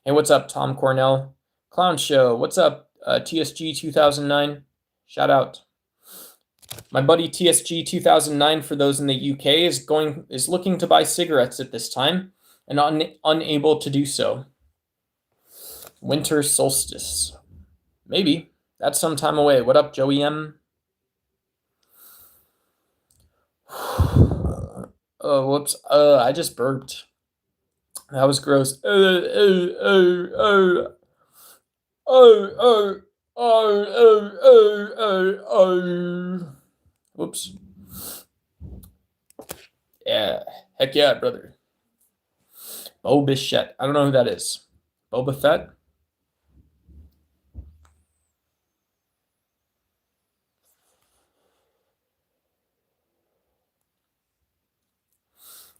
[SPEAKER 1] Hey, what's up, Tom Cornell? Clown Show. What's up, TSG 2009? Shout out. My buddy TSG 2009, for those in the UK, is looking to buy cigarettes at this time and unable to do so. Winter solstice. Maybe. That's some time away. What up, Joey M? Oh, whoops. I just burped. That was gross. Whoops. Yeah. Heck yeah, brother. Boba Fett. I don't know who that is. Boba Fett?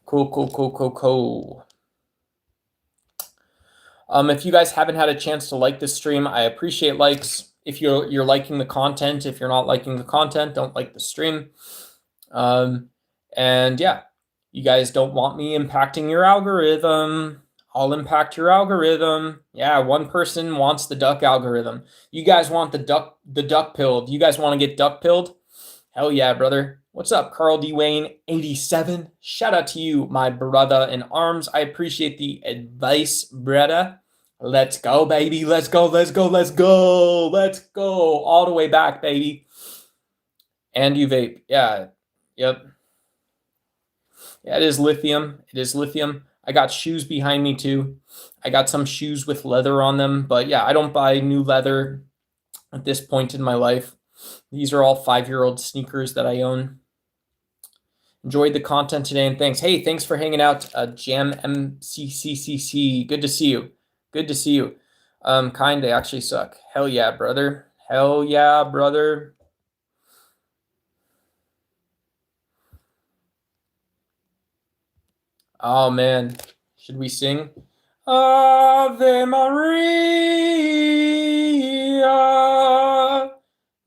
[SPEAKER 1] Cool. If you guys haven't had a chance to like this stream, I appreciate likes. If you're liking the content, if you're not liking the content, don't like the stream. And yeah, you guys don't want me impacting your algorithm. I'll impact your algorithm. Yeah, one person wants the duck algorithm. You guys want the duck pilled. You guys want to get duck pilled? Hell yeah, brother. What's up, Carl D. Wayne 87? Shout out to you, my brother in arms. I appreciate the advice, brother. Let's go, baby. Let's go. All the way back, baby. And you vape. Yeah. Yep. Yeah, it is lithium. I got shoes behind me too. I got some shoes with leather on them, but yeah, I don't buy new leather at this point in my life. These are all 5-year-old sneakers that I own. Enjoyed the content today, and thanks. Hey, thanks for hanging out, Jam MCCCC. Good to see you. Good to see you. Kind, they actually suck. Hell yeah, brother. Hell yeah, brother. Oh man, should we sing? Ave Maria,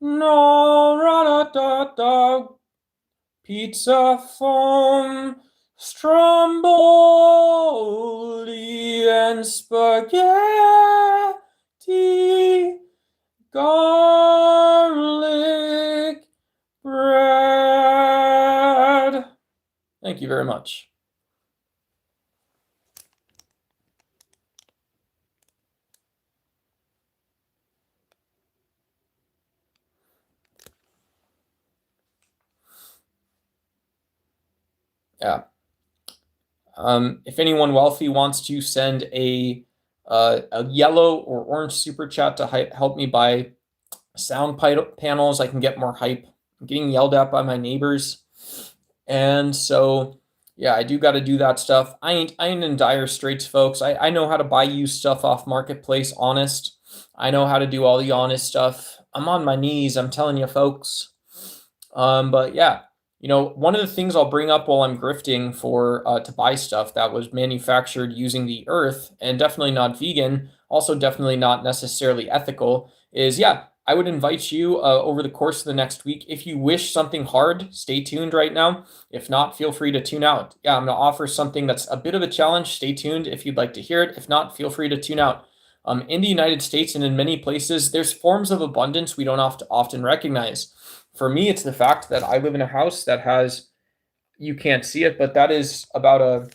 [SPEAKER 1] no ra da da, pizza foam, stromboli and spaghetti, garlic bread. Thank you very much. Yeah. If anyone wealthy wants to send a yellow or orange super chat to help me buy sound panels, I can get more hype. I'm getting yelled at by my neighbors, and so yeah, I do got to do that stuff. I ain't in dire straits, folks. I know how to buy used stuff off marketplace. Honest, I know how to do all the honest stuff. I'm on my knees. I'm telling you, folks. But yeah, one of the things I'll bring up while I'm grifting for to buy stuff that was manufactured using the earth and definitely not vegan, also definitely not necessarily ethical, is yeah, I would invite you over the course of the next week. If you wish something hard, stay tuned right now. If not, feel free to tune out. Yeah, I'm going to offer something that's a bit of a challenge. Stay tuned if you'd like to hear it. If not, feel free to tune out. In the United States and in many places, there's forms of abundance we don't often recognize. For me, it's the fact that I live in a house that has, you can't see it, but that is about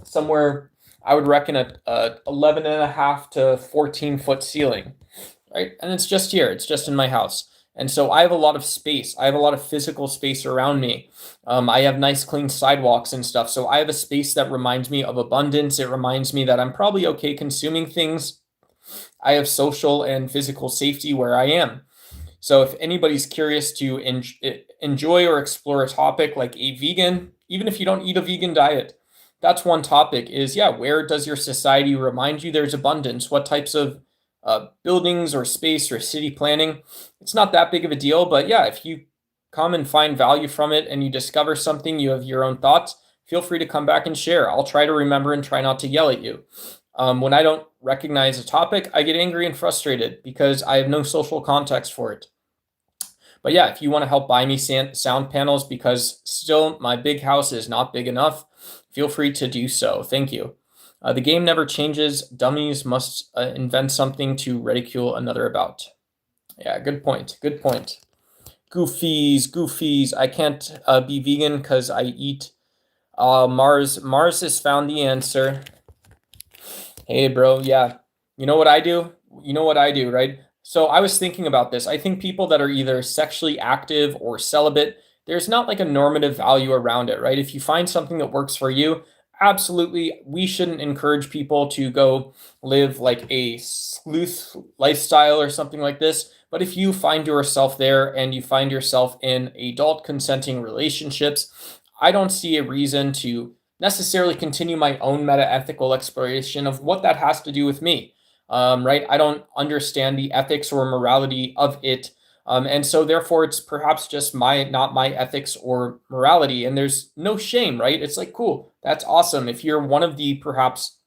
[SPEAKER 1] somewhere I would reckon a 11 and a half to 14-foot ceiling, right? And it's just here, it's just in my house. And so I have a lot of space. I have a lot of physical space around me. I have nice clean sidewalks and stuff. So I have a space that reminds me of abundance. It reminds me that I'm probably okay consuming things. I have social and physical safety where I am. So if anybody's curious to enjoy or explore a topic like a vegan, even if you don't eat a vegan diet, that's one topic is, yeah, where does your society remind you there's abundance? What types of buildings or space or city planning? It's not that big of a deal, but yeah, if you come and find value from it and you discover something, you have your own thoughts, feel free to come back and share. I'll try to remember and try not to yell at you. When I don't recognize a topic, I get angry and frustrated because I have no social context for it. But yeah, if you want to help buy me sound panels because still my big house is not big enough, feel free to do so. Thank you. The game never changes. Dummies must invent something to ridicule another about. Yeah, good point. Good point. Goofies. I can't be vegan because I eat Mars has found the answer. Hey, bro. Yeah. You know what I do? Right? So I was thinking about this. I think people that are either sexually active or celibate, there's not like a normative value around it, right? If you find something that works for you, absolutely, we shouldn't encourage people to go live like a sleuth lifestyle or something like this. But if you find yourself there and you find yourself in adult consenting relationships, I don't see a reason to necessarily continue my own meta-ethical exploration of what that has to do with me. Right? I don't understand the ethics or morality of it. And so therefore it's perhaps just not my ethics or morality. And there's no shame, right? It's like, cool, that's awesome. If you're one of the perhaps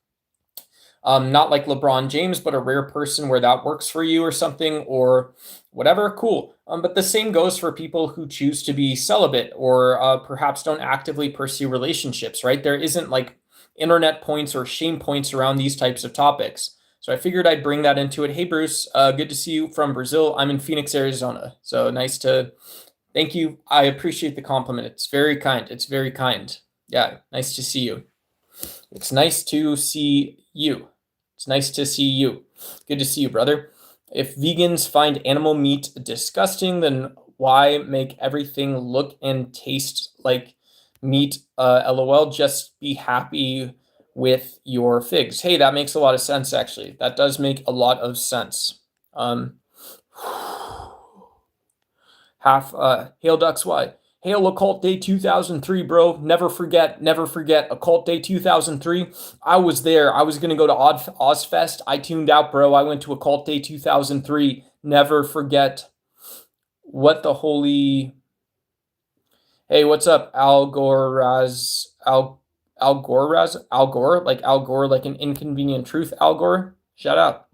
[SPEAKER 1] not like LeBron James, but a rare person where that works for you or something or whatever, cool. But the same goes for people who choose to be celibate or perhaps don't actively pursue relationships, right? There isn't like internet points or shame points around these types of topics. So I figured I'd bring that into it. Hey, Bruce, good to see you from Brazil. I'm in Phoenix, Arizona. So thank you. I appreciate the compliment. It's very kind. It's very kind. Yeah, nice to see you. It's nice to see you. It's nice to see you. Good to see you, brother. If vegans find animal meat disgusting, then why make everything look and taste like meat? LOL, just be happy with your figs. Hey, that makes a lot of sense, actually. That does make a lot of sense. Hail Ducks Y. Hail Occult Day 2003, bro. Never forget Occult Day 2003. I was there. I was going to go to Ozfest. I tuned out, bro. I went to Occult Day 2003. Never forget. What the holy... Hey, what's up, Al Gore, like Al Gore, like an inconvenient truth, Al Gore? Shout out.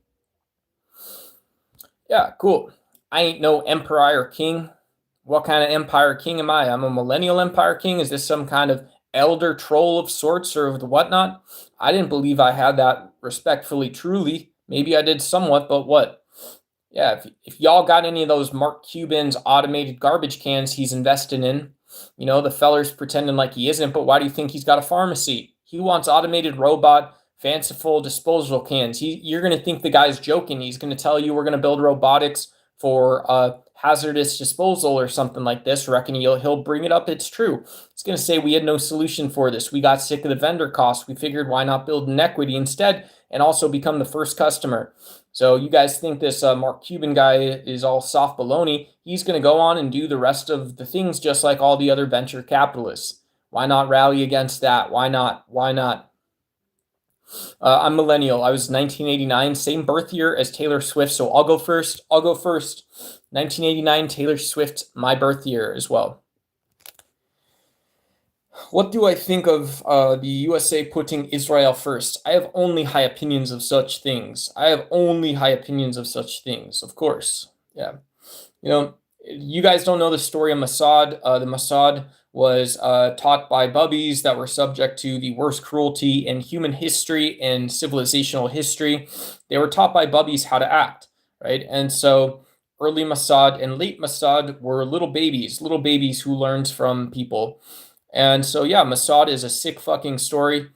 [SPEAKER 1] Yeah, cool. I ain't no empire king. What kind of empire king am I? I'm a millennial empire king. Is this some kind of elder troll of sorts or the whatnot? I didn't believe I had that, respectfully, truly. Maybe I did somewhat, but what? Yeah, if y'all got any of those Mark Cuban's automated garbage cans he's investing in, you know, the feller's pretending like he isn't, but why do you think he's got a pharmacy? He wants automated robot, fanciful disposal cans. You're going to think the guy's joking. He's going to tell you we're going to build robotics for hazardous disposal or something like this. Reckon he'll bring it up. It's true. He's going to say we had no solution for this. We got sick of the vendor costs. We figured why not build an equity instead and also become the first customer. So you guys think this Mark Cuban guy is all soft baloney. He's going to go on and do the rest of the things just like all the other venture capitalists. Why not rally against that? Why not? Why not? I'm millennial. I was 1989, same birth year as Taylor Swift. So I'll go first. 1989, Taylor Swift, my birth year as well. What do I think of the USA putting Israel first? I have only high opinions of such things. Of course. Yeah. You know, you guys don't know the story of Mossad. The Mossad was taught by bubbies that were subject to the worst cruelty in human history and civilizational history. They were taught by bubbies how to act, right? And so early Mossad and late Mossad were little babies who learned from people. And so, yeah, Mossad is a sick fucking story.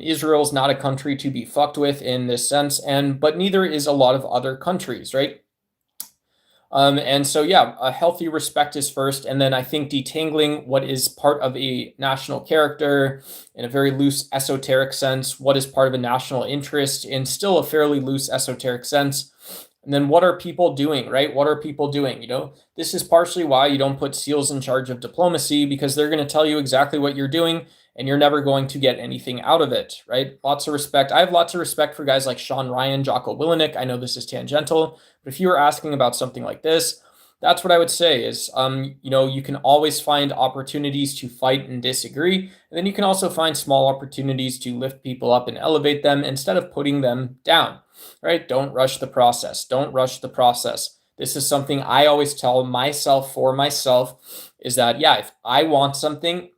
[SPEAKER 1] Israel's not a country to be fucked with in this sense, but neither is a lot of other countries, right? And so, yeah, a healthy respect is first, and then I think detangling what is part of a national character in a very loose esoteric sense, what is part of a national interest in still a fairly loose esoteric sense. And then what are people doing, right? What are people doing? You know, this is partially why you don't put SEALs in charge of diplomacy, because they're going to tell you exactly what you're doing and you're never going to get anything out of it, right? Lots of respect. I have lots of respect for guys like Sean Ryan, Jocko Willenick. I know this is tangential, but if you were asking about something like this, that's what I would say is, you know, you can always find opportunities to fight and disagree. And then you can also find small opportunities to lift people up and elevate them instead of putting them down, right? Don't rush the process. This is something I always tell myself is that, yeah, if I want something,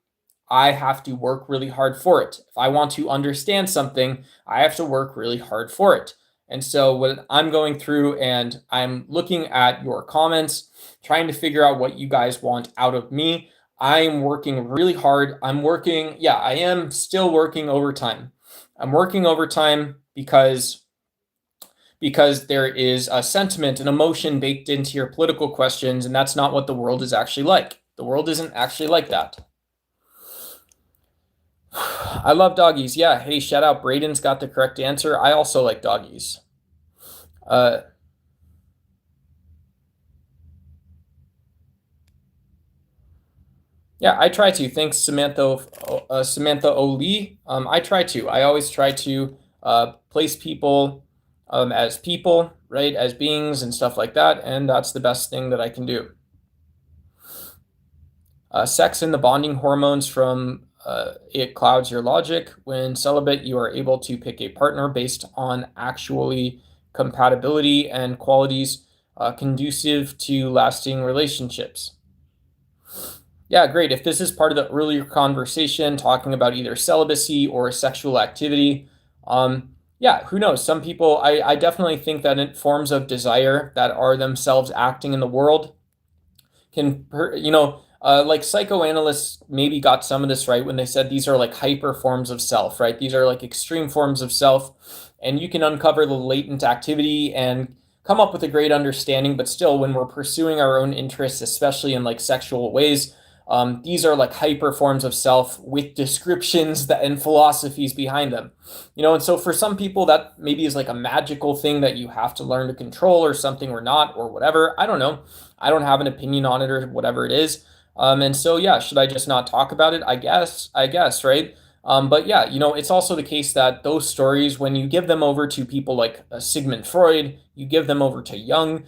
[SPEAKER 1] I have to work really hard for it. If I want to understand something, I have to work really hard for it. And so when I'm going through and I'm looking at your comments, trying to figure out what you guys want out of me, I'm working really hard. I am still working overtime. I'm working overtime because there is a sentiment, an emotion baked into your political questions, and that's not what the world is actually like. The world isn't actually like that. I love doggies. Yeah. Hey, shout out. Braden's got the correct answer. I also like doggies. Yeah, I try to. Thanks, Samantha O'Lee. I try to. I always try to place people as people, right, as beings and stuff like that, and that's the best thing that I can do. Sex and the bonding hormones from it clouds your logic. When celibate, you are able to pick a partner based on actually compatibility and qualities conducive to lasting relationships. Yeah, great. If this is part of the earlier conversation, talking about either celibacy or sexual activity, yeah, who knows? Some people, I definitely think that in forms of desire that are themselves acting in the world can, like psychoanalysts maybe got some of this right when they said these are like hyper forms of self, right? These are like extreme forms of self, and you can uncover the latent activity and come up with a great understanding. But still, when we're pursuing our own interests, especially in like sexual ways, These are like hyper forms of self with descriptions that and philosophies behind them. And so for some people that maybe is like a magical thing that you have to learn to control or something or not or whatever. I don't know. I don't have an opinion on it or whatever it is. And so yeah, should I just not talk about it? I guess, right? But yeah, it's also the case that those stories, when you give them over to people like Sigmund Freud, you give them over to Jung,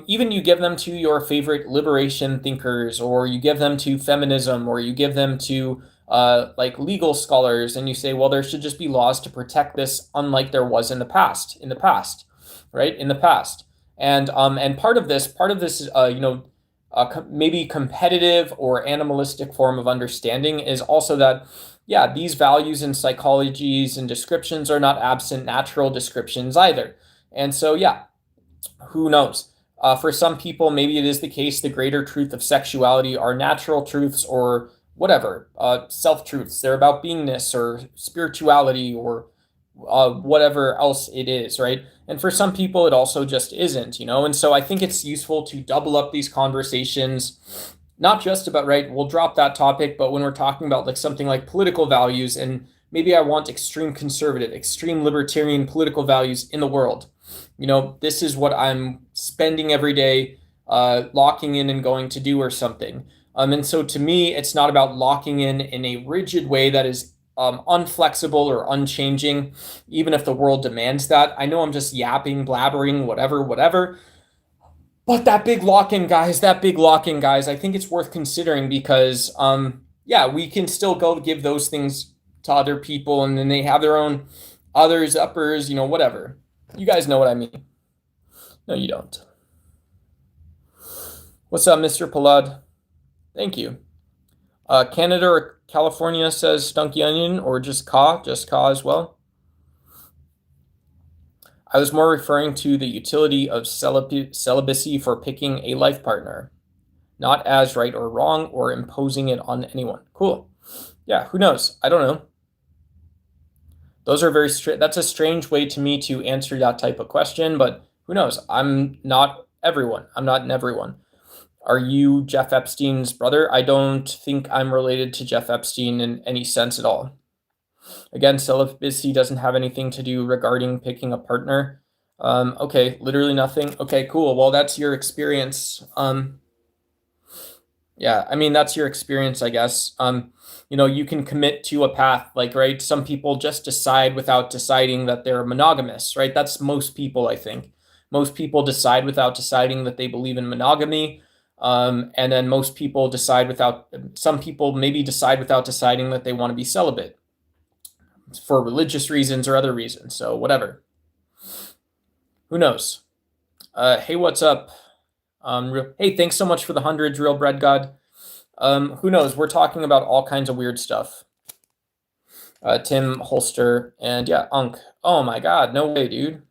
[SPEAKER 1] even you give them to your favorite liberation thinkers, or you give them to feminism, or you give them to like legal scholars, and you say, well, there should just be laws to protect this, unlike there was in the past, right? In the past, and part of this is maybe competitive or animalistic form of understanding is also that, yeah, these values and psychologies and descriptions are not absent natural descriptions either. And so, yeah, who knows? For some people, maybe it is the case the greater truth of sexuality are natural truths or whatever, self truths. They're about beingness or spirituality or whatever else it is, right? And for some people, it also just isn't, And so I think it's useful to double up these conversations, not just about, right, we'll drop that topic, but when we're talking about like something like political values, and maybe I want extreme conservative, extreme libertarian political values in the world. This is what I'm spending every day locking in and going to do or something. And so to me, it's not about locking in a rigid way that is unflexible or unchanging, even if the world demands that. I know I'm just yapping, blabbering, whatever. But that big lock-in, guys, I think it's worth considering because, yeah, we can still go give those things to other people, and then they have their own others, uppers, whatever. You guys know what I mean. No, you don't. What's up, Mr. Palad? Thank you. Canada or California says stunky onion, or just ka as well. I was more referring to the utility of celibacy for picking a life partner, not as right or wrong or imposing it on anyone. Cool. Yeah, who knows? I don't know. Those are that's a strange way to me to answer that type of question, but who knows? I'm not everyone. I'm not in everyone. Are you Jeff Epstein's brother? I don't think I'm related to Jeff Epstein in any sense at all. Again, celibacy doesn't have anything to do regarding picking a partner. Okay, literally nothing. Okay, cool. Well, that's your experience. Yeah, I mean, that's your experience, I guess. You can commit to a path, like, right? Some people just decide without deciding that they're monogamous, right? That's most people, I think. Most people decide without deciding that they believe in monogamy. And then most people some people maybe decide without deciding that they want to be celibate for religious reasons or other reasons. So whatever. Who knows? Hey, what's up? Hey, thanks so much for the hundreds, Real Bread God. Who knows? We're talking about all kinds of weird stuff. Tim Holster and yeah, Unk. Oh my God, no way, dude.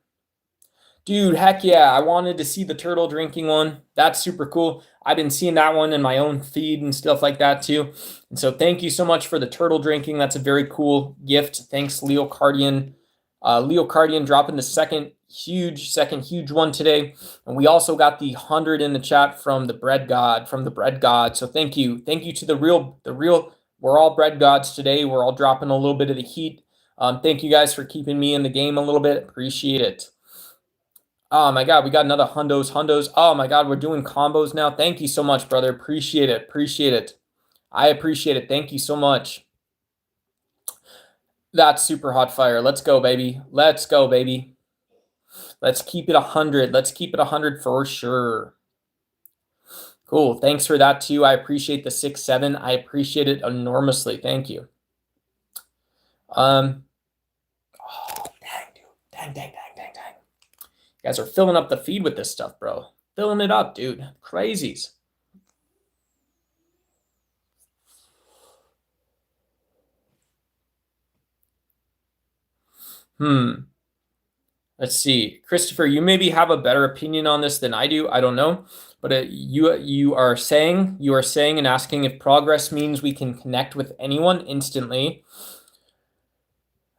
[SPEAKER 1] Dude, heck yeah, I wanted to see the turtle drinking one. That's super cool. I've been seeing that one in my own feed and stuff like that too. And so thank you so much for the turtle drinking. That's a very cool gift. Thanks, Leo Cardian. Leo Cardian dropping the second huge one today. And we also got the 100 in the chat from the bread god, So thank you to the real, we're all bread gods today. We're all dropping a little bit of the heat. Thank you guys for keeping me in the game a little bit. Appreciate it. Oh my God, we got another hundos. Oh my God, we're doing combos now. Thank you so much, brother. Appreciate it. I appreciate it. Thank you so much. That's super hot fire. Let's go, baby. Let's keep it 100. Let's keep it 100 for sure. Cool. Thanks for that too. I appreciate the 6-7. I appreciate it enormously. Thank you. Oh, dang, dude. Dang. You guys are filling up the feed with this stuff, bro. Filling it up, dude. Crazies. Let's see. Christopher, you maybe have a better opinion on this than I do. I don't know. But you are saying and asking if progress means we can connect with anyone instantly.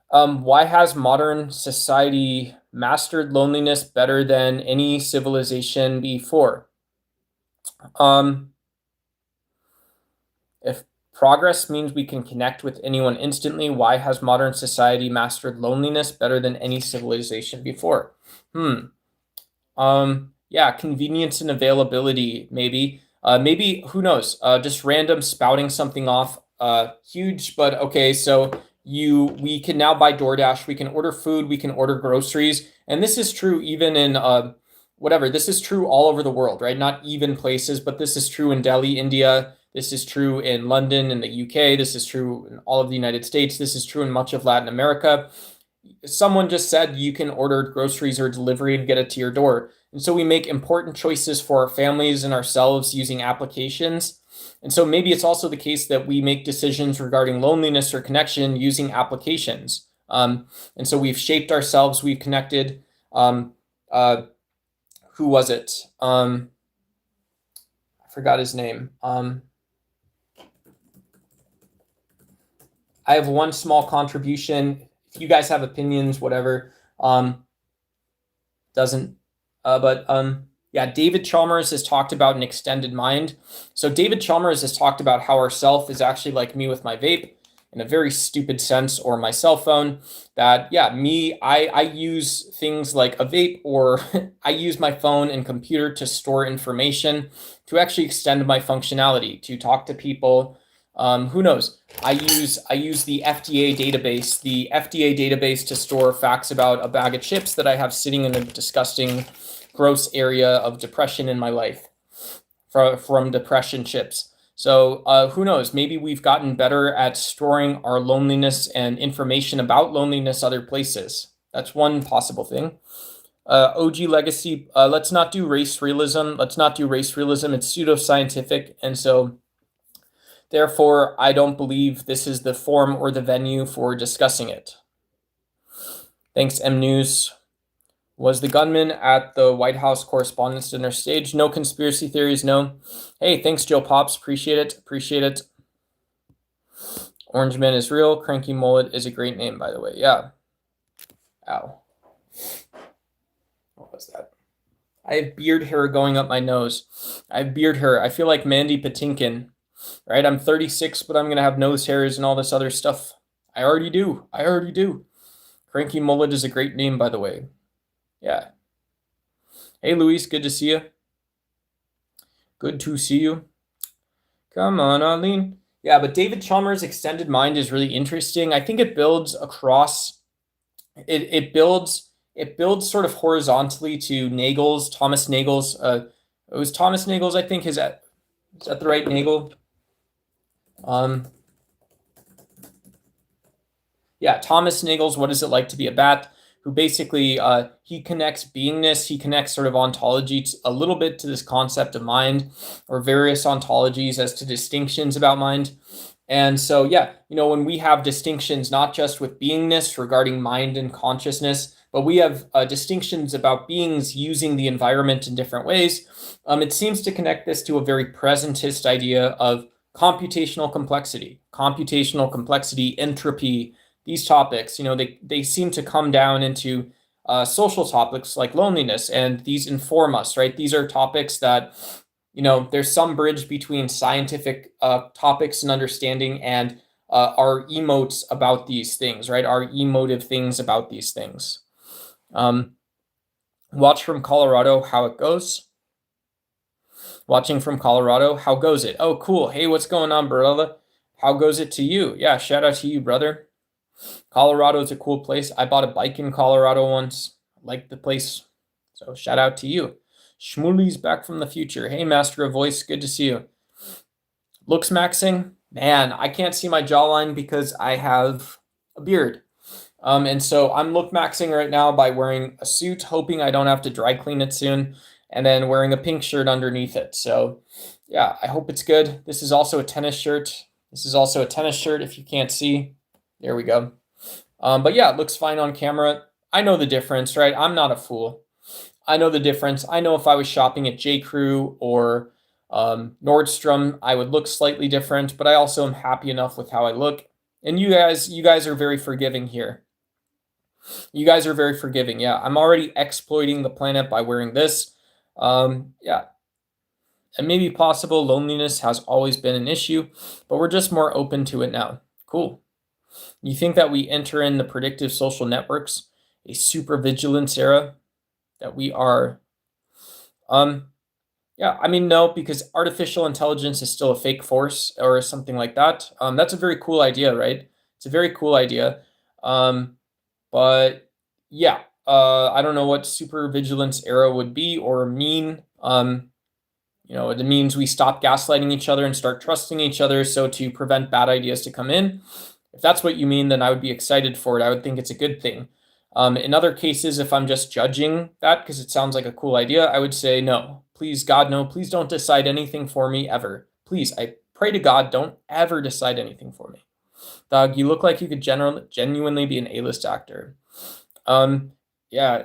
[SPEAKER 1] Why has modern society mastered loneliness better than any civilization before? Progress means we can connect with anyone instantly. Why has modern society mastered loneliness better than any civilization before? Yeah, convenience and availability, maybe. Maybe, who knows? Just random spouting something off. Huge, but okay, so we can now buy DoorDash, we can order food, we can order groceries, and this is true even in whatever. This is true all over the world, right? Not even places, but this is true in Delhi, India. This is true in London, in the UK. This is true in all of the United States. This is true in much of Latin America. Someone just said you can order groceries or delivery and get it to your door. And so we make important choices for our families and ourselves using applications. And so maybe it's also the case that we make decisions regarding loneliness or connection using applications. And so we've shaped ourselves, we've connected. Who was it? I forgot his name. I have one small contribution. If you guys have opinions, whatever, doesn't, yeah, David Chalmers has talked about an extended mind. So David Chalmers has talked about how our self is actually like me with my vape in a very stupid sense, or my cell phone. That, yeah, I use things like a vape, or I use my phone and computer to store information, to actually extend my functionality, to talk to people. Who knows? I use the FDA database to store facts about a bag of chips that I have sitting in a disgusting, gross area of depression in my life from depression chips. So who knows? Maybe we've gotten better at storing our loneliness and information about loneliness other places. That's one possible thing. OG Legacy, let's not do race realism. It's pseudoscientific, and so therefore, I don't believe this is the forum or the venue for discussing it. Thanks, M News. Was the gunman at the White House Correspondents' Dinner staged? No conspiracy theories, no. Hey, thanks, Joe Pops. Appreciate it. Orange Man is real. Cranky Mullet is a great name, by the way. Yeah. Ow. What was that? I have beard hair going up my nose. I have beard hair. I feel like Mandy Patinkin. Right? I'm 36, but I'm going to have nose hairs and all this other stuff. I already do. Cranky Mullet is a great name, by the way. Yeah. Hey, Luis, good to see you. Come on, Arlene. Yeah, but David Chalmers' extended mind is really interesting. I think it builds across, it builds sort of horizontally to Thomas Nagel's, it was Thomas Nagel's, I think. Is that the right Nagel? Yeah, Thomas Nagel's What Is It Like to Be a Bat, who basically, he connects beingness, he connects sort of ontology a little bit to this concept of mind, or various ontologies as to distinctions about mind. And so, yeah, when we have distinctions, not just with beingness regarding mind and consciousness, but we have distinctions about beings using the environment in different ways, it seems to connect this to a very presentist idea of computational complexity, entropy. These topics, they seem to come down into social topics like loneliness, and these inform us, right? These are topics that, there's some bridge between scientific topics and understanding and our emotes about these things, right? Our emotive things about these things. Watch from Colorado, how it goes. Watching from Colorado, how goes it? Oh, cool. Hey, what's going on, brother? How goes it to you? Yeah, shout out to you, brother. Colorado is a cool place. I bought a bike in Colorado once. I like the place. So shout out to you. Shmuley's back from the future. Hey, Master of Voice, good to see you. Looks maxing? Man, I can't see my jawline because I have a beard. And so I'm look maxing right now by wearing a suit, hoping I don't have to dry clean it soon, and then wearing a pink shirt underneath it. So yeah, I hope it's good. This is also a tennis shirt. If you can't see. There we go. But yeah, it looks fine on camera. I know the difference, right? I'm not a fool. I know the difference. I know if I was shopping at J.Crew or Nordstrom, I would look slightly different, but I also am happy enough with how I look. And you guys are very forgiving here. Yeah, I'm already exploiting the planet by wearing this. Yeah. It may be possible loneliness has always been an issue, but we're just more open to it now. Cool. You think that we enter in the predictive social networks, a supervigilance era, that we are, yeah, I mean, no, because artificial intelligence is still a fake force or something like that. That's a very cool idea, right? It's a very cool idea. But yeah, I don't know what supervigilance era would be or mean. It means we stop gaslighting each other and start trusting each other. So to prevent bad ideas to come in, if that's what you mean, then I would be excited for it. I would think it's a good thing. In other cases, if I'm just judging that because it sounds like a cool idea, I would say no. Please, God, no. Please don't decide anything for me ever. Please, I pray to God, don't ever decide anything for me. Doug, you look like you could genuinely be an A-list actor. Yeah,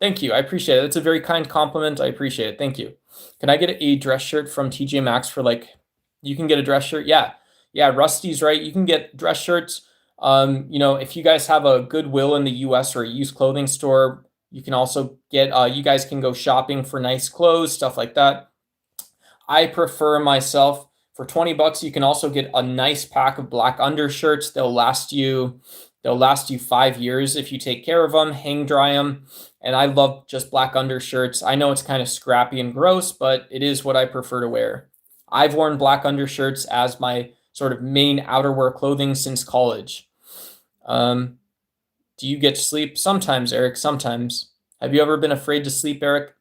[SPEAKER 1] thank you. I appreciate it. It's a very kind compliment. I appreciate it. Thank you. Can I get a dress shirt from TJ Maxx for you can get a dress shirt? Yeah. Yeah, Rusty's right. You can get dress shirts. If you guys have a Goodwill in the US or a used clothing store, you can also get, you guys can go shopping for nice clothes, stuff like that. I prefer myself for 20 bucks. You can also get a nice pack of black undershirts. They'll last you 5 years if you take care of them, hang dry them. And I love just black undershirts. I know it's kind of scrappy and gross, but it is what I prefer to wear. I've worn black undershirts as my sort of main outerwear clothing since college. Do you get sleep? Sometimes, Eric, sometimes. Have you ever been afraid to sleep, Eric?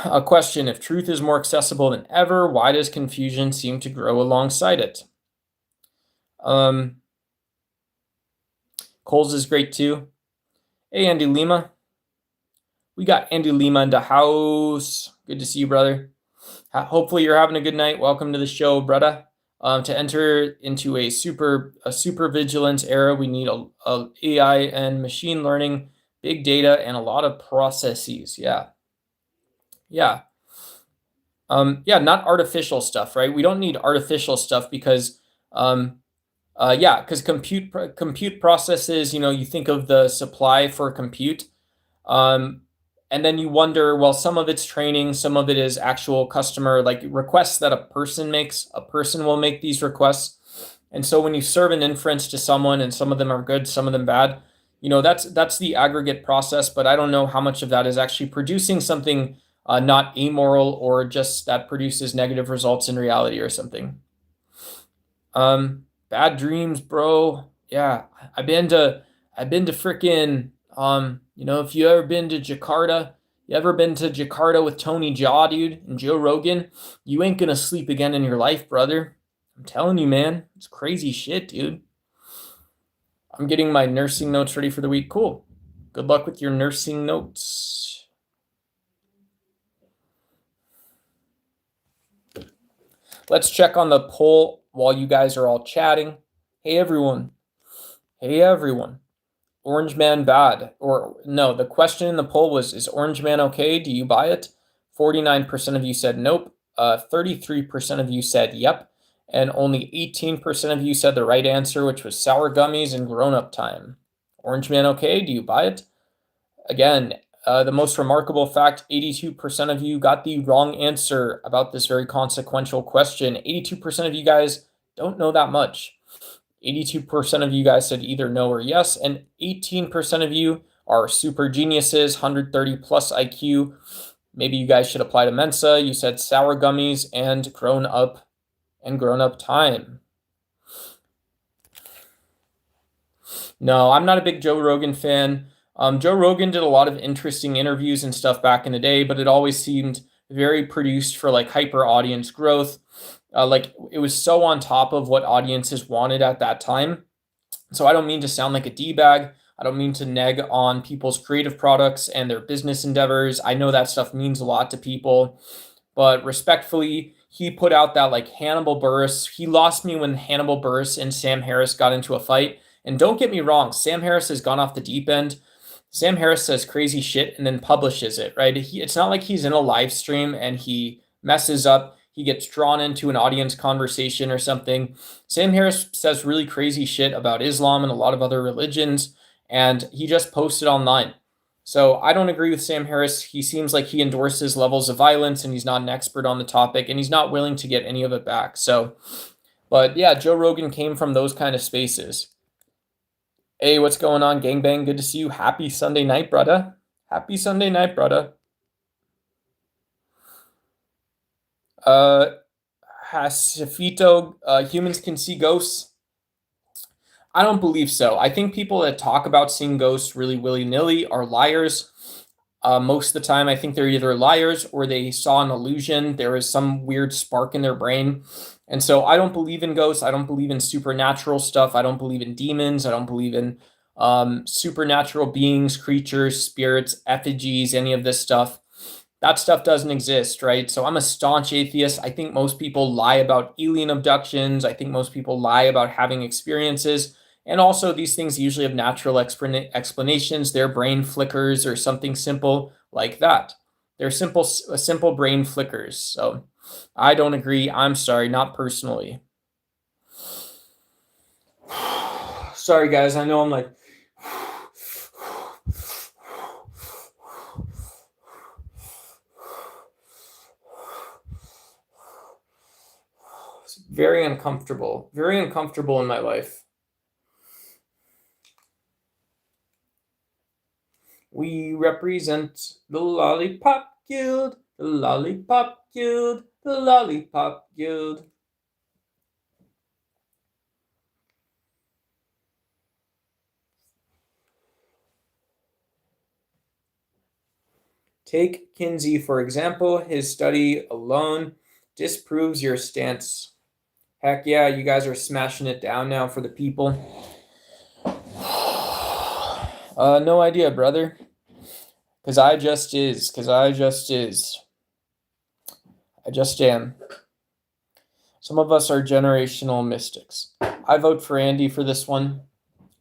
[SPEAKER 1] A question, if truth is more accessible than ever, why does confusion seem to grow alongside it? Coles is great too. Hey, Andy Lima. We got Andy Lima in the house. Good to see you, brother. Hopefully you're having a good night. Welcome to the show, brother. To enter into a super vigilance era, we need a AI and machine learning, big data, and a lot of processes. Yeah. Not artificial stuff, right? We don't need artificial stuff because, because compute processes. You think of the supply for compute. And then you wonder, well, some of it's training, some of it is actual customer requests that a person makes. A person will make these requests. And so when you serve an inference to someone and some of them are good, some of them bad, that's the aggregate process. But I don't know how much of that is actually producing something not amoral or just that produces negative results in reality or something. Bad dreams, bro. Yeah, I've been to freaking if you ever been to Jakarta, with Tony Jaa, dude, and Joe Rogan, you ain't gonna sleep again in your life, brother. I'm telling you, man, it's crazy shit, dude. I'm getting my nursing notes ready for the week. Cool. Good luck with your nursing notes. Let's check on the poll while you guys are all chatting. Hey, everyone. Orange Man bad? Or no, the question in the poll was, is Orange Man okay? Do you buy it? 49% of you said nope. 33% of you said yep. And only 18% of you said the right answer, which was sour gummies and grown-up time. Orange Man okay? Do you buy it? Again, the most remarkable fact, 82% of you got the wrong answer about this very consequential question. 82% of you guys don't know that much. 82% of you guys said either no or yes, and 18% of you are super geniuses, 130 plus IQ. Maybe you guys should apply to Mensa. You said sour gummies and grown up time. No, I'm not a big Joe Rogan fan. Joe Rogan did a lot of interesting interviews and stuff back in the day, but it always seemed very produced for hyper audience growth. It was so on top of what audiences wanted at that time. So I don't mean to sound like a D-bag. I don't mean to neg on people's creative products and their business endeavors. I know that stuff means a lot to people, but respectfully, he put out that Hannibal Buress. He lost me when Hannibal Buress and Sam Harris got into a fight. And don't get me wrong, Sam Harris has gone off the deep end. Sam Harris says crazy shit and then publishes it, right? It's not like he's in a live stream and he messes up. He gets drawn into an audience conversation or something. Sam Harris says really crazy shit about Islam and a lot of other religions, and he just posted online. So I don't agree with Sam Harris. He seems like he endorses levels of violence and he's not an expert on the topic and he's not willing to get any of it back. So, but yeah, Joe Rogan came from those kind of spaces. Hey, what's going on, gangbang? Good to see you. Happy Sunday night, brother. Happy Sunday night, brother. Hasifito, humans can see ghosts. I don't believe so. I think people that talk about seeing ghosts really willy-nilly are liars. Most of the time, I think they're either liars or they saw an illusion. There is some weird spark in their brain. And so I don't believe in ghosts. I don't believe in supernatural stuff. I don't believe in demons. I don't believe in supernatural beings, creatures, spirits, effigies, any of this stuff. That stuff doesn't exist, right? So I'm a staunch atheist. I think most people lie about alien abductions. I think most people lie about having experiences. And also, these things usually have natural explanations. Their brain flickers or something simple like that. They're simple brain flickers. So I don't agree. I'm sorry, not personally. Sorry, guys. I know I'm like. It's very uncomfortable in my life. We represent the Lollipop Guild, the Lollipop Guild, the Lollipop Guild. Take Kinsey, for example. His study alone disproves your stance. Heck yeah, you guys are smashing it down now for the people. No idea, brother. Because I just am. Some of us are generational mystics. I vote for Andy for this one.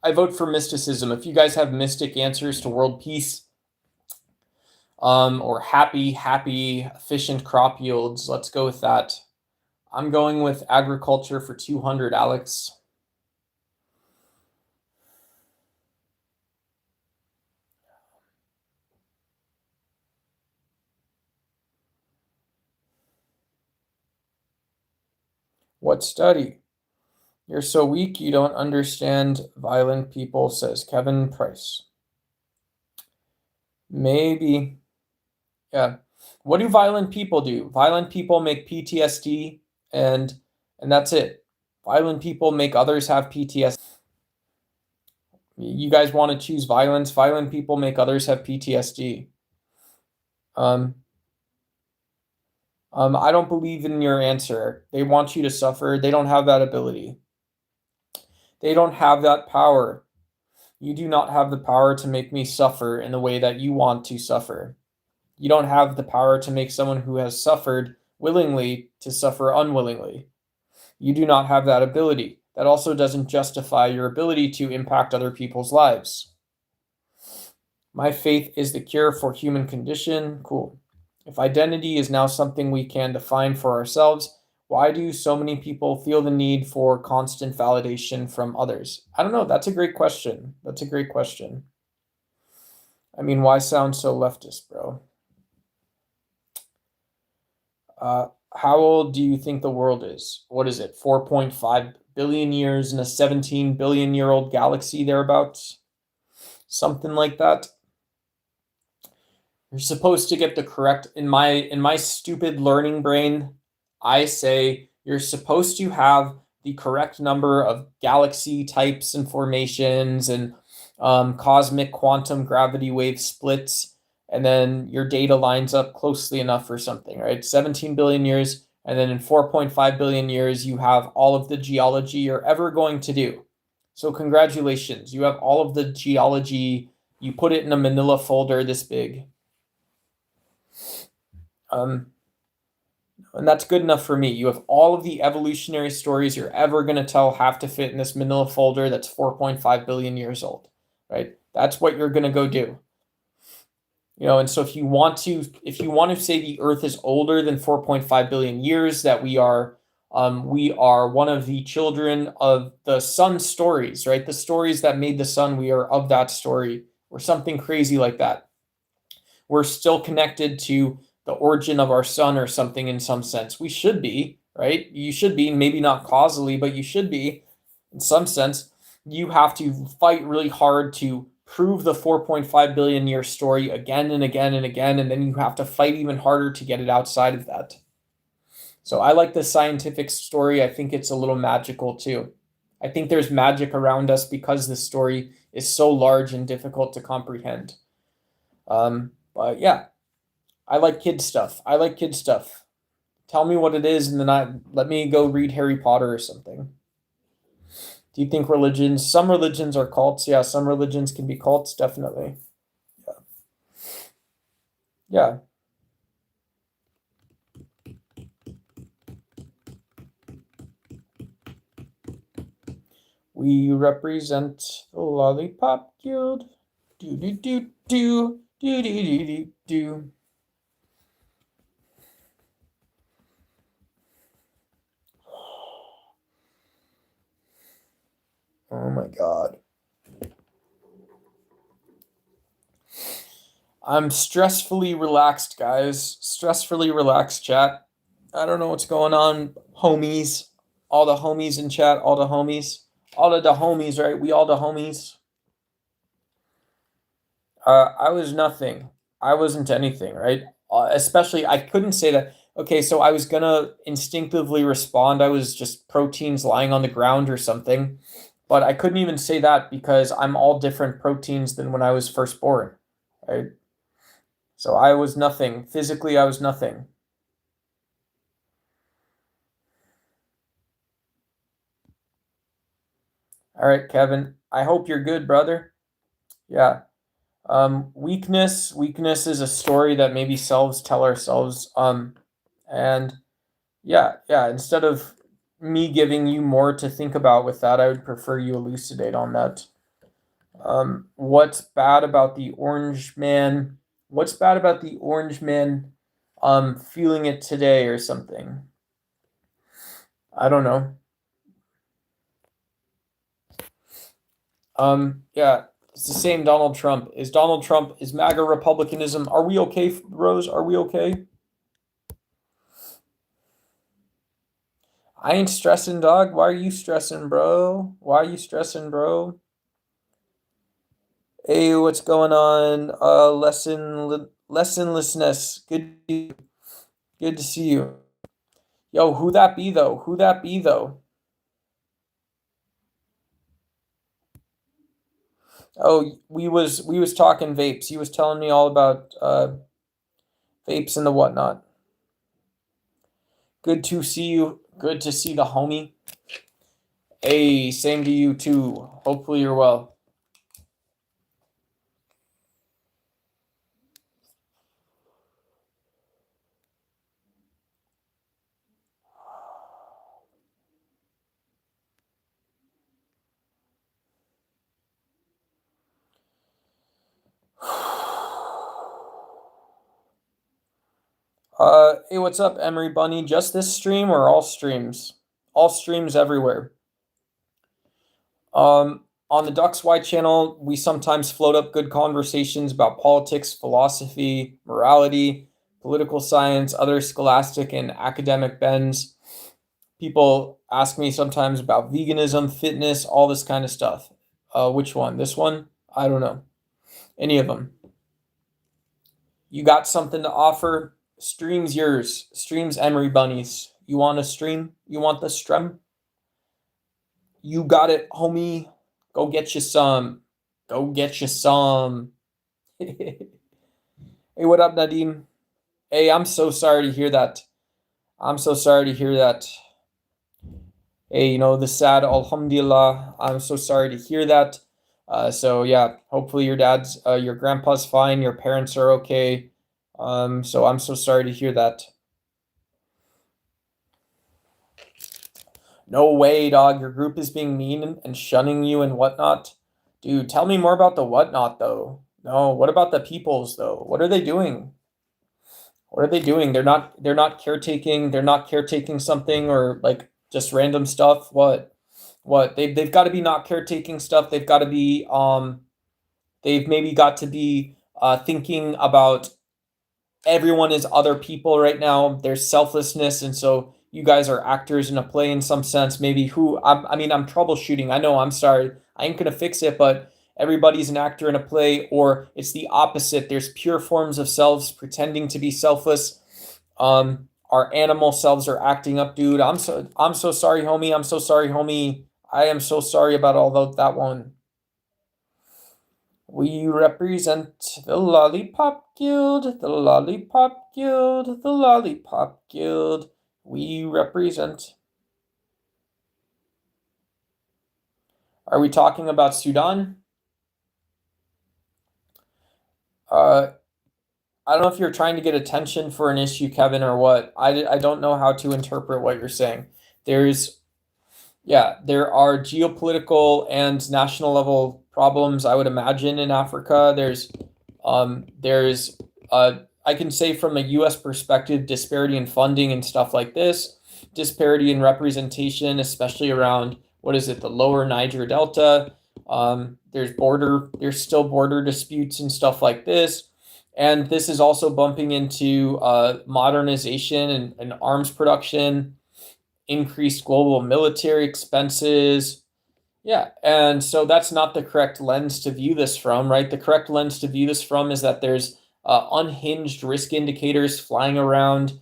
[SPEAKER 1] I vote for mysticism. If you guys have mystic answers to world peace, or happy, efficient crop yields, let's go with that. I'm going with agriculture for 200, Alex. What study? You're so weak you don't understand violent people, says Kevin Price. Maybe. Yeah. What do violent people do? Violent people make PTSD and that's it. Violent people make others have PTSD. You guys want to choose violence? Violent people make others have PTSD. I don't believe in your answer. They want you to suffer. They don't have that ability. They don't have that power. You do not have the power to make me suffer in the way that you want to suffer. You don't have the power to make someone who has suffered willingly to suffer unwillingly. You do not have that ability. That also doesn't justify your ability to impact other people's lives. My faith is the cure for human condition. Cool. If identity is now something we can define for ourselves, why do so many people feel the need for constant validation from others? I don't know. That's a great question. I mean, why sound so leftist, bro? How old do you think the world is? What is it? 4.5 billion years in a 17 billion year old galaxy thereabouts? Something like that. You're supposed to get the correct in my stupid learning brain, I say you're supposed to have the correct number of galaxy types and formations and cosmic quantum gravity wave splits, and then your data lines up closely enough for something, right? 17 billion years, and then in 4.5 billion years, you have all of the geology you're ever going to do. So congratulations, you have all of the geology. You put it in a manila folder this big. And that's good enough for me. You have all of the evolutionary stories you're ever going to tell have to fit in this manila folder that's 4.5 billion years old, right? That's what you're going to go do. And so if you want to say the Earth is older than 4.5 billion years, that we are one of the children of the sun stories, right? The stories that made the sun, we are of that story, or something crazy like that. we're still connected to the origin of our sun or something in some sense. We should be, right? You should be, maybe not causally, but you should be in some sense. You have to fight really hard to prove the 4.5 billion year story again and again and again, and then you have to fight even harder to get it outside of that. So I like the scientific story. I think it's a little magical too. I think there's magic around us because the story is so large and difficult to comprehend. But yeah, I like kid stuff. I like kid stuff. Tell me what it is, and then let me go read Harry Potter or something. Do you think some religions are cults? Yeah, some religions can be cults, definitely. Yeah. Yeah. We represent the Lollipop Guild. Do do do do do do do do do. Oh my god. I'm stressfully relaxed, guys. Stressfully relaxed, chat. I don't know what's going on, homies. All the homies in chat, all the homies. All of the homies, right? We all the homies. I was nothing. I wasn't anything, right? Especially, I couldn't say that. Okay, so I was gonna instinctively respond. I was just proteins lying on the ground or something. But I couldn't even say that because I'm all different proteins than when I was first born, right? So I was nothing. Physically, I was nothing. All right, Kevin. I hope you're good, brother. Yeah. Weakness. Weakness is a story that maybe selves tell ourselves. And yeah. Instead of me giving you more to think about with that, I would prefer you elucidate on that. What's bad about the orange man? What's bad about the orange man? Feeling it today or something. I don't know. Yeah, it's the same Donald Trump. Is MAGA Republicanism? Are we okay, Rose? Are we okay? I ain't stressing, dog. Why are you stressing, bro? Why are you stressing, bro? Hey, what's going on? Lessonlessness. Good to see you. Yo, who that be though? Who that be though? Oh, we was talking vapes. He was telling me all about vapes and the whatnot. Good to see you. Good to see the homie. Hey, same to you too. Hopefully you're well. Hey, what's up, Emery Bunny? Just this stream or all streams? All streams everywhere. On the Ducks White channel, we sometimes float up good conversations about politics, philosophy, morality, political science, other scholastic and academic bends. People ask me sometimes about veganism, fitness, all this kind of stuff. Which one? This one? I don't know. Any of them. You got something to offer? Stream's yours. Stream's Emery Bunnies. You want a stream? You want the stream? You got it, homie. Go get you some. Go get you some. Hey, what up, Nadim? Hey, I'm so sorry to hear that. I'm so sorry to hear that. Hey, the sad alhamdulillah. I'm so sorry to hear that. So yeah, hopefully your grandpa's fine, your parents are okay. So I'm so sorry to hear that. No way, dog. Your group is being mean and shunning you and whatnot. Dude, tell me more about the whatnot, though. No, what about the peoples, though? What are they doing? What are they doing? They're not caretaking. They're not caretaking something or like just random stuff. What? They've got to be not caretaking stuff. They've got to be they've maybe got to be thinking about everyone is other people right now. There's selflessness, and so you guys are actors in a play in some sense. Maybe I mean, I'm troubleshooting. I know. I'm sorry. I ain't gonna fix it, but everybody's an actor in a play, or it's the opposite. There's pure forms of selves pretending to be selfless. Our animal selves are acting up, dude. I'm so sorry, homie. I'm so sorry, homie. I am so sorry about all that one. We represent the Lollipop Guild, the Lollipop Guild, the Lollipop Guild. We represent. Are we talking about Sudan? I don't know if you're trying to get attention for an issue, Kevin, or what. I don't know how to interpret what you're saying. There's Yeah, there are geopolitical and national level problems, I would imagine, in Africa. There's I can say from a US perspective, disparity in funding and stuff like this, disparity in representation, especially around what is it, the lower Niger Delta. There's still border disputes and stuff like this. And this is also bumping into modernization and arms production, increased global military expenses. Yeah, and so that's not the correct lens to view this from, right? The correct lens to view this from is that there's unhinged risk indicators flying around.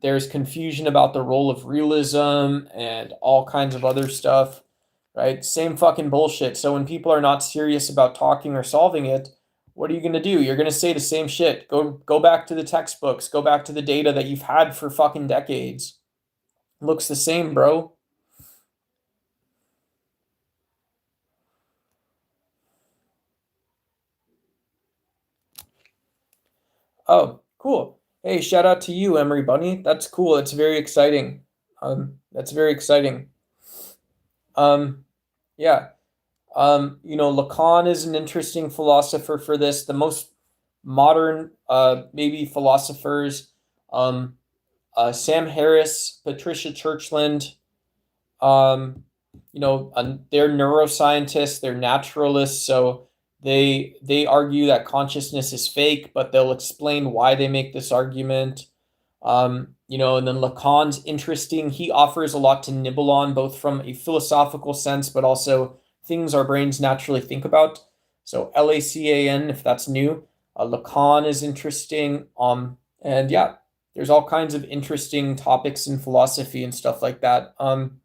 [SPEAKER 1] There's confusion about the role of realism and all kinds of other stuff, right? Same fucking bullshit. So when people are not serious about talking or solving it, what are you gonna do? You're gonna say the same shit. Go back to the textbooks. Go back to the data that you've had for fucking decades. Looks the same, bro. Oh, cool. Hey, shout out to you, Emery Bunny. That's cool. That's very exciting. That's very exciting. Um, yeah. Lacan is an interesting philosopher for this. The most modern, maybe philosophers, um, Sam Harris, Patricia Churchland, they're neuroscientists, they're naturalists, so they argue that consciousness is fake, but they'll explain why they make this argument. And then Lacan's interesting. He offers a lot to nibble on, both from a philosophical sense, but also things our brains naturally think about. So Lacan, if that's new. Lacan is interesting. And yeah, there's all kinds of interesting topics in philosophy and stuff like that. Um,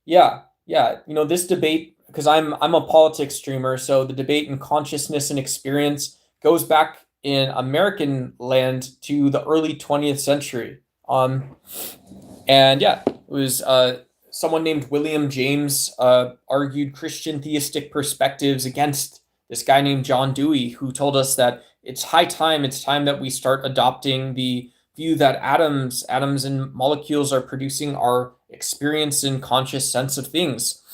[SPEAKER 1] yeah. This debate, because I'm a politics streamer, so the debate in consciousness and experience goes back in American land to the early 20th century. And yeah, it was someone named William James argued Christian theistic perspectives against this guy named John Dewey, who told us that it's time that we start adopting the view that atoms and molecules are producing our experience and conscious sense of things.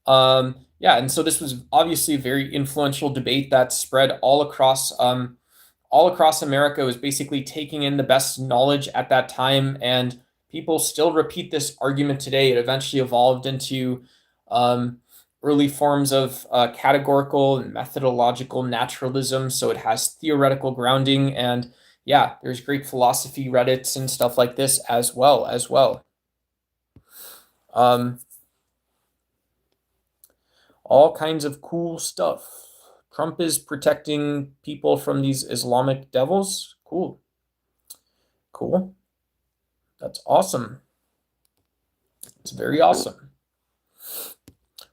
[SPEAKER 1] Yeah, and so this was obviously a very influential debate that spread all across America. It was basically taking in the best knowledge at that time, and people still repeat this argument today. It eventually evolved into early forms of categorical and methodological naturalism, so it has theoretical grounding, and yeah, there's great philosophy Reddits and stuff like this as well. All kinds of cool stuff. Trump is protecting people from these Islamic devils. Cool. That's awesome. It's very awesome.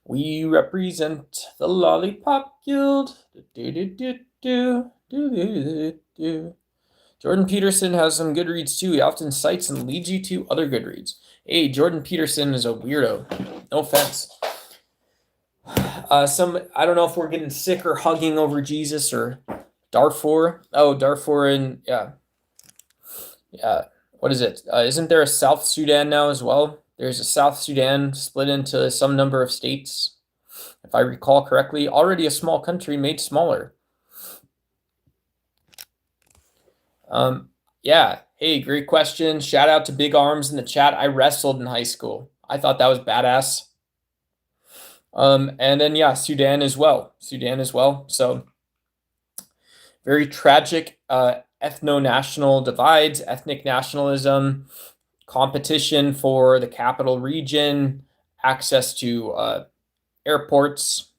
[SPEAKER 1] We represent the Lollipop Guild. Jordan Peterson has some good reads too. He often cites and leads you to other good reads. Hey, Jordan Peterson is a weirdo. No offense. I don't know if we're getting sick or hugging over Jesus or Darfur. Oh, Darfur and yeah. What is it? Isn't there a South Sudan now as well? There's a South Sudan split into some number of states, if I recall correctly. Already a small country made smaller. Yeah. Hey, great question. Shout out to Big Arms in the chat. I wrestled in high school. I thought that was badass. And then yeah, Sudan as well. So Very tragic ethno-national divides, ethnic nationalism, competition for the capital region, access to airports,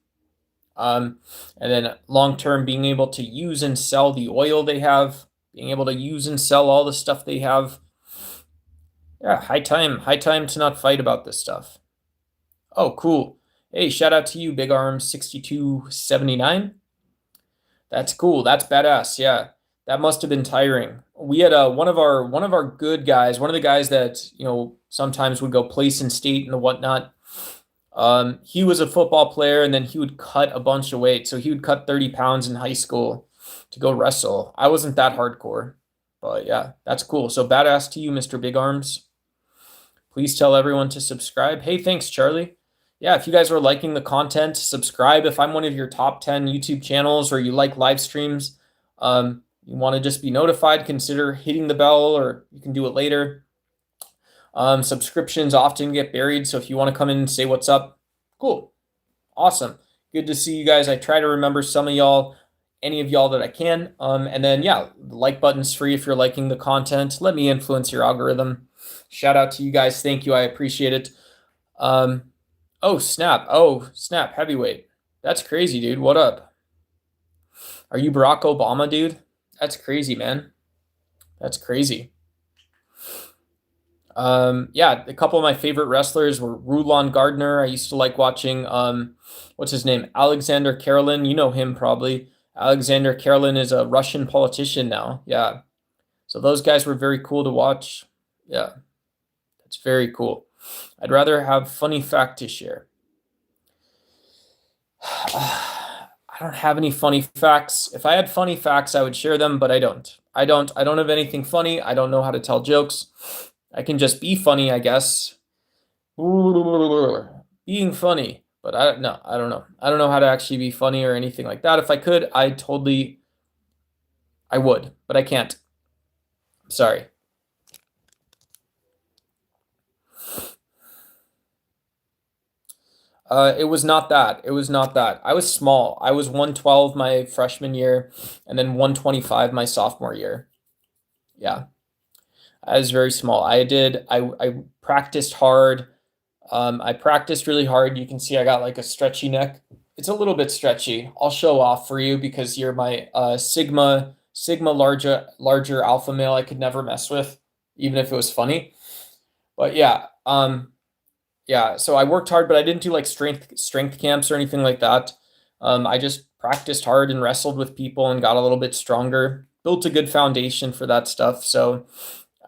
[SPEAKER 1] and then long-term being able to use and sell the oil they have, being able to use and sell all the stuff they have. Yeah, high time to not fight about this stuff. Oh, cool. Hey, shout out to you, Big Arm 6279. That's cool. That's badass. Yeah. That must have been tiring. We had one of our good guys, one of the guys that, sometimes would go place in state and the whatnot. He was a football player and then he would cut a bunch of weight. So he would cut 30 pounds in high school to go wrestle. I wasn't that hardcore, but yeah, that's cool. So badass to you, Mr. Big Arms. Please tell everyone to subscribe. Hey, thanks, Charlie. Yeah, if you guys are liking the content, subscribe. If I'm one of your top 10 YouTube channels or you like live streams, you want to just be notified, consider hitting the bell, or you can do it later. Subscriptions often get buried, so if you want to come in and say what's up, cool. Awesome. Good to see you guys. I try to remember some of y'all, any of y'all that I can. And then, yeah, the like button's free if you're liking the content. Let me influence your algorithm. Shout out to you guys. Thank you. I appreciate it. Oh, snap. Oh, snap. Heavyweight. That's crazy, dude. What up? Are you Barack Obama, dude? That's crazy, man. That's crazy. Yeah, a couple of my favorite wrestlers were Rulon Gardner. I used to like watching, what's his name? Alexander Karelin. You know him probably. Alexander Karelin is a Russian politician now. Yeah. So those guys were very cool to watch. Yeah. That's very cool. I'd rather have funny fact to share. I don't have any funny facts. If I had funny facts, I would share them, but I don't. I don't have anything funny. I don't know how to tell jokes. I can just be funny, I guess. Being funny, but I don't know. I don't know how to actually be funny or anything like that. If I could, I would, but I can't. I'm sorry. It was not that. It was not that. I was small. I was 112 my freshman year and then 125 my sophomore year. Yeah. I was very small. I practiced hard. I practiced really hard. You can see I got like a stretchy neck. It's a little bit stretchy. I'll show off for you because you're my sigma larger alpha male I could never mess with, even if it was funny. But yeah, yeah, so I worked hard, but I didn't do like strength camps or anything like that. I just practiced hard and wrestled with people and got a little bit stronger, built a good foundation for that stuff. So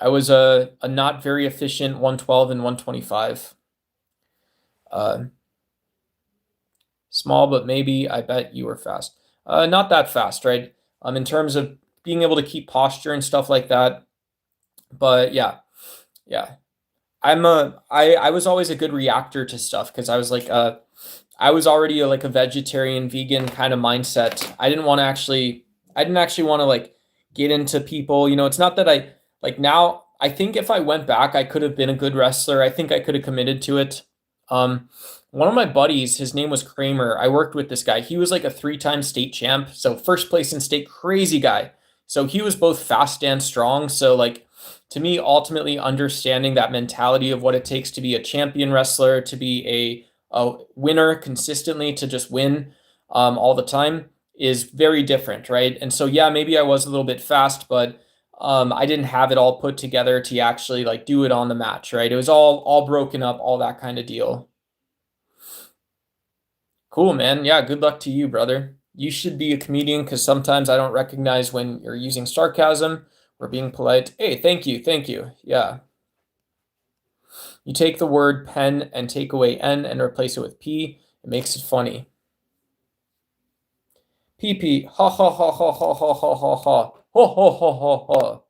[SPEAKER 1] I was a not very efficient 112 and 125. Small, but maybe I bet you were fast. Not that fast, right? In terms of being able to keep posture and stuff like that. But yeah. I was always a good reactor to stuff because I was like I was already like a vegetarian vegan kind of mindset. I didn't actually want to like get into people, it's not that I like now I think if I went back I could have been a good wrestler. I think I could have committed to it. One of my buddies, his name was Kramer. I worked with this guy. He was like a 3-time state champ, so first place in state, crazy guy. So he was both fast and strong. So like to me, ultimately understanding that mentality of what it takes to be a champion wrestler, to be a winner consistently, to just win all the time is very different, right? And so, yeah, maybe I was a little bit fast, but I didn't have it all put together to actually like do it on the match, right? It was all broken up, all that kind of deal. Cool, man. Yeah, good luck to you, brother. You should be a comedian because sometimes I don't recognize when you're using sarcasm. We're being polite. Hey, thank you. Thank you. Yeah. You take the word pen and take away N and replace it with P. It makes it funny. PP. Ha ha ha ha ha ha ha ha ha. Ho ho ho ho ho.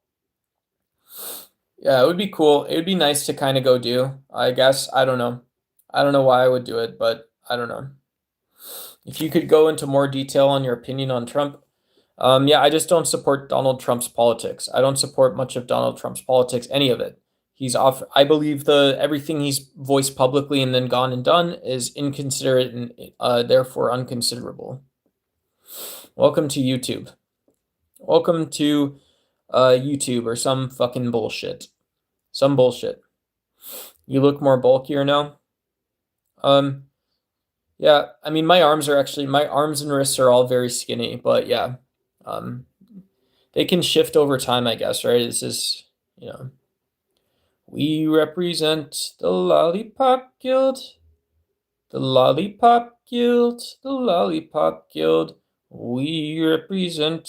[SPEAKER 1] Yeah, it would be cool. It would be nice to kind of go do, I guess. I don't know. I don't know why I would do it, but I don't know. If you could go into more detail on your opinion on Trump, yeah, I just don't support Donald Trump's politics. I don't support much of Donald Trump's politics, any of it. He's off. I believe everything he's voiced publicly and then gone and done is inconsiderate and therefore unconsiderable. Welcome to YouTube. Welcome to YouTube or some fucking bullshit. Some bullshit. You look more bulkier now. Yeah, I mean my arms and wrists are all very skinny, but yeah. They can shift over time, I guess, right? It's just, we represent the Lollipop Guild. The Lollipop Guild, the Lollipop Guild. We represent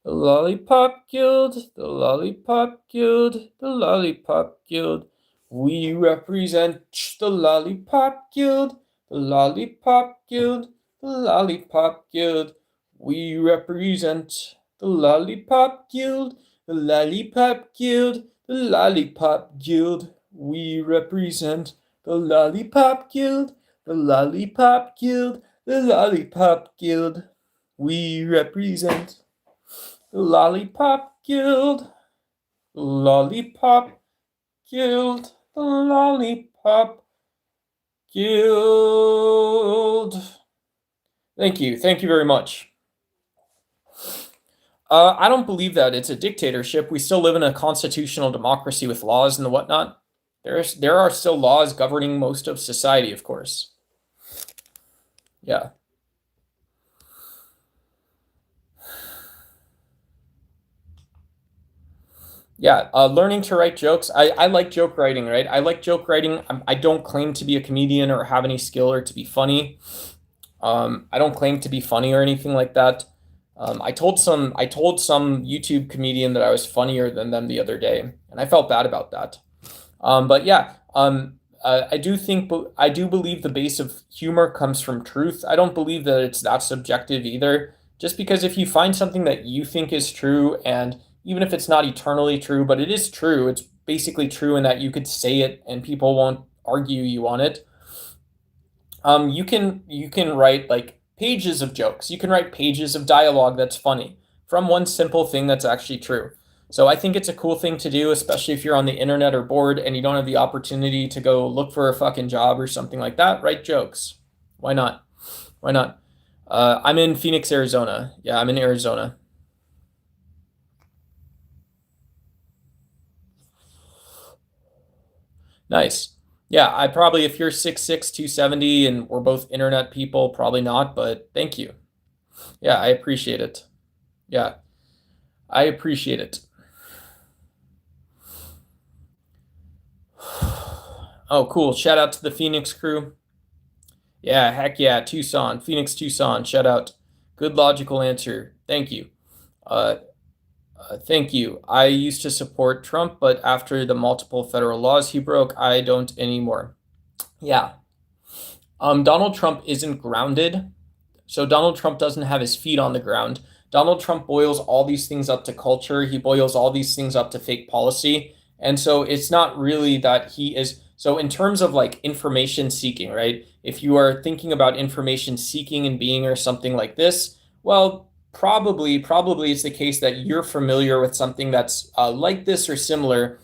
[SPEAKER 1] the Lollipop Guild, the Lollipop Guild, the Lollipop Guild. We represent the Lollipop Guild, the Lollipop Guild, the Lollipop Guild. We represent the Lollipop Guild, the Lollipop Guild, the Lollipop Guild. We represent the Lollipop Guild, the Lollipop Guild, the Lollipop Guild. We represent the Lollipop Guild, the Lollipop Guild, the Lollipop Guild. Thank you very much. I don't believe that it's a dictatorship. We still live in a constitutional democracy with laws and the whatnot. There are still laws governing most of society, of course. Yeah. Yeah, learning to write jokes. I like joke writing, right? I like joke writing. I don't claim to be a comedian or have any skill or to be funny. I don't claim to be funny or anything like that. I told some YouTube comedian that I was funnier than them the other day, and I felt bad about that. But yeah, I do believe the base of humor comes from truth. I don't believe that it's that subjective either. Just because if you find something that you think is true, and even if it's not eternally true, but it is true, it's basically true in that you could say it and people won't argue you on it. You can write like pages of jokes. You can write pages of dialogue that's funny from one simple thing that's actually true. So I think it's a cool thing to do, especially if you're on the internet or bored and you don't have the opportunity to go look for a fucking job or something like that. Write jokes. Why not? Why not? I'm in Phoenix, Arizona. Yeah, I'm in Arizona. Nice. Yeah, I probably, if you're 6'6", 270 and we're both internet people, probably not, but thank you. Yeah, I appreciate it. Yeah, I appreciate it. Oh, cool. Shout out to the Phoenix crew. Yeah, heck yeah. Tucson, Phoenix, Tucson. Shout out. Good logical answer. Thank you. Uh, thank you. I used to support Trump, but after the multiple federal laws he broke, I don't anymore. Yeah. Donald Trump isn't grounded. So Donald Trump doesn't have his feet on the ground. Donald Trump boils all these things up to culture. He boils all these things up to fake policy. And so it's not really that he is. So in terms of like information seeking, right? If you are thinking about information seeking and being or something like this, well, probably it's the case that you're familiar with something that's like this or similar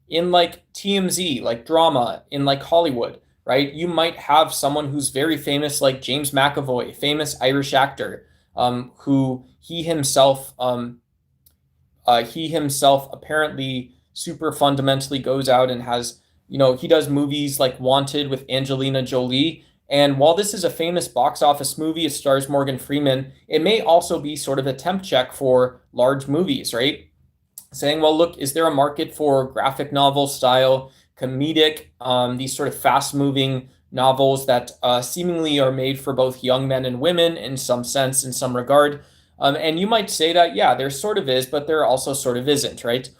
[SPEAKER 1] in like TMZ, like drama, in like Hollywood, right? You might have someone who's very famous, like James McAvoy, famous Irish actor, who he himself apparently super fundamentally goes out and has, he does movies like Wanted with Angelina Jolie. And while this is a famous box office movie, it stars Morgan Freeman, it may also be sort of a temp check for large movies, right? Saying, well, look, is there a market for graphic novel style, comedic, these sort of fast moving novels that seemingly are made for both young men and women in some sense, in some regard? And you might say that, yeah, there sort of is, but there also sort of isn't, right?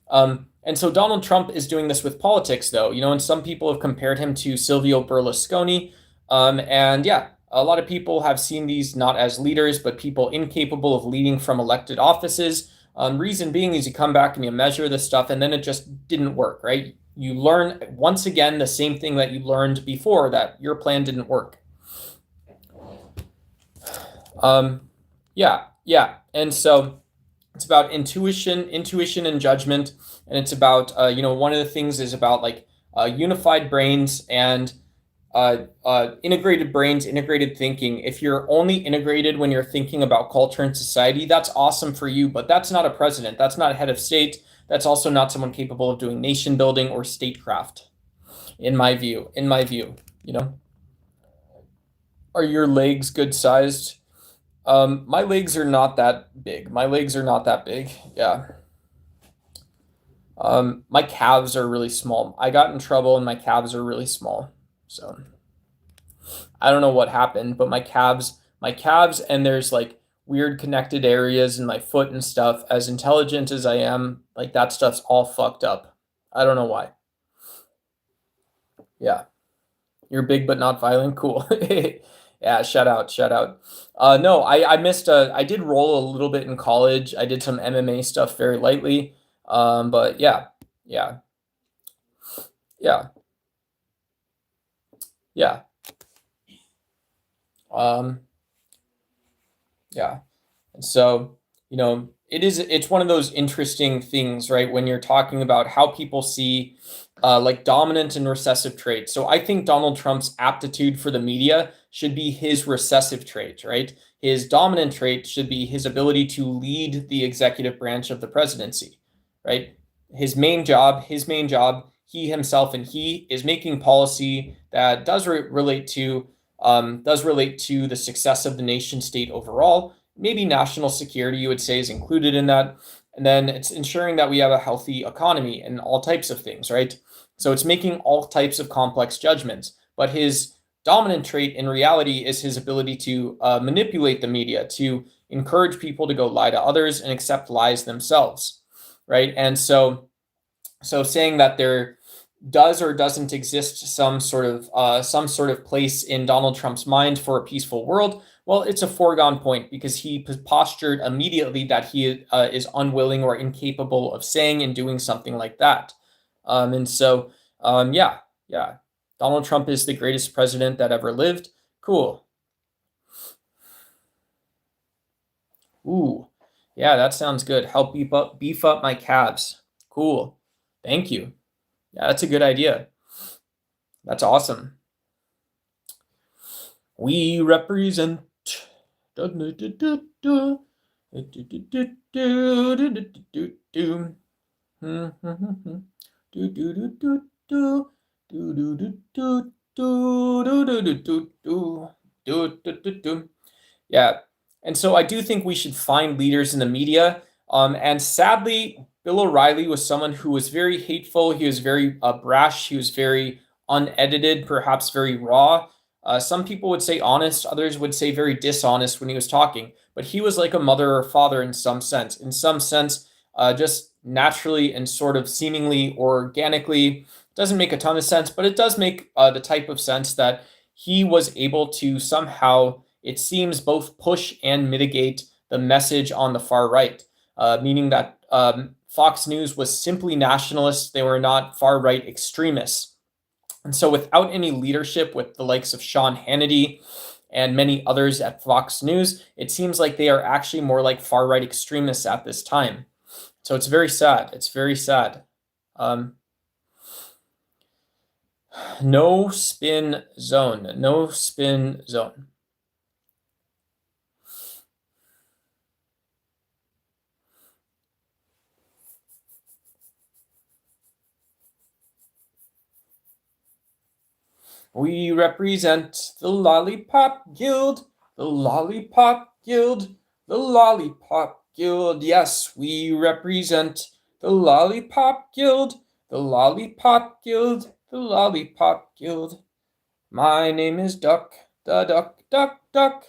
[SPEAKER 1] And so Donald Trump is doing this with politics, though, and some people have compared him to Silvio Berlusconi. And yeah, a lot of people have seen these not as leaders, but people incapable of leading from elected offices. Reason being is you come back and you measure this stuff and then it just didn't work, right? You learn once again the same thing that you learned before, that your plan didn't work. Yeah. And so it's about intuition and judgment. And it's about, one of the things is about like unified brains and integrated brains, integrated thinking. If you're only integrated when you're thinking about culture and society, that's awesome for you, but that's not a president. That's not a head of state. That's also not someone capable of doing nation building or statecraft, in my view. You know, are your legs good sized? My legs are not that big. My legs are not that big. Yeah. My calves are really small. I got in trouble and my calves are really small. So I don't know what happened, but my calves, and there's like weird connected areas in my foot and stuff. As intelligent as I am, like that stuff's all fucked up. I don't know why. Yeah. You're big but not violent. Cool. Yeah, shout out, shout out. No, I missed I did roll a little bit in college. I did some MMA stuff very lightly. But yeah, yeah, yeah, yeah. Um, yeah. And so, it's one of those interesting things, right? When you're talking about how people see like dominant and recessive traits. So I think Donald Trump's aptitude for the media should be his recessive trait, right? His dominant trait should be his ability to lead the executive branch of the presidency, right? His main job, he himself and he is making policy that does relate to the success of the nation state overall. Maybe national security, you would say, is included in that. And then it's ensuring that we have a healthy economy and all types of things, right? So it's making all types of complex judgments. But his dominant trait in reality is his ability to manipulate the media, to encourage people to go lie to others and accept lies themselves, right? And so saying that there does or doesn't exist some sort of place in Donald Trump's mind for a peaceful world, well, it's a foregone point because he postured immediately that he is unwilling or incapable of saying and doing something like that. Yeah, yeah. Donald Trump is the greatest president that ever lived. Cool. Ooh, yeah, that sounds good. Help beef up my calves. Cool. Thank you. Yeah, that's a good idea. That's awesome. We represent. Yeah. And so I do think we should find leaders in the media. And sadly, Bill O'Reilly was someone who was very hateful. He was very brash. He was very unedited, perhaps very raw. Some people would say honest. Others would say very dishonest when he was talking. But he was like a mother or father in some sense. In some sense, just naturally and sort of seemingly organically. Doesn't make a ton of sense, but it does make the type of sense that he was able to somehow, it seems, both push and mitigate the message on the far right, meaning that Fox News was simply nationalist. They were not far right extremists. And so without any leadership with the likes of Sean Hannity and many others at Fox News, it seems like they are actually more like far right extremists at this time. So it's very sad. It's very sad. No spin zone. No spin zone. We represent the Lollipop Guild, the Lollipop Guild, the Lollipop Guild. Yes, we represent the Lollipop Guild, the Lollipop Guild, the Lollipop Guild. My name is Duck, da duck, duck, duck.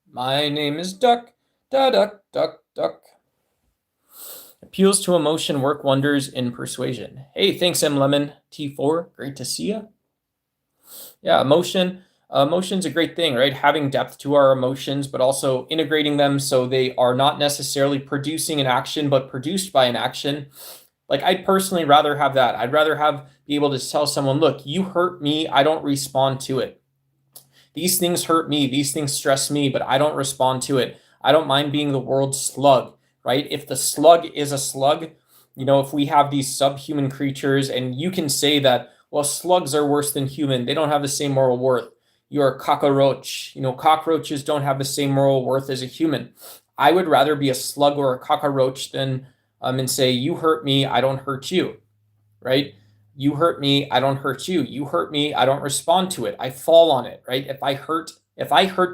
[SPEAKER 1] My name is Duck, da duck, duck, duck. Appeals to emotion work wonders in persuasion. Hey, thanks, M Lemon T4. Great to see you. Yeah, emotion's a great thing, right? Having depth to our emotions, but also integrating them so they are not necessarily producing an action, but produced by an action. Like, I'd personally rather have that. I'd rather be able to tell someone, look, you hurt me, I don't respond to it. These things hurt me, these things stress me, but I don't respond to it. I don't mind being the world's slug, right? If the slug is a slug, if we have these subhuman creatures, and you can say that well, slugs are worse than human. They don't have the same moral worth. You're a cockroach. Cockroaches don't have the same moral worth as a human. I would rather be a slug or a cockroach than and say, you hurt me, I don't hurt you, right? You hurt me, I don't hurt you. You hurt me, I don't respond to it. I fall on it, right? If I hurt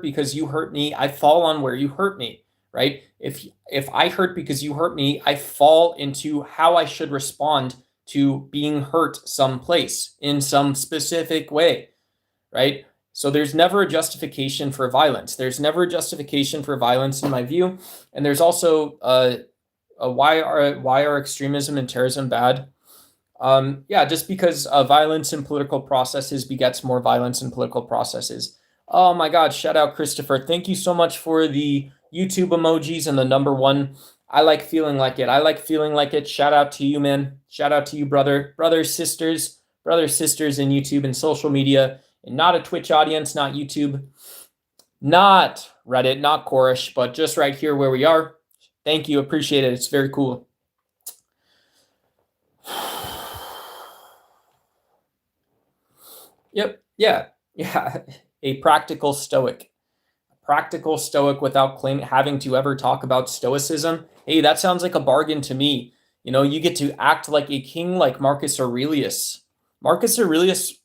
[SPEAKER 1] because you hurt me, I fall on where you hurt me, right? If I hurt because you hurt me, I fall into how I should respond to being hurt someplace in some specific way, right? So there's never a justification for violence. There's never a justification for violence in my view. And there's also why are extremism and terrorism bad? Just because violence in political processes begets more violence in political processes. Oh my God, shout out Christopher. Thank you so much for the YouTube emojis and the number one. I like feeling like it. I like feeling like it. Shout out to you, man. Shout out to you, brothers, sisters in YouTube and social media, and not a Twitch audience, not YouTube, not Reddit, not Chorus, but just right here where we are. Thank you. Appreciate it. It's very cool. Yep. Yeah. A practical stoic. Practical stoic without having to ever talk about stoicism. Hey, that sounds like a bargain to me. You get to act like a king like Marcus Aurelius. Marcus Aurelius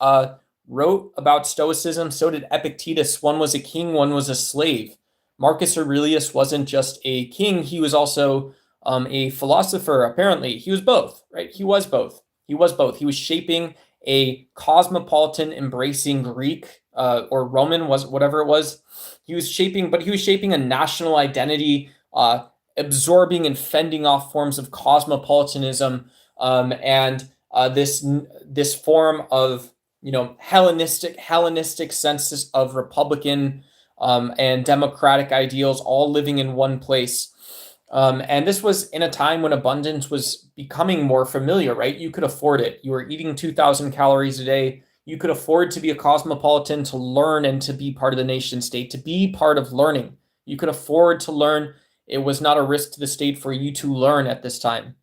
[SPEAKER 1] wrote about stoicism. So did Epictetus. One was a king, one was a slave. Marcus Aurelius wasn't just a king. He was also a philosopher, apparently. He was both, right? He was both. He was shaping a cosmopolitan, embracing Greek or Roman, whatever it was. He was shaping a national identity, absorbing and fending off forms of cosmopolitanism and this form of Hellenistic senses of republican and democratic ideals all living in one place. And this was in a time when abundance was becoming more familiar, right? You could afford it. You were eating 2,000 calories a day. You could afford to be a cosmopolitan, to learn and to be part of the nation state, to be part of learning. You could afford to learn. It was not a risk to the state for you to learn at this time.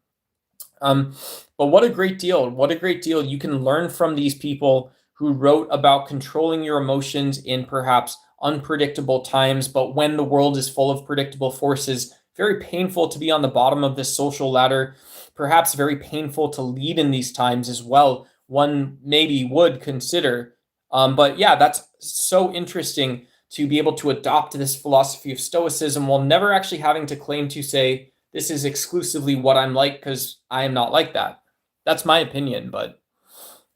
[SPEAKER 1] But what a great deal. What a great deal. You can learn from these people who wrote about controlling your emotions in perhaps unpredictable times, but when the world is full of predictable forces, very painful to be on the bottom of this social ladder, perhaps very painful to lead in these times as well. One maybe would consider. But yeah, that's so interesting to be able to adopt this philosophy of stoicism while never actually having to claim to say, this is exclusively what I'm like, because I am not like that. That's my opinion, but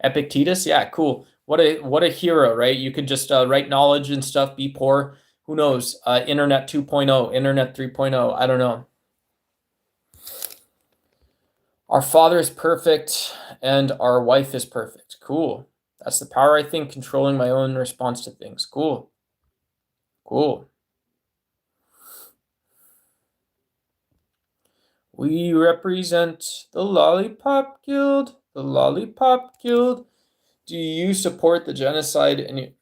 [SPEAKER 1] Epictetus, yeah, cool. What a hero, right? You could just write knowledge and stuff, be poor. Who knows? Internet 2.0, Internet 3.0, I don't know. Our father is perfect and our wife is perfect. Cool. That's the power, I think, controlling my own response to things. Cool. We represent the Lollipop Guild. The Lollipop Guild. Do you support the genocide?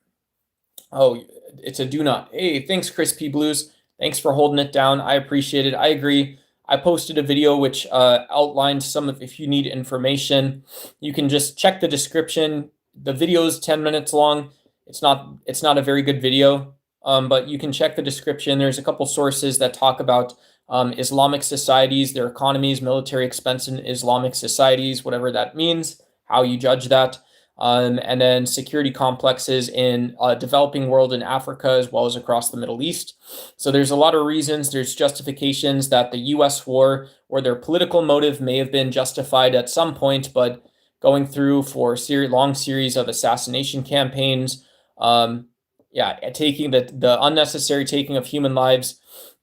[SPEAKER 1] Oh, it's a do not. Hey, thanks, Crispy Blues. Thanks for holding it down. I appreciate it. I agree. I posted a video which outlined some of, if you need information, you can just check the description. The video is 10 minutes long. It's not a very good video, but you can check the description. There's a couple sources that talk about Islamic societies, their economies, military expense in Islamic societies, whatever that means, how you judge that. And then security complexes in developing world in Africa as well as across the Middle East. So there's a lot of reasons. There's justifications that the U.S. war or their political motive may have been justified at some point, but going through for long series of assassination campaigns, taking the unnecessary taking of human lives,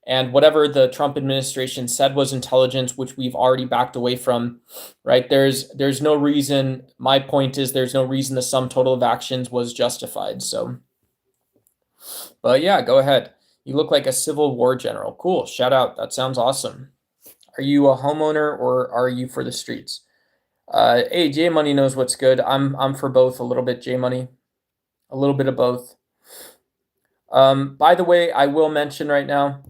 [SPEAKER 1] and whatever the Trump administration said was intelligence, which we've already backed away from, right? There's no reason, my point is there's no reason the sum total of actions was justified. So, but yeah, go ahead. You look like a Civil War general. Cool, shout out, that sounds awesome. Are you a homeowner or are you for the streets? Hey, J Money knows what's good. I'm for both a little bit, J Money. A little bit of both. By the way, I will mention right now,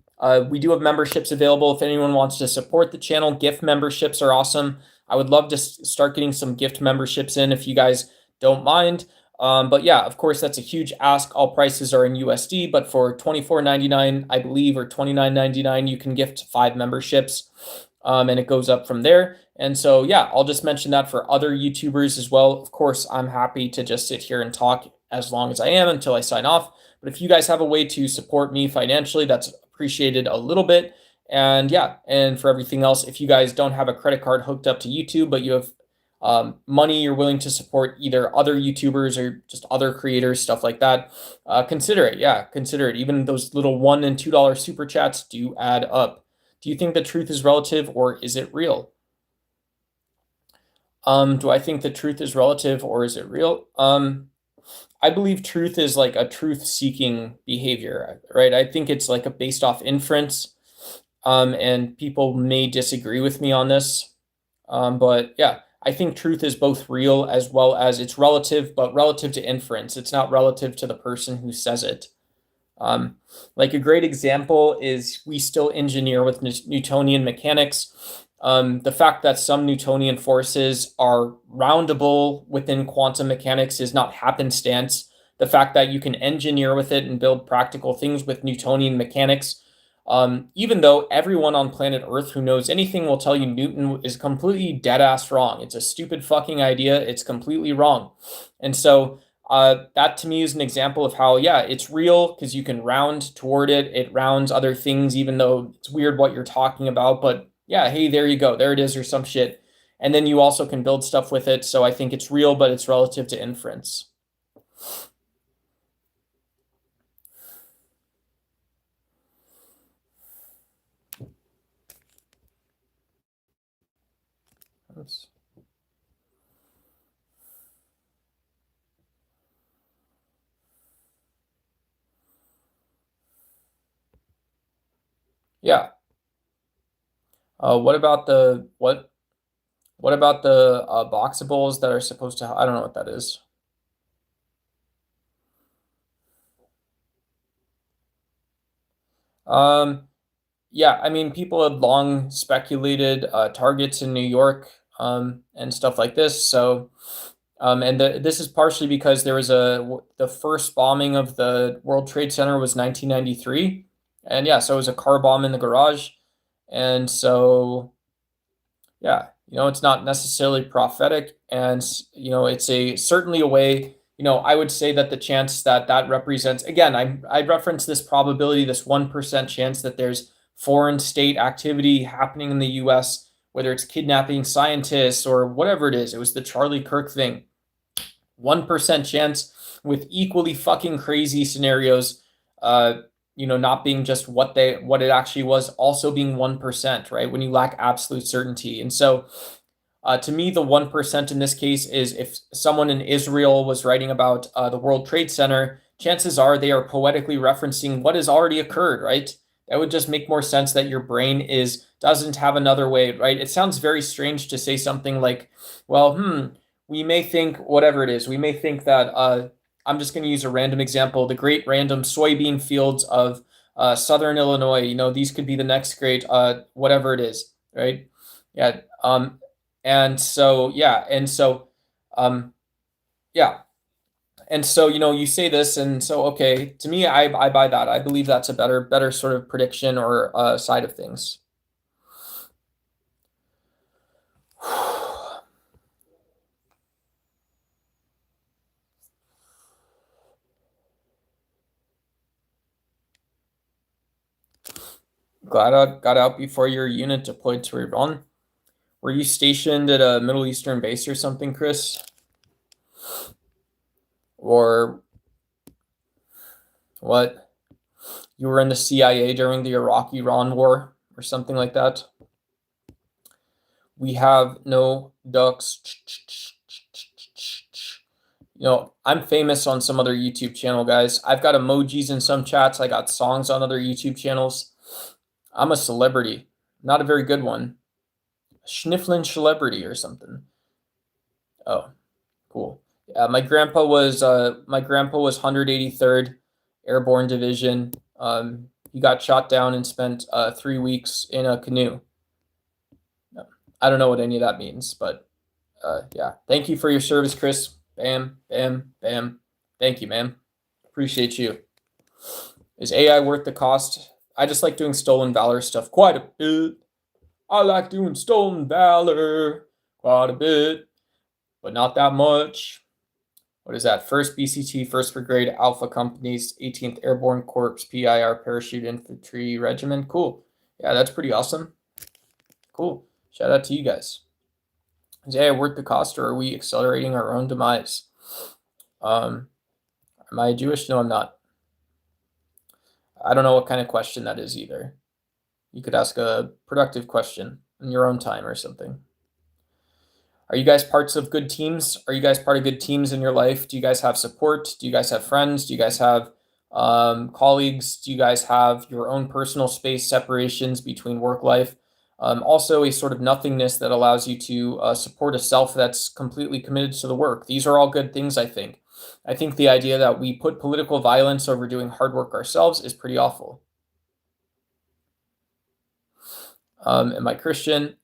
[SPEAKER 1] we do have memberships available. If anyone wants to support the channel, gift memberships are awesome. I would love to start getting some gift memberships in. If you guys don't mind. But yeah, of course, that's a huge ask. All prices are in USD, but for $24.99, I believe, or $29.99, you can gift 5 memberships, and it goes up from there. And so, yeah, I'll just mention that for other YouTubers as well. Of course, I'm happy to just sit here and talk as long as I am until I sign off. But if you guys have a way to support me financially, that's appreciated a little bit. And yeah, and for everything else, if you guys don't have a credit card hooked up to YouTube, but you have money you're willing to support either other YouTubers or just other creators, stuff like that, consider it. Yeah, consider it. Even those little $1 and $2 super chats do add up. Do you think the truth is relative or is it real? Do I think the truth is relative or is it real? I believe truth is like a truth-seeking behavior, right? I think it's like a based off inference, and people may disagree with me on this, but yeah, I think truth is both real as well as it's relative, but relative to inference. It's not relative to the person who says it. Like a great example is we still engineer with Newtonian mechanics. The fact that some Newtonian forces are roundable within quantum mechanics is not happenstance. The fact that you can engineer with it and build practical things with Newtonian mechanics, even though everyone on planet Earth who knows anything will tell you Newton is completely dead ass wrong. It's a stupid fucking idea. It's completely wrong. And so that to me is an example of how, yeah, it's real because you can round toward it. It rounds other things, even though it's weird what you're talking about. But yeah, hey, there you go. There it is, or some shit. And then you also can build stuff with it. So I think it's real, but it's relative to inference. Oops. Yeah. What about the What about the boxables that are supposed to? I don't know what that is. Yeah, I mean, people had long speculated targets in New York, and stuff like this. So, and this is partially because there was the first bombing of the World Trade Center was 1993, and yeah, so it was a car bomb in the garage, and so yeah, it's not necessarily prophetic, and it's certainly a way. I would say that the chance that that represents, again, I reference this probability, this 1% chance that there's foreign state activity happening in the U.S., whether it's kidnapping scientists or whatever it is. It was the Charlie Kirk thing. 1% chance with equally fucking crazy scenarios, not being just what it actually was, also being 1%, right? When you lack absolute certainty. And so to me, the 1% in this case is if someone in Israel was writing about the World Trade Center, chances are they are poetically referencing what has already occurred, right? That would just make more sense that your brain doesn't have another way, right? It sounds very strange to say something like, well, we may think whatever it is. We may think that I'm just going to use a random example, the great random soybean fields of Southern Illinois. These could be the next great whatever it is, right? Yeah. And so, yeah. And so, yeah. And so, you say this, and so, okay, to me, I buy that. I believe that's a better sort of prediction or side of things. Glad I got out before your unit deployed to Iran. Were you stationed at a Middle Eastern base or something, Chris? Or what? You were in the CIA during the Iraq-Iran war or something like that? We have no ducks. I'm famous on some other YouTube channel, guys. I've got emojis in some chats. I got songs on other YouTube channels. I'm a celebrity. Not a very good one. Schnifflin celebrity or something. Oh, cool. Yeah, my grandpa was 183rd Airborne Division. He got shot down and spent 3 weeks in a canoe. I don't know what any of that means, but yeah. Thank you for your service, Chris. Bam, bam, bam. Thank you, man. Appreciate you. Is AI worth the cost? I just like doing stolen valor stuff quite a bit. I like doing stolen valor quite a bit, but not that much. What is that? 1st BCT, 1st Brigade, Alpha Companies, 18th Airborne Corps, PIR, Parachute Infantry Regiment. Cool. Yeah, that's pretty awesome. Cool. Shout out to you guys. Is AI worth the cost, or are we accelerating our own demise? Am I Jewish? No, I'm not. I don't know what kind of question that is either. You could ask a productive question in your own time or something. Are you guys parts of good teams? Are you guys part of good teams in your life? Do you guys have support? Do you guys have friends? Do you guys have colleagues? Do you guys have your own personal space separations between work life? Also, a sort of nothingness that allows you to support a self that's completely committed to the work. These are all good things, I think. I think the idea that we put political violence over doing hard work ourselves is pretty awful. Am I Christian?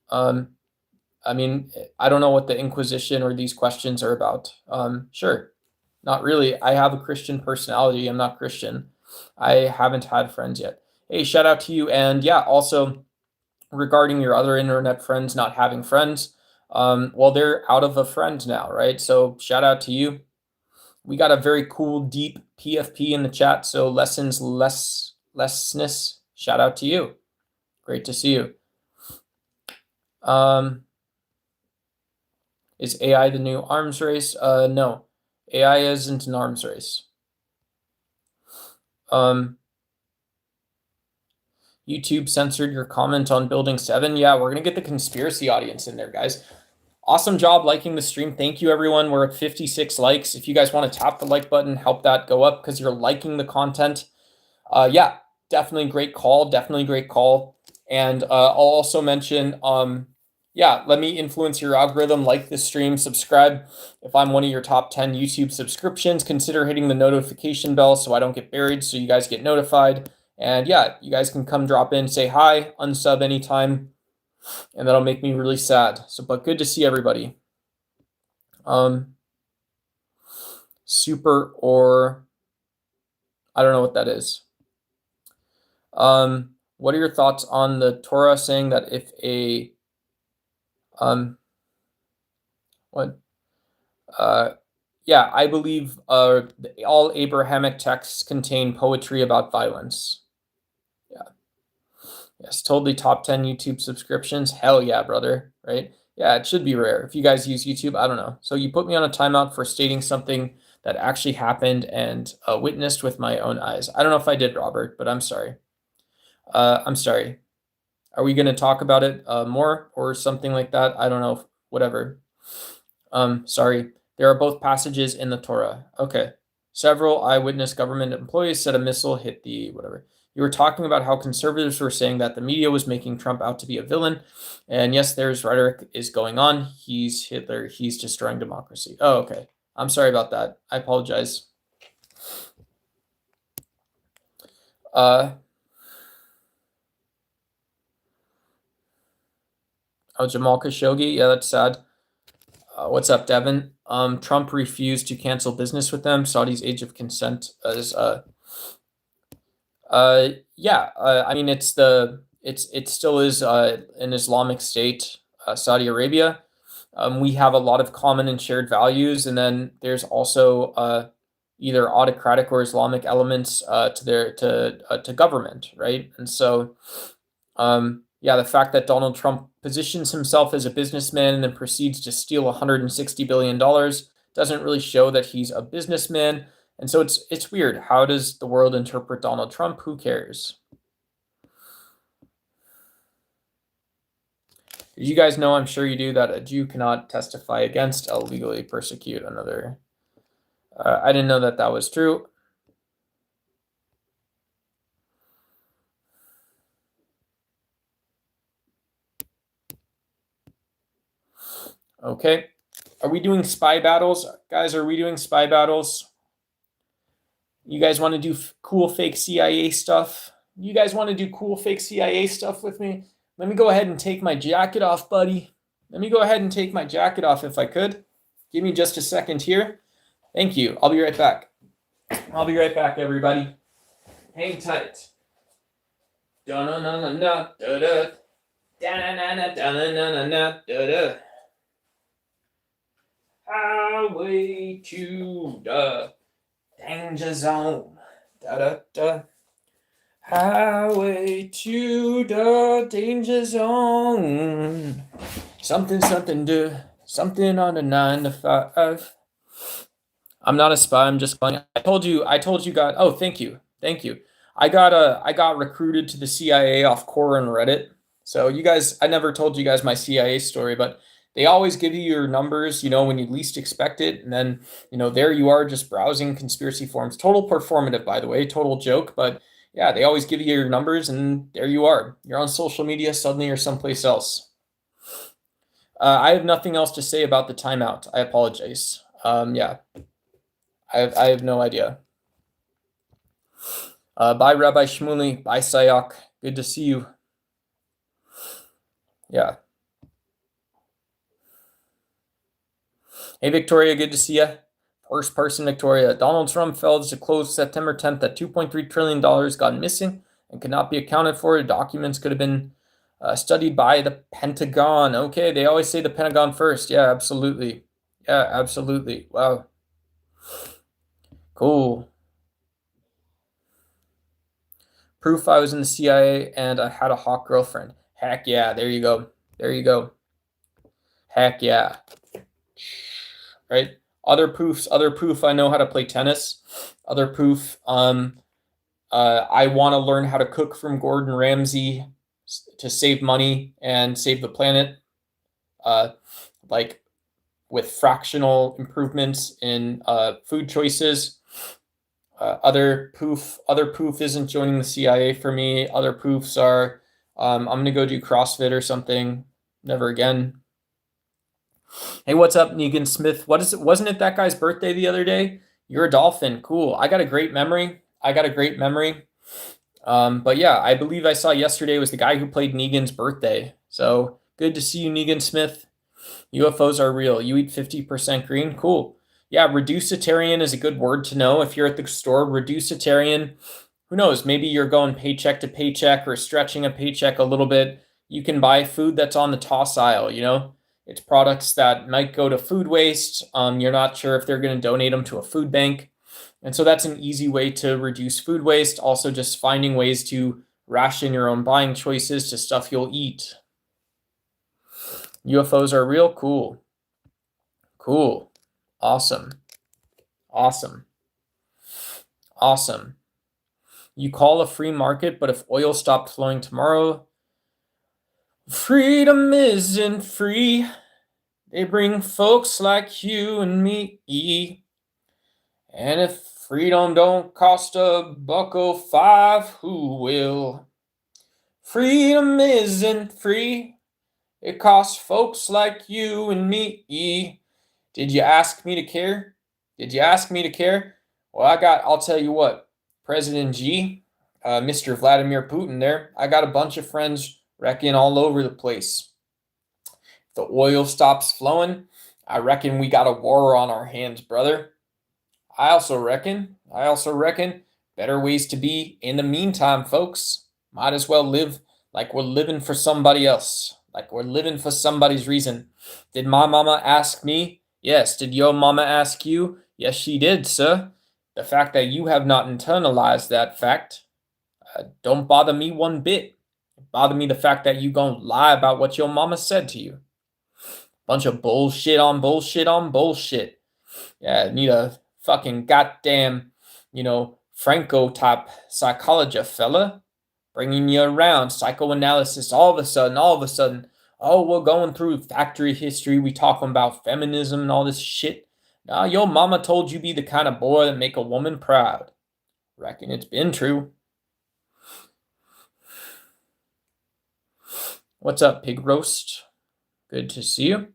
[SPEAKER 1] I mean, I don't know what the Inquisition or these questions are about. Sure, not really. I have a Christian personality. I'm not Christian. I haven't had friends yet. Hey, shout out to you. And yeah, also regarding your other internet friends not having friends, well, they're out of a friend now, right? So shout out to you. We got a very cool, deep PFP in the chat. So lessness. Shout out to you. Great to see you. Is AI the new arms race? No, AI isn't an arms race. YouTube censored your comment on Building 7. Yeah, we're going to get the conspiracy audience in there, guys. Awesome job liking the stream. Thank you, everyone. We're at 56 likes. If you guys want to tap the like button, help that go up because you're liking the content. Yeah, definitely great call. Definitely great call. And I'll also mention, yeah, let me influence your algorithm. Like this stream, subscribe. If I'm one of your top 10 YouTube subscriptions, consider hitting the notification bell so I don't get buried, so you guys get notified. And yeah, you guys can come drop in, say hi, unsub anytime, and that'll make me really sad. So, but good to see everybody. Super or I don't know what that is. What are your thoughts on the Torah saying that if a yeah, I believe all Abrahamic texts contain poetry about violence. Yeah. Yes, totally top 10 YouTube subscriptions. Hell yeah, brother, right? Yeah, it should be rare. If you guys use YouTube, I don't know. So you put me on a timeout for stating something that actually happened and witnessed with my own eyes. I don't know if I did, Robert, but I'm sorry. I'm sorry. Are we going to talk about it more or something like that? I don't know. Whatever. Sorry. There are both passages in the Torah. Okay. Several eyewitness government employees said a missile hit the whatever. You were talking about how conservatives were saying that the media was making Trump out to be a villain. And yes, there's rhetoric is going on. He's Hitler. He's destroying democracy. Oh, okay. I'm sorry about that. I apologize. Oh, Jamal Khashoggi. Yeah, that's sad. What's up, Devin? Trump refused to cancel business with them. Saudi's age of consent is yeah. I mean, it still is an Islamic state, Saudi Arabia. We have a lot of common and shared values, and then there's also either autocratic or Islamic elements to government, right? And so, yeah, the fact that Donald Trump positions himself as a businessman and then proceeds to steal $160 billion doesn't really show that he's a businessman. And so it's weird. How does the world interpret Donald Trump? Who cares? Did you guys know, I'm sure you do, that a Jew cannot testify against or legally persecute another? I didn't know that that was true. Okay. Are we doing spy battles? Guys, are we doing spy battles? You guys want to do cool fake CIA stuff? You guys want to do cool fake CIA stuff with me? Let me go ahead and take my jacket off, buddy. Let me go ahead and take my jacket off if I could. Give me just a second here. Thank you. I'll be right back. I'll be right back, everybody. Hang tight. Da-na-na-na-na-da-da. Da-na-na-na-da-na-na-na-da-da. Highway to the danger zone. Da-da-da. Highway to the danger zone. Something on the 9 to 5. I'm not a spy. I'm just playing. I told you, God. Oh, thank you. I got recruited to the CIA off Quora and Reddit. So you guys, I never told you guys my CIA story, but they always give you your numbers, when you least expect it. And then, there you are just browsing conspiracy forums. Total performative, by the way, total joke. But yeah, they always give you your numbers and there you are. You're on social media, suddenly you're someplace else. I have nothing else to say about the timeout. I apologize. Yeah, I have no idea. Bye, Rabbi Shmuley. Bye, Sayak. Good to see you. Yeah. Hey, Victoria. Good to see you. First person, Victoria. Donald Trump failed to close September 10th at $2.3 trillion gone missing and could not be accounted for. The documents could have been studied by the Pentagon. Okay, they always say the Pentagon first. Yeah, absolutely. Wow. Cool. Proof I was in the CIA and I had a hot girlfriend. Heck yeah, there you go. Heck yeah. Right? Other proof I know how to play tennis. Other proof, I want to learn how to cook from Gordon Ramsay to save money and save the planet. Like with fractional improvements in food choices. Other proof isn't joining the CIA for me. Other proofs are I'm gonna go do CrossFit or something. Never again. Hey, what's up, Negan Smith? What is it? Wasn't it that guy's birthday the other day? You're a dolphin. Cool. I got a great memory. But yeah, I believe I saw yesterday was the guy who played Negan's birthday. So good to see you, Negan Smith. UFOs are real. You eat 50% green. Cool. Yeah, reducitarian is a good word to know. If you're at the store, reducitarian, who knows? Maybe you're going paycheck to paycheck or stretching a paycheck a little bit. You can buy food that's on the toss aisle, It's products that might go to food waste. You're not sure if they're going to donate them to a food bank. And so that's an easy way to reduce food waste. Also, just finding ways to ration your own buying choices to stuff you'll eat. UFOs are real? Cool. Awesome. You call a free market, but if oil stopped flowing tomorrow, freedom isn't free. They bring folks like you and me. And if freedom don't cost $1.05, who will? Freedom isn't free. It costs folks like you and me. Did you ask me to care? Well, I'll tell you what, President G, Mr. Vladimir Putin there, I got a bunch of friends wrecking all over the place. If the oil stops flowing, I reckon we got a war on our hands, brother. I also reckon better ways to be in the meantime, folks. Might as well live like we're living for somebody else, like we're living for somebody's reason. Did my mama ask me? Yes. Did your mama ask you? Yes, she did, sir. The fact that you have not internalized that fact don't bother me one bit. It bother me the fact that you gonna lie about what your mama said to you. Bunch of bullshit on bullshit on bullshit. Yeah, need a fucking goddamn, Franco type psychologist fella, bringing you around, psychoanalysis. All of a sudden, oh, we're going through factory history. We talking about feminism and all this shit. Now, your mama told you be the kind of boy that make a woman proud. Reckon it's been true. What's up, Pig Roast? Good to see you.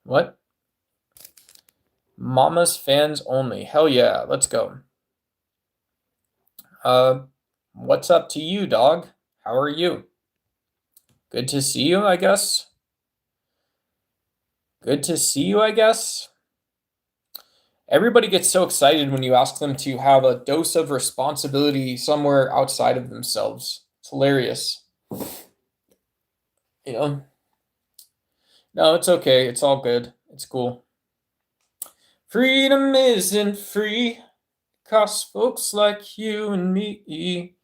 [SPEAKER 1] What? Mama's fans only. Hell yeah, let's go. What's up to you, dog? How are you? Good to see you, I guess. Good to see you, I guess. Everybody gets so excited when you ask them to have a dose of responsibility somewhere outside of themselves. It's hilarious. You know? No, it's okay. It's all good. It's cool. Freedom isn't free. Costs folks like you and me.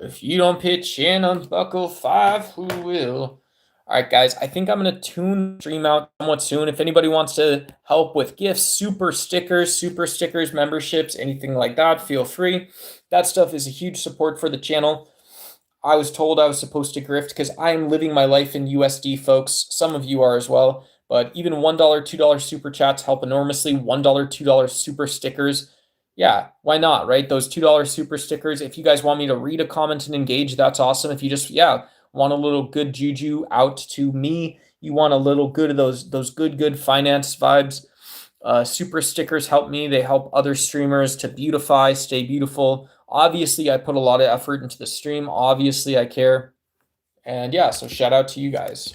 [SPEAKER 1] If you don't pitch in on Buckle 5, who will? All right, guys, I think I'm going to tune the stream out somewhat soon. If anybody wants to help with gifts, super stickers, memberships, anything like that, feel free. That stuff is a huge support for the channel. I was told I was supposed to grift because I'm living my life in USD, folks. Some of you are as well. But even $1, $2 super chats help enormously. $1, $2 super stickers. Yeah, why not, right? Those $2 super stickers. If you guys want me to read a comment and engage, that's awesome. If you just, want a little good juju out to me, you want a little good of those good finance vibes. Super stickers help me. They help other streamers to beautify, stay beautiful. Obviously, I put a lot of effort into the stream. Obviously, I care. And yeah, so shout out to you guys.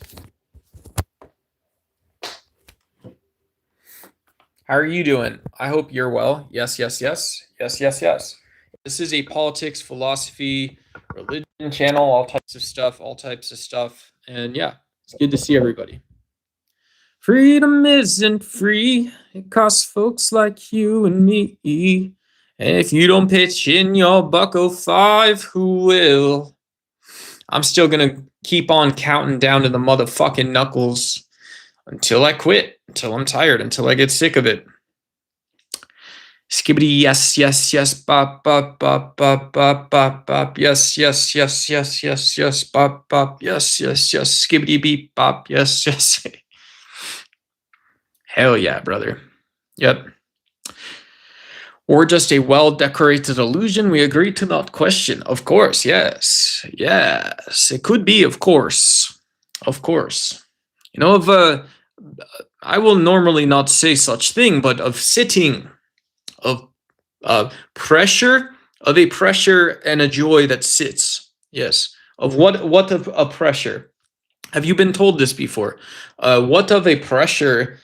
[SPEAKER 1] How are you doing? I hope you're well. Yes. This is a politics, philosophy, religion channel, all types of stuff. And yeah, it's good to see everybody. Freedom isn't free. It costs folks like you and me. And if you don't pitch in your Buckle 5, who will? I'm still going to keep on counting down to the motherfucking knuckles until I quit, until I'm tired, until I get sick of it. Skibbity, yes, bop, yes, bop, yes, skibbity beep, bop, yes. Hell yeah, brother. Yep. Or just a well-decorated illusion we agree to not question. Of course, yes. It could be, of course. You know, I will normally not say such thing, but of sitting, of pressure, of a pressure and a joy that sits. Yes. Of what of a pressure? Have you been told this before? What of a pressure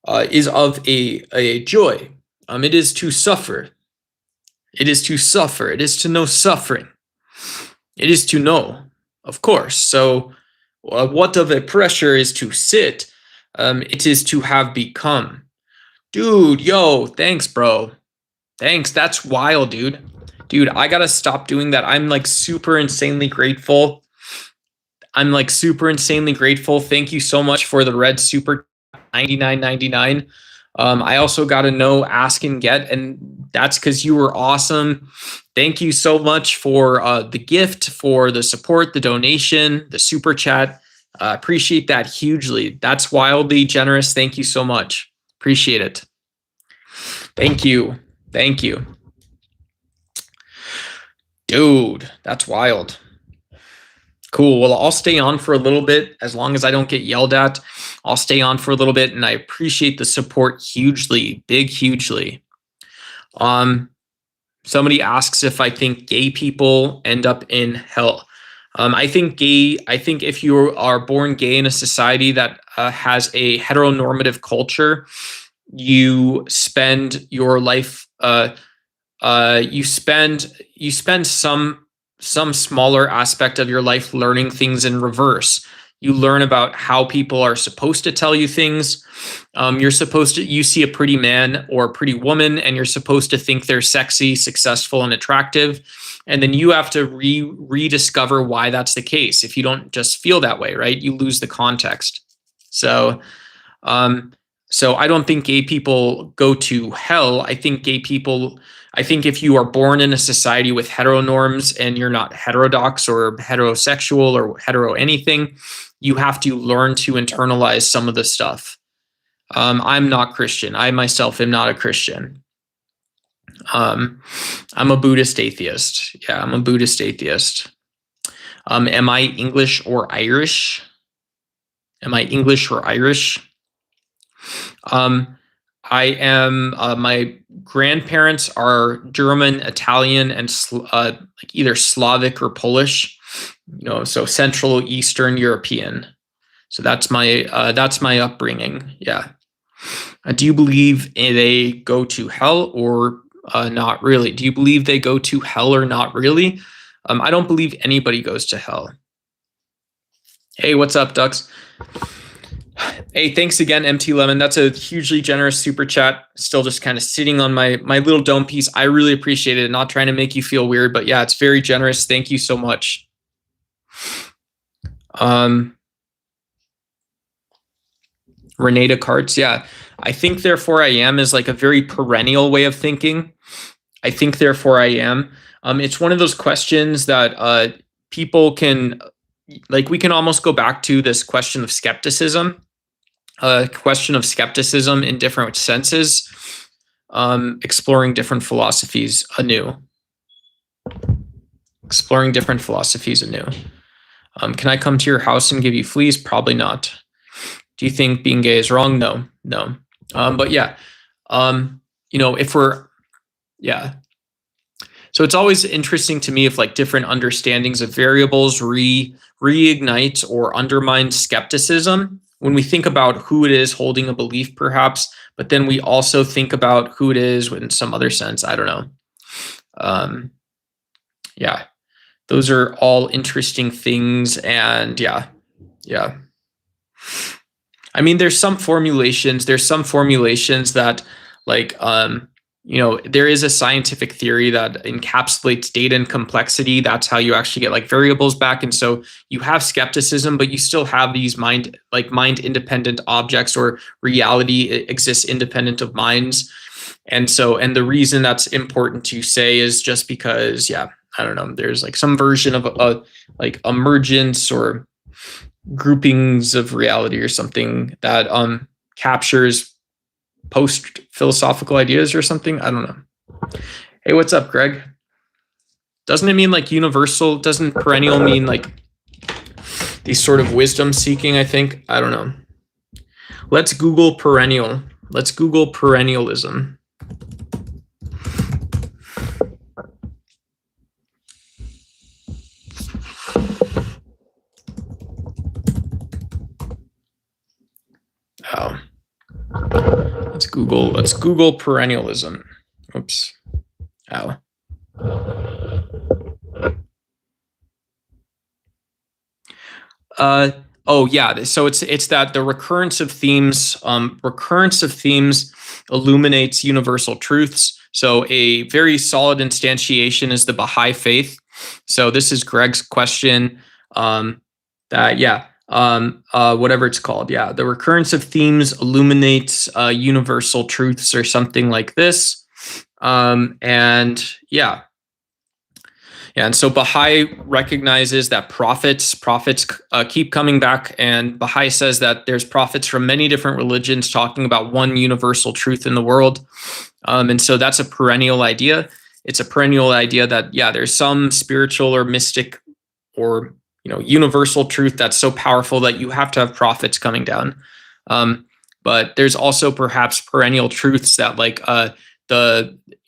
[SPEAKER 1] is of a joy? It is to suffer. It is to know suffering. It is to know, of course. So what of a pressure is to sit? It is to have become. Dude, yo, thanks, bro. Thanks. That's wild, dude. Dude, I gotta stop doing that. I'm like super insanely grateful. Thank you so much for the red super $99.99. I also got to know Ask and Get, and that's because you were awesome. Thank you so much for the gift, for the support, the donation, the super chat. Appreciate that hugely. That's wildly generous. Thank you so much. Appreciate it. Thank you. Dude, that's wild. Cool. Well, I'll stay on for a little bit as long as I don't get yelled at. I'll stay on for a little bit, and I appreciate the support hugely, hugely. Somebody asks if I think gay people end up in hell. I think if you are born gay in a society that has a heteronormative culture, you spend your life, you spend some smaller aspect of your life learning things in reverse. You learn about how people are supposed to tell you things. You see a pretty man or a pretty woman, and you're supposed to think they're sexy, successful, and attractive. And then you have to rediscover why that's the case. If you don't just feel that way, right? You lose the context. So I don't think gay people go to hell. I think if you are born in a society with heteronorms and you're not heterodox or heterosexual or hetero anything, you have to learn to internalize some of the stuff. I'm not Christian. I myself am not a Christian. I'm a Buddhist atheist. Yeah, I'm a Buddhist atheist. Am I English or Irish? I am. My grandparents are German, Italian, and either Slavic or Polish. So Central Eastern European. So that's my upbringing. Yeah. Do you believe they go to hell or not really? Do you believe they go to hell or not really? I don't believe anybody goes to hell. Hey, what's up, Ducks? Hey, thanks again, MT Lemon. That's a hugely generous super chat. Still just kind of sitting on my little dome piece. I really appreciate it. Not trying to make you feel weird, but yeah, it's very generous. Thank you so much. Renee Descartes, yeah. I think therefore I am is like a very perennial way of thinking. I think therefore I am. It's one of those questions that people can, like, we can almost go back to this question of skepticism, in different senses, exploring different philosophies anew. Can I come to your house and give you fleas? Probably not. Do you think being gay is wrong? No. But yeah, if we're, yeah. So it's always interesting to me if like different understandings of variables reignite or undermine skepticism when we think about who it is holding a belief, perhaps, but then we also think about who it is in some other sense. I don't know. Yeah, those are all interesting things. And yeah. I mean, there's some formulations that like, there is a scientific theory that encapsulates data and complexity. That's how you actually get like variables back. And so you have skepticism, but you still have these mind independent objects, or reality exists independent of minds. And the reason that's important to say is just because, yeah, I don't know, there's like some version of like emergence or groupings of reality or something that captures post-philosophical ideas or something. I don't know. Hey, what's up, Greg? Doesn't it mean like universal? Doesn't perennial mean like these sort of wisdom seeking, I think? I don't know. Let's Google perennial. Let's Google perennialism. Oh. Let's Google perennialism. Oops. Ow. Oh yeah. So it's that the recurrence of themes illuminates universal truths. So a very solid instantiation is the Baha'i faith. So this is Greg's question. Whatever it's called. Yeah. The recurrence of themes illuminates universal truths or something like this. And yeah. Yeah, and so Baha'i recognizes that prophets keep coming back, and Baha'i says that there's prophets from many different religions talking about one universal truth in the world. And so that's a perennial idea. It's a perennial idea that, yeah, there's some spiritual or mystic or universal truth that's so powerful that you have to have prophets coming down. But there's also perhaps perennial truths that like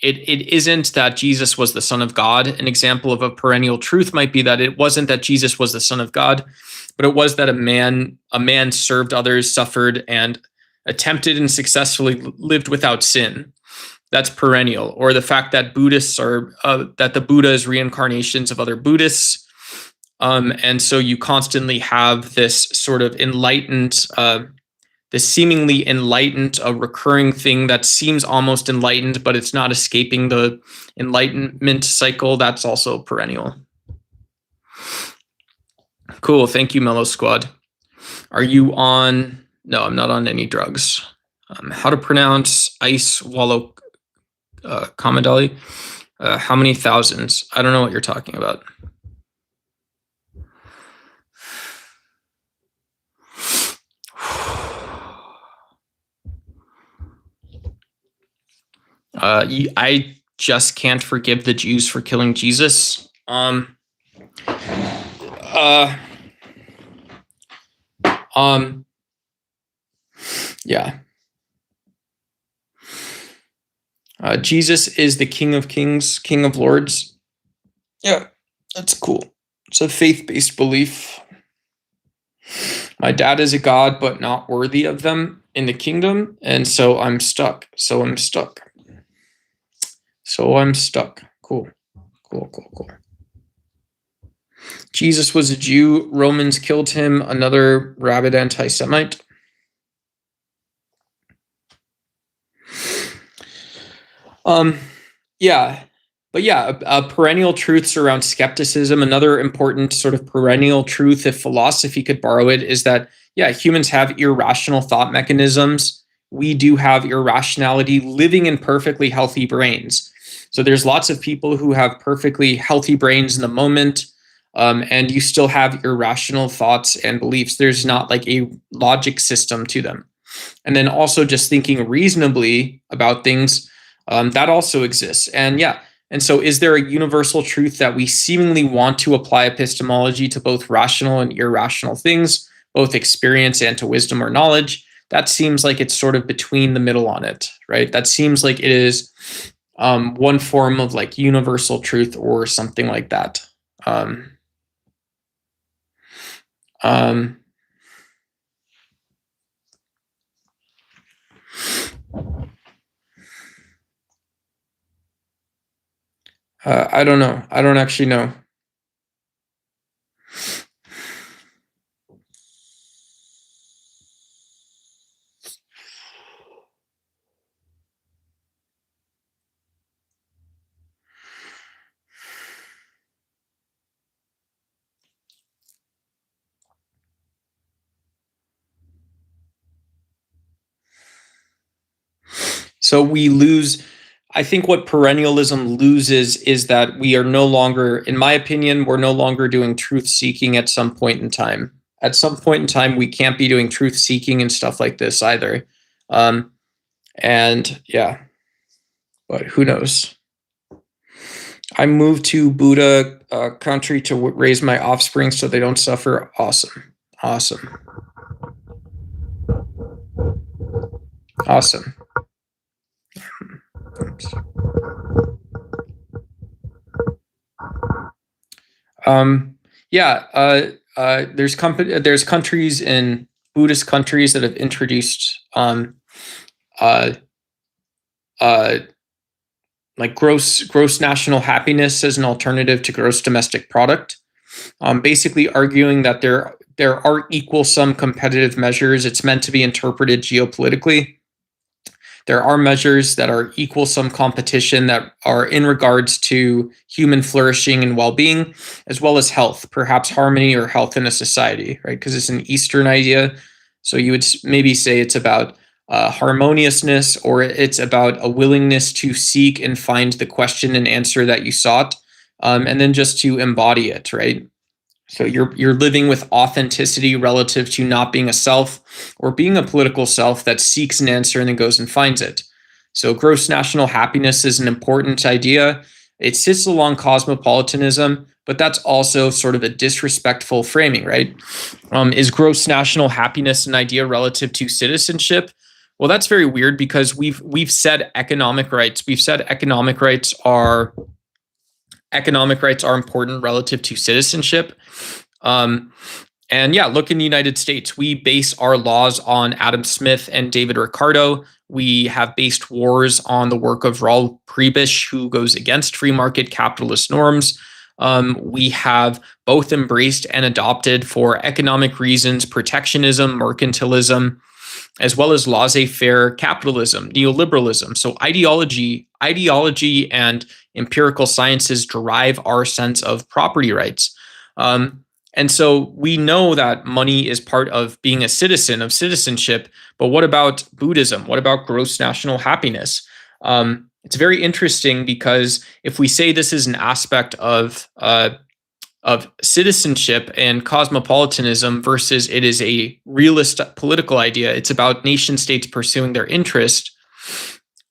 [SPEAKER 1] it isn't that Jesus was the Son of God. An example of a perennial truth might be that it wasn't that Jesus was the Son of God, but it was that a man served others, suffered, and attempted and successfully lived without sin. That's perennial. Or the fact that Buddhists are that the Buddha is reincarnations of other Buddhists. And so you constantly have this sort of enlightened, this seemingly enlightened, a recurring thing that seems almost enlightened, but it's not escaping the enlightenment cycle. That's also perennial. Cool. Thank you, Mellow Squad. Are you on? No, I'm not on any drugs. How to pronounce ice wallow Kamidali? How many thousands? I don't know what you're talking about. I just can't forgive the Jews for killing Jesus. Yeah. Jesus is the King of Kings, King of Lords. Yeah, that's cool. It's a faith-based belief. My dad is a god, but not worthy of them in the kingdom, and so I'm stuck. Cool. Jesus was a Jew. Romans killed him. Another rabid anti-Semite. Perennial truths around skepticism. Another important sort of perennial truth, if philosophy could borrow it, is that, humans have irrational thought mechanisms. We do have irrationality living in perfectly healthy brains. So there's lots of people who have perfectly healthy brains in the moment, and you still have irrational thoughts and beliefs. There's not like a logic system to them. And then also just thinking reasonably about things, that also exists. And so is there a universal truth that we seemingly want to apply epistemology to both rational and irrational things, both experience and to wisdom or knowledge? That seems like it's sort of between the middle on it, right? That seems like it is one form of like universal truth or something like that. I don't know. I don't actually know. So we lose. I think what perennialism loses is that we are no longer, in my opinion, we're no longer doing truth seeking at some point in time. At some point in time, we can't be doing truth seeking and stuff like this either. But who knows? I moved to Buddha country to raise my offspring so they don't suffer. Awesome. There's countries in Buddhist countries that have introduced like gross national happiness as an alternative to gross domestic product, basically arguing that there are equal sum competitive measures. It's meant to be interpreted geopolitically. There are measures that are equal sum competition that are in regards to human flourishing and well-being, as well as health, perhaps harmony or health in a society, right? Because it's an Eastern idea. So you would maybe say it's about harmoniousness, or it's about a willingness to seek and find the question and answer that you sought, and then just to embody it, right? So you're living with authenticity relative to not being a self or being a political self that seeks an answer and then goes and finds it. So gross national happiness is an important idea. It sits along cosmopolitanism, but that's also sort of a disrespectful framing, right? Is gross national happiness an idea relative to citizenship? Well, that's very weird because we've said economic rights. We've said economic rights are important relative to citizenship. Look in the United States, we base our laws on Adam Smith and David Ricardo. We have based wars on the work of Raoul Prebisch, who goes against free market capitalist norms. We have both embraced and adopted, for economic reasons, protectionism, mercantilism, as well as laissez-faire capitalism, neoliberalism. So ideology and empirical sciences derive our sense of property rights. And so we know that money is part of being a citizen, of citizenship. But what about Buddhism? What about gross national happiness? It's very interesting because if we say this is an aspect of citizenship and cosmopolitanism versus it is a realist political idea, it's about nation states pursuing their interest.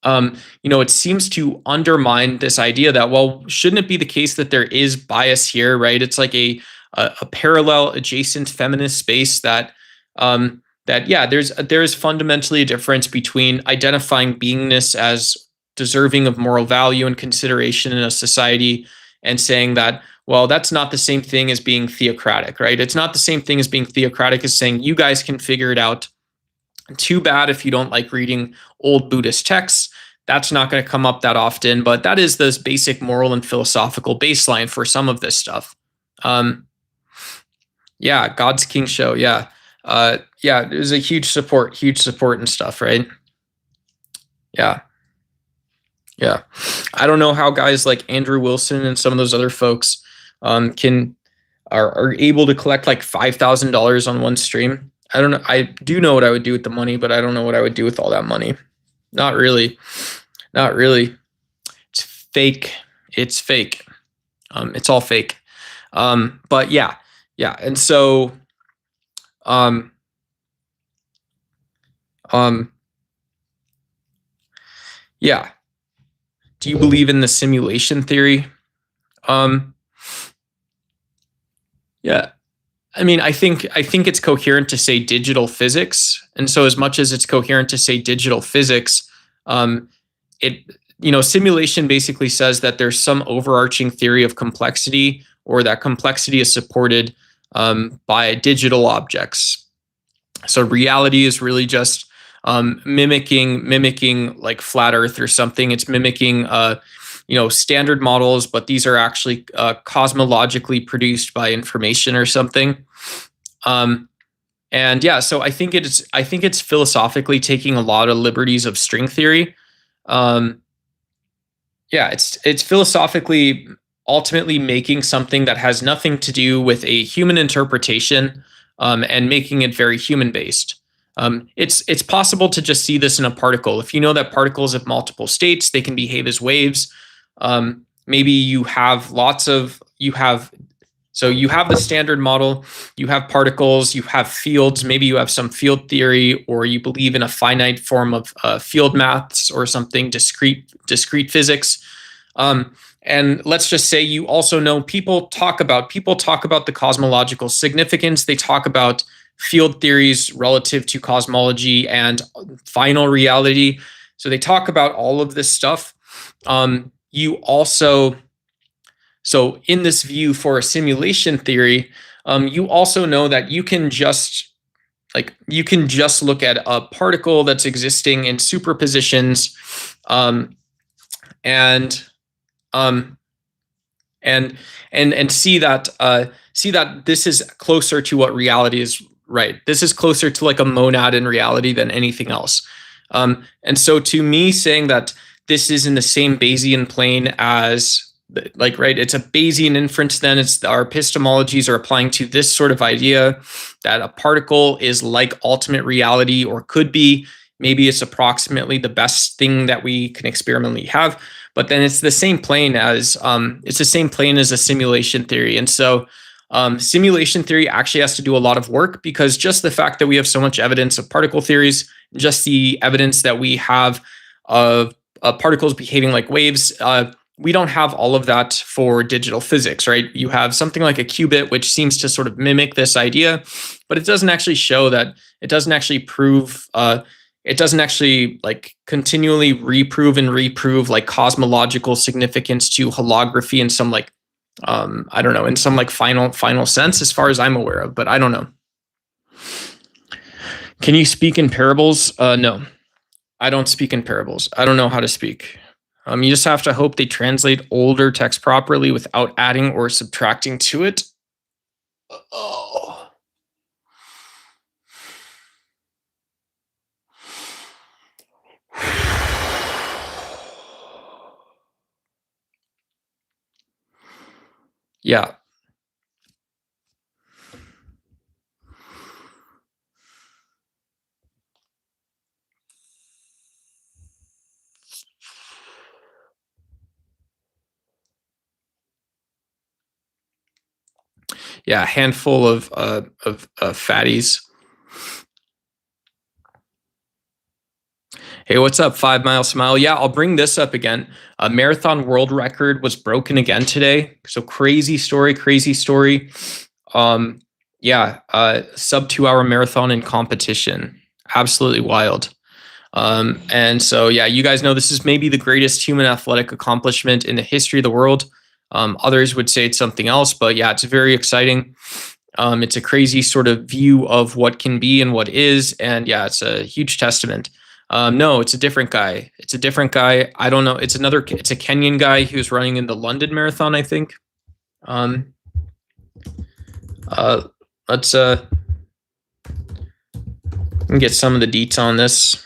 [SPEAKER 1] It seems to undermine this idea that, well, shouldn't it be the case that there is bias here, right? It's like a parallel adjacent feminist space there is fundamentally a difference between identifying beingness as deserving of moral value and consideration in a society and saying that, well, that's not the same thing as being theocratic, right? It's not the same thing as being theocratic as saying you guys can figure it out. Too bad if you don't like reading old Buddhist texts. That's not going to come up that often, but that is this basic moral and philosophical baseline for some of this stuff. Yeah, God's King show. Yeah. Yeah, there's a huge support and stuff, right? Yeah. Yeah. I don't know how guys like Andrew Wilson and some of those other folks are able to collect like $5,000 on one stream. I don't know. I do know what I would do with the money, but I don't know what I would do with all that money. Not really. Not really. It's fake. It's fake. It's all fake. But yeah. Yeah. And so yeah. Do you believe in the simulation theory? Yeah. I mean, I think it's coherent to say digital physics. And so as much as it's coherent to say digital physics, simulation basically says that there's some overarching theory of complexity, or that complexity is supported by digital objects. So reality is really just mimicking like flat Earth or something. It's mimicking standard models, but these are actually cosmologically produced by information or something. And yeah, so I think it's philosophically taking a lot of liberties of string theory. Yeah, it's philosophically ultimately making something that has nothing to do with a human interpretation and making it very human based. It's possible to just see this in a particle. If you know that particles have multiple states, they can behave as waves. Maybe you have you have the standard model, you have particles, you have fields, maybe you have some field theory, or you believe in a finite form of field maths or something, discrete physics. And let's just say you also know people talk about the cosmological significance. They talk about field theories relative to cosmology and final reality. So they talk about all of this stuff. So in this view for a simulation theory, you also know that you can just look at a particle that's existing in superpositions, and see that this is closer to what reality is, right? This is closer to like a monad in reality than anything else. And so to me, saying that this is in the same Bayesian plane as right, it's a Bayesian inference, then our epistemologies are applying to this sort of idea that a particle is like ultimate reality, or could be. Maybe it's approximately the best thing that we can experimentally have, but then it's the same plane as a simulation theory. And so simulation theory actually has to do a lot of work, because just the fact that we have so much evidence of particle theories, just the evidence that we have of particles behaving like waves, we don't have all of that for digital physics, right? You have something like a qubit, which seems to sort of mimic this idea, but it doesn't actually show that, it doesn't actually prove, it doesn't actually like continually reprove like cosmological significance to holography in some like, I don't know, in some like final sense, as far as I'm aware of, but I don't know. Can you speak in parables? No, I don't speak in parables. I don't know how to speak. You just have to hope they translate older text properly without adding or subtracting to it. Oh. Yeah. Yeah, a handful of fatties. Hey, what's up, 5 Mile Smile? Yeah, I'll bring this up again. A marathon world record was broken again today. So crazy story. Yeah, sub 2 hour marathon in competition. Absolutely wild. And so, yeah, you guys know this is maybe the greatest human athletic accomplishment in the history of the world. Others would say it's something else, but yeah, it's very exciting. It's a crazy sort of view of what can be and what is. And yeah, it's a huge testament. No, it's a different guy. It's a different guy. I don't know. It's a Kenyan guy who's running in the London Marathon, I think. Let's get some of the deets on this.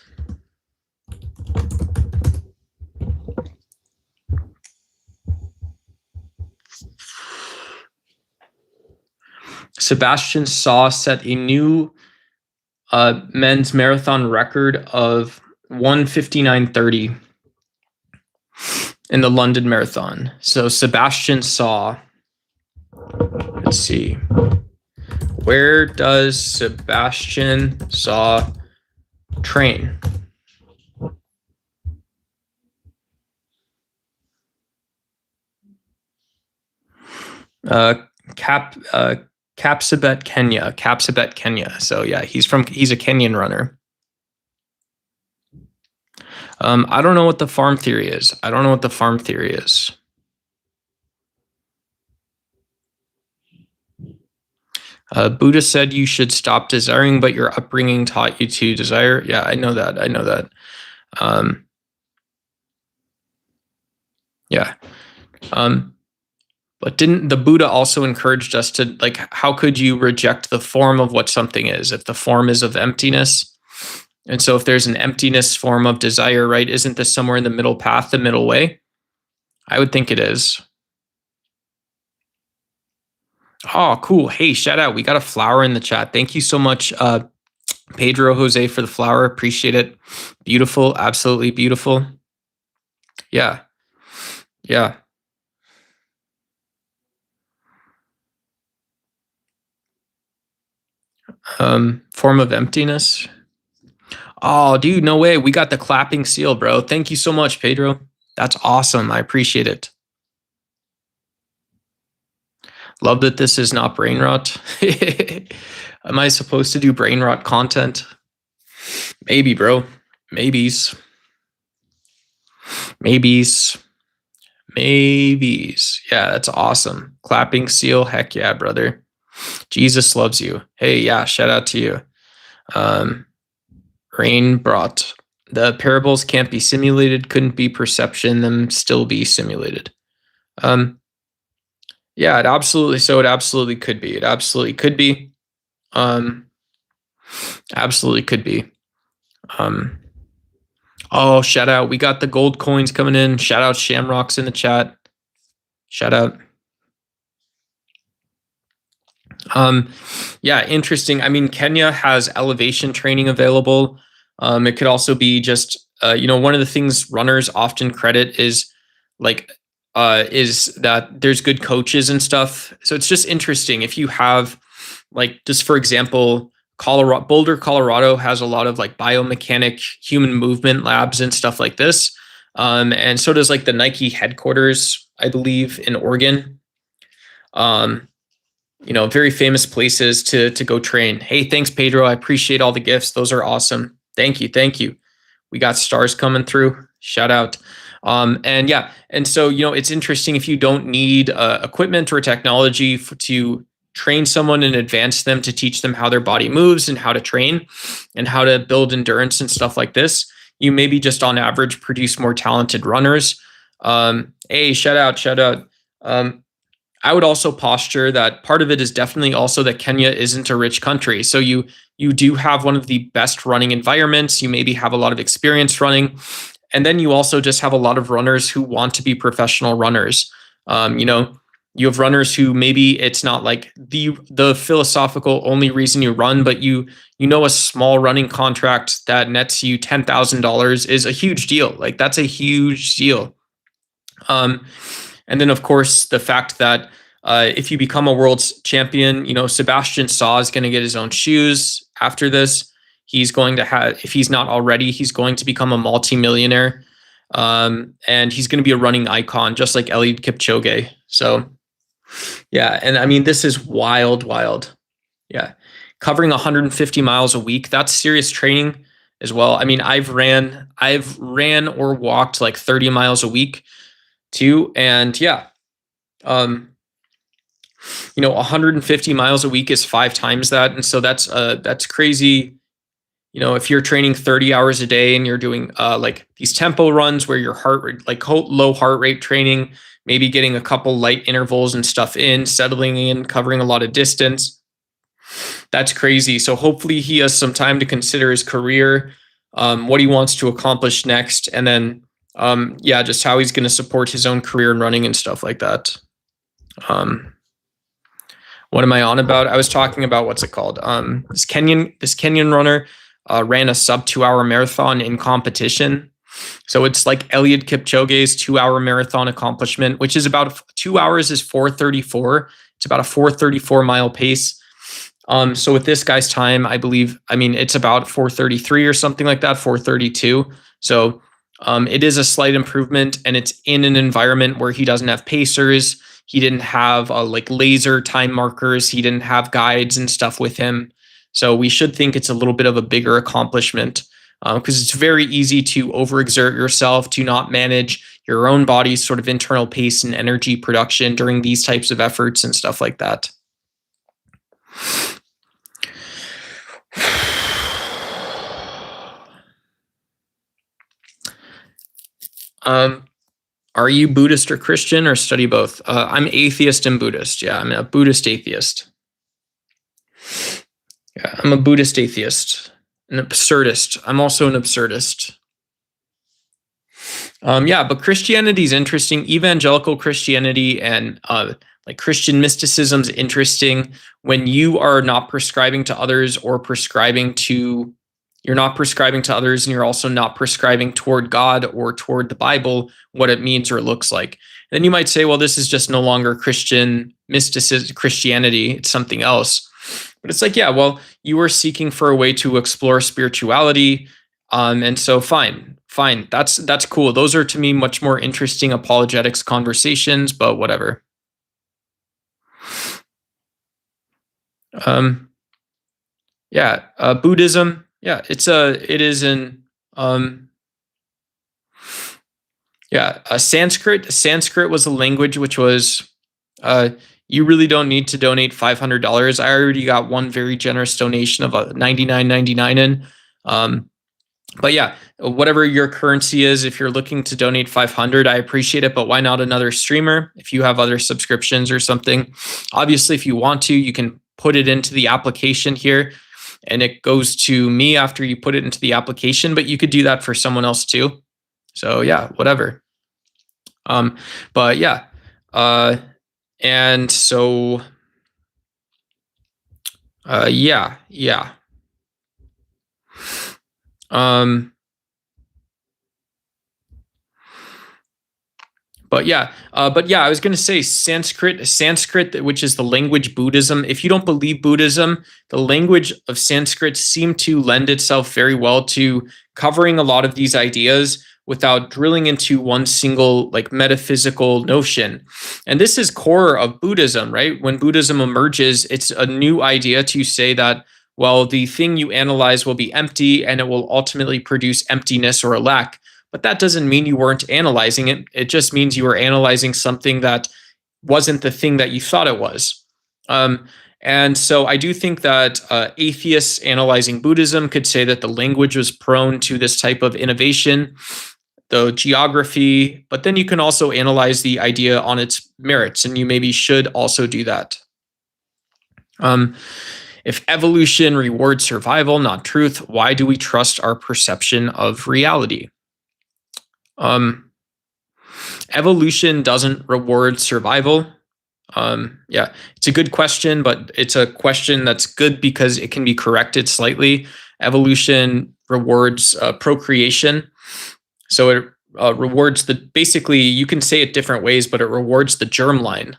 [SPEAKER 1] Sebastian Saw set a new men's marathon record of 1:59:30 in the London Marathon. So Sebastian Saw, let's see, where does Sebastian Saw train? Kapsabet, Kenya. So yeah, he's a Kenyan runner. I don't know what the farm theory is. Buddha said you should stop desiring, but your upbringing taught you to desire. Yeah, I know that. Yeah. But didn't the Buddha also encouraged us to, like, how could you reject the form of what something is if the form is of emptiness? And so if there's an emptiness form of desire, right, isn't this somewhere in the middle path, the middle way? I would think it is. Oh, cool. Hey, shout out. We got a flower in the chat. Thank you so much, Pedro Jose, for the flower. Appreciate it. Beautiful. Absolutely beautiful. Yeah. Form of emptiness. Oh, dude, no way. We got the clapping seal, bro. Thank you so much, Pedro. That's awesome. I appreciate it. Love that this is not brain rot. Am I supposed to do brain rot content? Maybe, bro. Maybes. Yeah, that's awesome. Clapping seal. Heck yeah, brother. Jesus loves you. Hey, yeah, shout out to you. Rain brought. The parables can't be simulated, couldn't be perception, them still be simulated. Yeah, it absolutely could be. Absolutely could be. Oh, shout out. We got the gold coins coming in. Shout out Shamrocks in the chat. Shout out. Yeah, interesting. I mean, Kenya has elevation training available. It could also be just, one of the things runners often credit is that there's good coaches and stuff. So it's just interesting if you have, like, just for example, Boulder, Colorado has a lot of like biomechanic human movement labs and stuff like this. And so does like the Nike headquarters, I believe, in Oregon. Very famous places to go train. Hey, thanks, Pedro. I appreciate all the gifts. Those are awesome. Thank you. We got stars coming through. Shout out. And so, it's interesting if you don't need equipment or technology to train someone and advance them, to teach them how their body moves and how to train and how to build endurance and stuff like this. You maybe just on average produce more talented runners. Hey, shout out. I would also posture that part of it is definitely also that Kenya isn't a rich country. So you do have one of the best running environments. You maybe have a lot of experience running. And then you also just have a lot of runners who want to be professional runners. You have runners who maybe it's not like the philosophical only reason you run, but a small running contract that nets you $10,000 is a huge deal. Like, that's a huge deal. And then, of course, the fact that if you become a world champion, Sebastian Saw is going to get his own shoes after this. He's going to have, if he's not already, he's going to become a multimillionaire. And he's going to be a running icon, just like Eliud Kipchoge. So, yeah. And I mean, this is wild. Yeah. Covering 150 miles a week. That's serious training as well. I mean, I've ran or walked like 30 miles a week too. And yeah, 150 miles a week is 5 times that, and so that's crazy. If you're training 30 hours a day and you're doing like these tempo runs where your heart rate, like low heart rate training, maybe getting a couple light intervals and stuff in, settling in, covering a lot of distance, that's crazy. So hopefully he has some time to consider his career, what he wants to accomplish next, and then just how he's going to support his own career in running and stuff like that. What am I on about? I was talking about, what's it called? This Kenyan runner ran a sub 2-hour marathon in competition. So it's like Eliud Kipchoge's 2-hour marathon accomplishment, which is about 2 hours is 4:34. It's about a 4:34 mile pace. So with this guy's time, it's about 4:33 or something like that, 4:32. So it is a slight improvement, and it's in an environment where he doesn't have pacers. He didn't have like laser time markers. He didn't have guides and stuff with him. So we should think it's a little bit of a bigger accomplishment, because it's very easy to overexert yourself, to not manage your own body's sort of internal pace and energy production during these types of efforts and stuff like that. Are you Buddhist or Christian, or study both? I'm atheist and Buddhist. Yeah, I'm a Buddhist atheist. Yeah, I'm a Buddhist atheist, an absurdist. I'm also an absurdist. But Christianity is interesting. Evangelical Christianity and like Christian mysticism is interesting when you are not prescribing to others, or you're not prescribing to others, and you're also not prescribing toward God or toward the Bible what it means or it looks like. Then you might say, well, this is just no longer Christian mysticism, Christianity, it's something else. But it's like, yeah, well, you were seeking for a way to explore spirituality, and so fine, that's cool. Those are, to me, much more interesting apologetics conversations, but whatever. Buddhism. Yeah, it is in Sanskrit. Sanskrit was a language which was you really don't need to donate $500. I already got one very generous donation of $99.99 in. But yeah, whatever your currency is, if you're looking to donate $500, I appreciate it. But why not another streamer? If you have other subscriptions or something, obviously, if you want to, you can put it into the application here, and it goes to me after you put it into the application. But you could do that for someone else too. So yeah, whatever. But yeah, and so yeah. But yeah, I was going to say Sanskrit, which is the language Buddhism. If you don't believe Buddhism, the language of Sanskrit seemed to lend itself very well to covering a lot of these ideas without drilling into one single like metaphysical notion. And this is core of Buddhism, right? When Buddhism emerges, it's a new idea to say that, well, the thing you analyze will be empty, and it will ultimately produce emptiness or a lack. But that doesn't mean you weren't analyzing it. It just means you were analyzing something that wasn't the thing that you thought it was. And so I do think that atheists analyzing Buddhism could say that the language was prone to this type of innovation, the geography, but then you can also analyze the idea on its merits, and you maybe should also do that. If evolution rewards survival, not truth, why do we trust our perception of reality? Evolution doesn't reward survival. It's a good question, but it's a question that's good because it can be corrected slightly. Evolution rewards procreation. So it rewards basically, you can say it different ways, but it rewards the germline.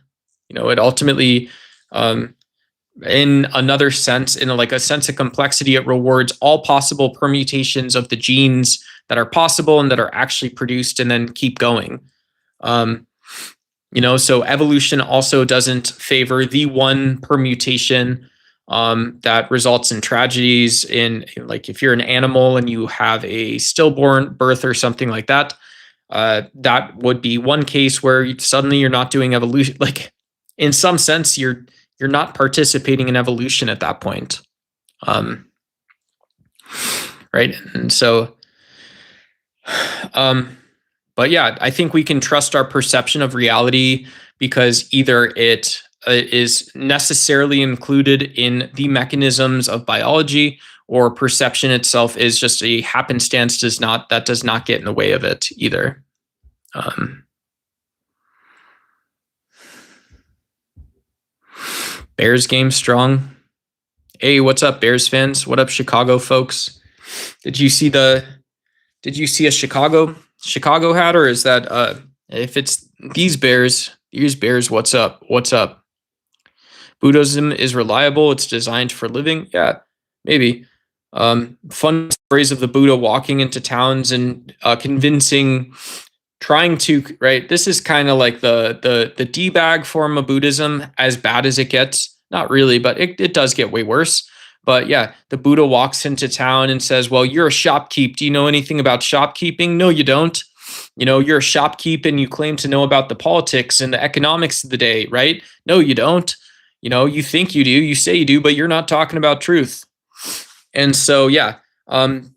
[SPEAKER 1] It ultimately, in another sense, in a sense of complexity, it rewards all possible permutations of the genes that are possible and that are actually produced and then keep going. So evolution also doesn't favor the one permutation that results in tragedies in, like, if you're an animal and you have a stillborn birth or something like that, that would be one case where suddenly you're not doing evolution. Like in some sense, you're not participating in evolution at that point. Right. And so, but yeah, I think we can trust our perception of reality because either it is necessarily included in the mechanisms of biology, or perception itself is just a happenstance, that does not get in the way of it either. Bears game strong. Hey, what's up, Bears fans? What up, Chicago folks? Did you see a Chicago hat, or is that if it's these Bears, what's up? What's up? Buddhism is reliable. It's designed for living. Yeah, maybe. Fun stories of the Buddha walking into towns and trying to, right? This is kind of like the D-bag form of Buddhism, as bad as it gets. Not really, but it does get way worse. But yeah, the Buddha walks into town and says, well, you're a shopkeep. Do you know anything about shopkeeping? No, you don't. You're a shopkeep and you claim to know about the politics and the economics of the day, right? No, you don't. You think you do, you say you do, but you're not talking about truth. And so, yeah,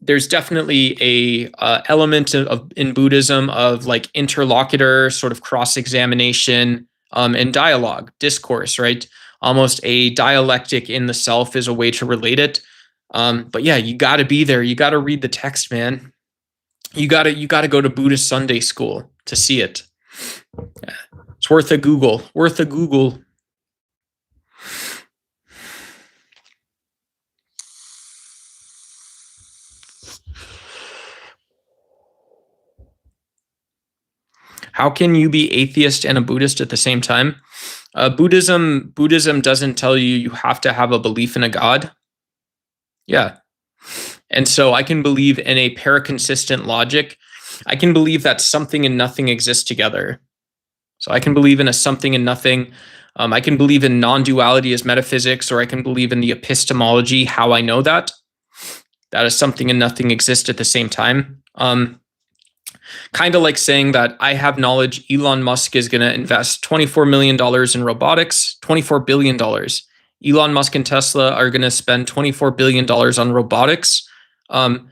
[SPEAKER 1] there's definitely a element in Buddhism of like interlocutor sort of cross-examination and dialogue, discourse, right? Almost a dialectic in the self is a way to relate it. But yeah, you got to be there. You got to read the text, man. You got to go to Buddhist Sunday school to see it. Yeah. It's worth a Google. How can you be atheist and a Buddhist at the same time? Buddhism doesn't tell you have to have a belief in a God. Yeah. And so I can believe in a paraconsistent logic. I can believe that something and nothing exist together. So I can believe in a something and nothing. I can believe in non-duality as metaphysics, or I can believe in the epistemology, how I know that is something and nothing exist at the same time. Kind of like saying that I have knowledge Elon Musk is going to invest $24 million in robotics, $24 billion. Elon Musk and Tesla are going to spend $24 billion on robotics. And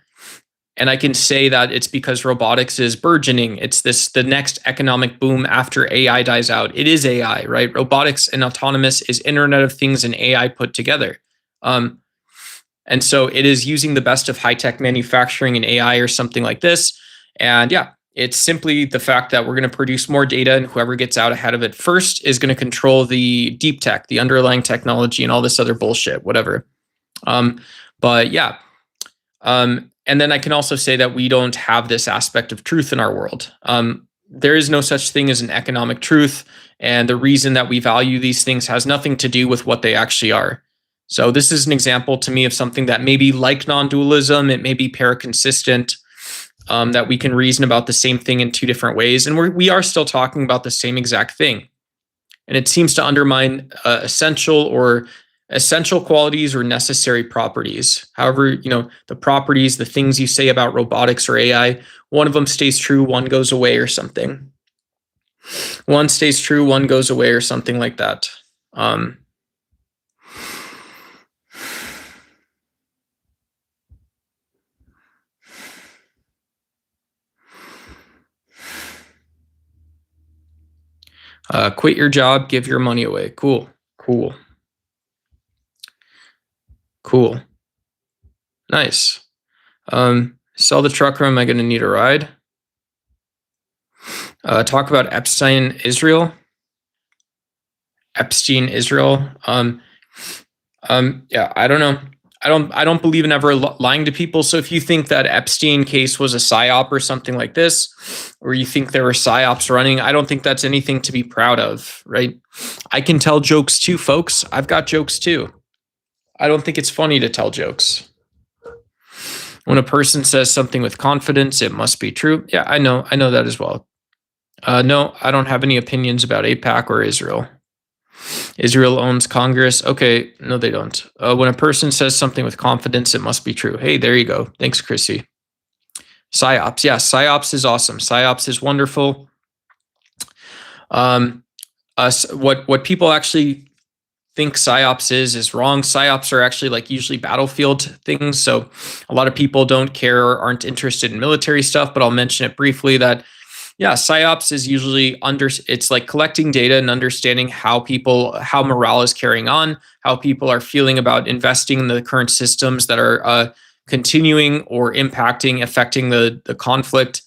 [SPEAKER 1] I can say that it's because robotics is burgeoning. It's the next economic boom after AI dies out. It is AI, right? Robotics and autonomous is Internet of Things and AI put together. And so it is using the best of high-tech manufacturing and AI or something like this. And yeah, it's simply the fact that we're going to produce more data, and whoever gets out ahead of it first is going to control the deep tech, the underlying technology, and all this other bullshit, whatever. But yeah. And then I can also say that we don't have this aspect of truth in our world. There is no such thing as an economic truth. And the reason that we value these things has nothing to do with what they actually are. So this is an example to me of something that may be like non-dualism. It may be paraconsistent, that we can reason about the same thing in two different ways. And we are still talking about the same exact thing. And it seems to undermine essential qualities or necessary properties. However, the properties, the things you say about robotics or AI, one of them stays true, one goes away or something. One stays true, one goes away or something like that. Quit your job, give your money away. Cool. Nice. Sell the truck, or am I going to need a ride? Talk about Epstein, Israel. Yeah, I don't know. I don't believe in ever lying to people. So if you think that Epstein case was a psyop or something like this, or you think there were psyops running, I don't think that's anything to be proud of, right? I can tell jokes too, folks. I've got jokes too. I don't think it's funny to tell jokes. When a person says something with confidence, it must be true. Yeah, I know that as well. No, I don't have any opinions about AIPAC or Israel. Israel owns Congress. Okay, no, they don't. When a person says something with confidence, it must be true. Hey, there you go. Thanks, Chrissy. Psyops. Yeah, psyops is awesome. Psyops is wonderful. What people actually think psyops is wrong. Psyops are actually like usually battlefield things. So a lot of people don't care or aren't interested in military stuff, but I'll mention it briefly that yeah, psyops is usually it's like collecting data and understanding how morale is carrying on, how people are feeling about investing in the current systems that are continuing or affecting the conflict.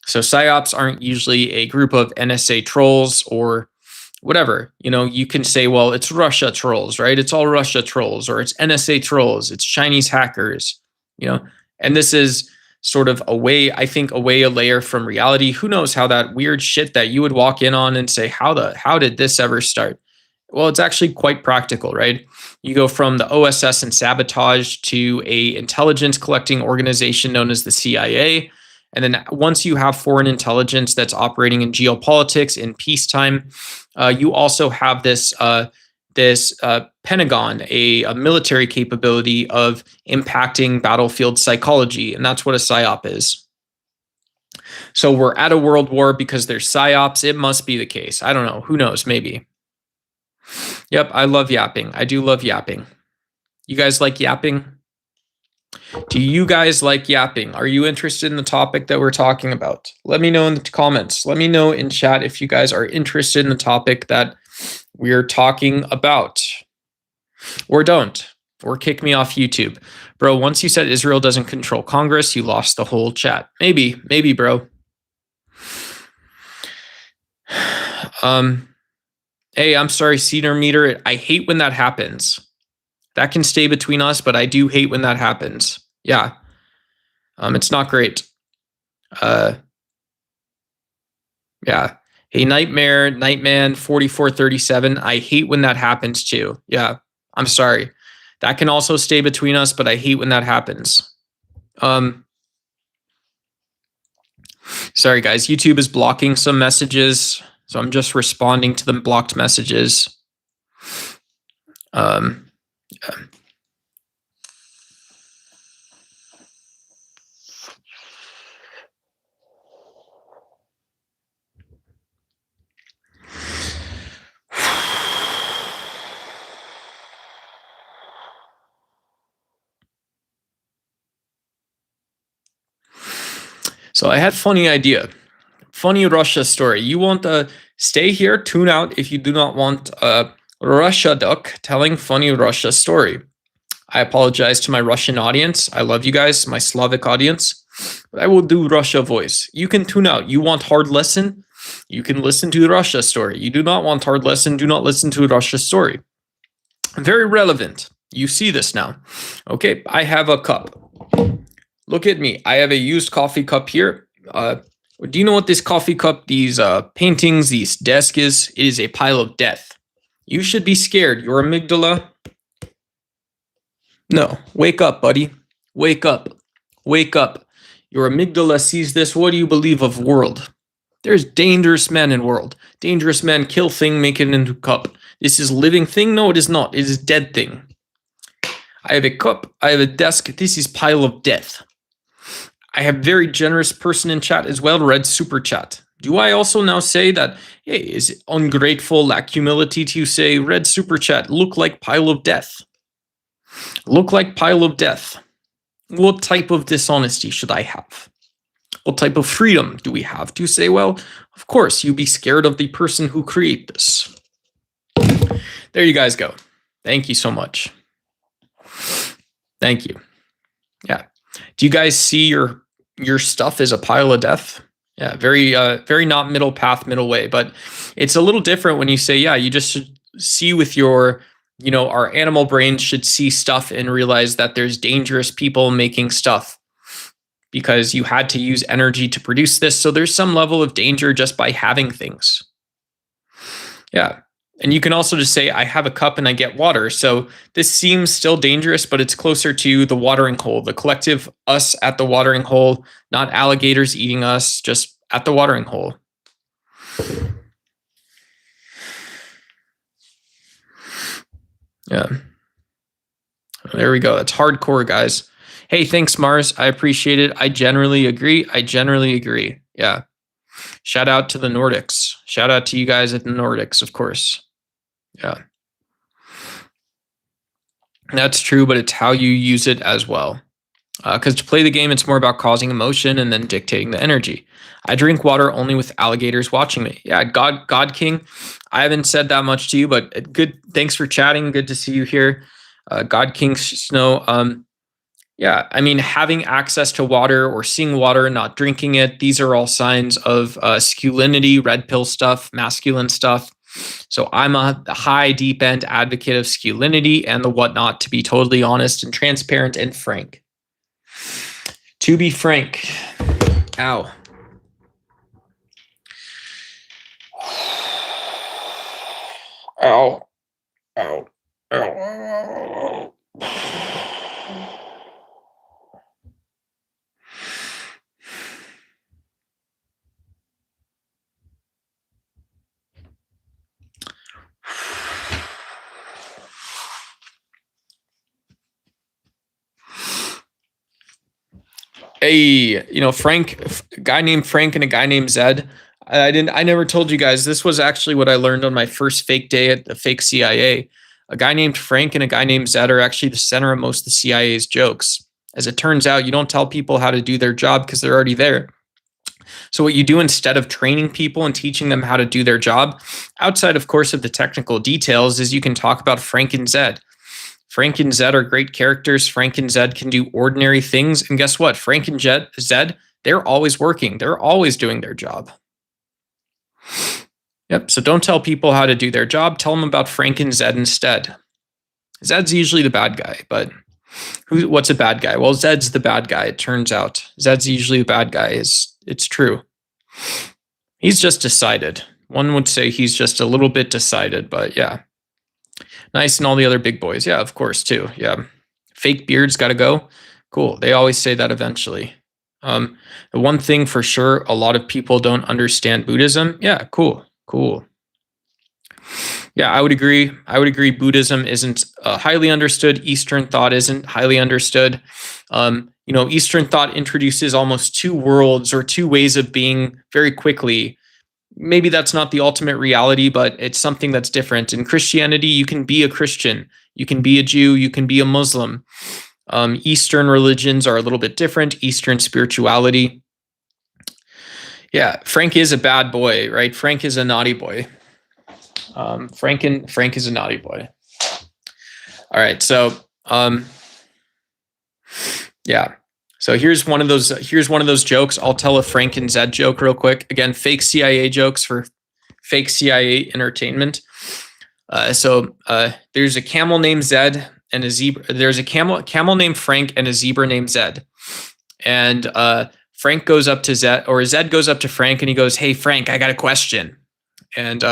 [SPEAKER 1] So psyops aren't usually a group of NSA trolls or whatever. You can say, well, it's Russia trolls, right? It's all Russia trolls, or it's NSA trolls, it's Chinese hackers, and this is sort of away a layer from reality. Who knows how that weird shit that you would walk in on and say, how did this ever start? Well, it's actually quite practical, right? You go from the OSS and sabotage to a intelligence collecting organization known as the CIA. And then once you have foreign intelligence that's operating in geopolitics in peacetime, you also have this Pentagon, a military capability of impacting battlefield psychology, and that's what a psyop is. So we're at a world war because there's psyops. It must be the case. I don't know. Who knows? Maybe. Yep, I love yapping. I do love yapping. You guys like yapping? Do you guys like yapping? Are you interested in the topic that we're talking about? Let me know in the comments. Let me know in chat if you guys are interested in the topic that we're talking about. Or don't. Or kick me off YouTube. Bro, once you said Israel doesn't control Congress, you lost the whole chat. Maybe, bro. Hey, I'm sorry, Cedar Meter. I hate when that happens. That can stay between us, but I do hate when that happens. Yeah. It's not great. Yeah. Hey, Nightman 4437. I hate when that happens too. Yeah. I'm sorry. That can also stay between us, but I hate when that happens. Sorry, guys. YouTube is blocking some messages, so I'm just responding to the blocked messages. Yeah. So I had funny idea. Funny Russia story. You want to stay here, tune out if you do not want a Russia duck telling funny Russia story. I apologize to my Russian audience. I love you guys, my Slavic audience. But I will do Russia voice. You can tune out. You want hard lesson? You can listen to the Russia story. You do not want hard lesson, do not listen to a Russia story. Very relevant. You see this now. Okay, I have a cup. Look at me. I have a used coffee cup here. Do you know what this coffee cup, these paintings, these desk is? It is a pile of death. You should be scared. Your amygdala. No, wake up, buddy. Wake up. Wake up. Your amygdala sees this. What do you believe of world? There's dangerous men in world. Dangerous men kill thing, make it into cup. This is living thing? No, it is not. It is dead thing. I have a cup. I have a desk. This is pile of death. I have very generous person in chat as well, red super chat. Do I also now say that, hey, is it ungrateful, lack humility to say red super chat, look like pile of death? Look like pile of death. What type of dishonesty should I have? What type of freedom do we have to say, well, of course, you be scared of the person who create this. There you guys go. Thank you so much. Thank you. Yeah. Do you guys see your stuff as a pile of death? Yeah, very not middle path, middle way, but it's a little different when you say, yeah, you just should see with your, our animal brains should see stuff and realize that there's dangerous people making stuff because you had to use energy to produce this. So there's some level of danger just by having things. Yeah. And you can also just say, I have a cup and I get water. So this seems still dangerous, but it's closer to the watering hole, the collective us at the watering hole, not alligators eating us, just at the watering hole. Yeah. There we go. That's hardcore, guys. Hey, thanks, Mars. I appreciate it. I generally agree. Yeah. Shout out to the Nordics. Shout out to you guys at the Nordics, of course. Yeah. That's true, but it's how you use it as well. Because to play the game, it's more about causing emotion and then dictating the energy. I drink water only with alligators watching me. Yeah, God King. I haven't said that much to you, but good. Thanks for chatting. Good to see you here, God King Snow. Yeah, I mean, having access to water or seeing water and not drinking it, these are all signs of masculinity, red pill stuff, masculine stuff. So I'm a high, deep end advocate of masculinity and the whatnot, to be totally honest and transparent and frank. To be frank. Ow. Ow. Ow. Ow. Hey, Frank, a guy named Frank and a guy named Zed. I never told you guys. This was actually what I learned on my first fake day at the fake CIA. A guy named Frank and a guy named Zed are actually the center of most of the CIA's jokes. As it turns out, you don't tell people how to do their job because they're already there. So what you do instead of training people and teaching them how to do their job, outside of course of the technical details, is you can talk about Frank and Zed. Frank and Zed are great characters. Frank and Zed can do ordinary things. And guess what? Frank and Zed, they're always working. They're always doing their job. Yep. So don't tell people how to do their job. Tell them about Frank and Zed instead. Zed's usually the bad guy, but what's a bad guy? Well, Zed's the bad guy, it turns out. Zed's usually the bad guy. It's true. He's just decided. One would say he's just a little bit decided, but yeah. Nice, and all the other big boys. Yeah, of course, too. Yeah. Fake beards got to go. Cool. They always say that eventually. The one thing for sure, a lot of people don't understand Buddhism. Yeah, cool. Yeah, I would agree. Buddhism isn't highly understood. Eastern thought isn't highly understood. Eastern thought introduces almost two worlds or two ways of being very quickly. Maybe that's not the ultimate reality, but it's something that's different. In Christianity, you can be a Christian, you can be a Jew, you can be a Muslim. Eastern religions are a little bit different. Eastern spirituality. Yeah, Frank is a bad boy, right? Frank is a naughty boy. Frank is a naughty boy. All right, so yeah. So here's one of those jokes. I'll tell a Frank and Zed joke real quick. Again, fake CIA jokes for fake CIA entertainment. So there's a camel named Zed and a zebra. There's a camel named Frank and a zebra named Zed. And Frank goes up to Zed, or Zed goes up to Frank and he goes, "Hey Frank, I got a question." And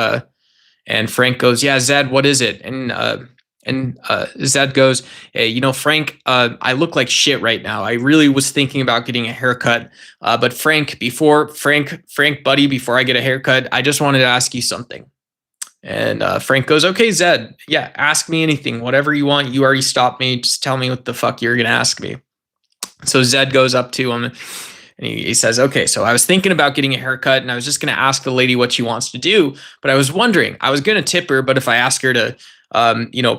[SPEAKER 1] Frank goes, "Yeah, Zed, what is it?" And Zed goes, "Hey, Frank, I look like shit right now. I really was thinking about getting a haircut. But Frank, buddy, before I get a haircut, I just wanted to ask you something." And Frank goes, "Okay, Zed, yeah, ask me anything, whatever you want. You already stopped me. Just tell me what the fuck you're going to ask me." So Zed goes up to him and he says, "Okay, so I was thinking about getting a haircut and I was just going to ask the lady what she wants to do. But I was wondering, I was going to tip her, but if I ask her to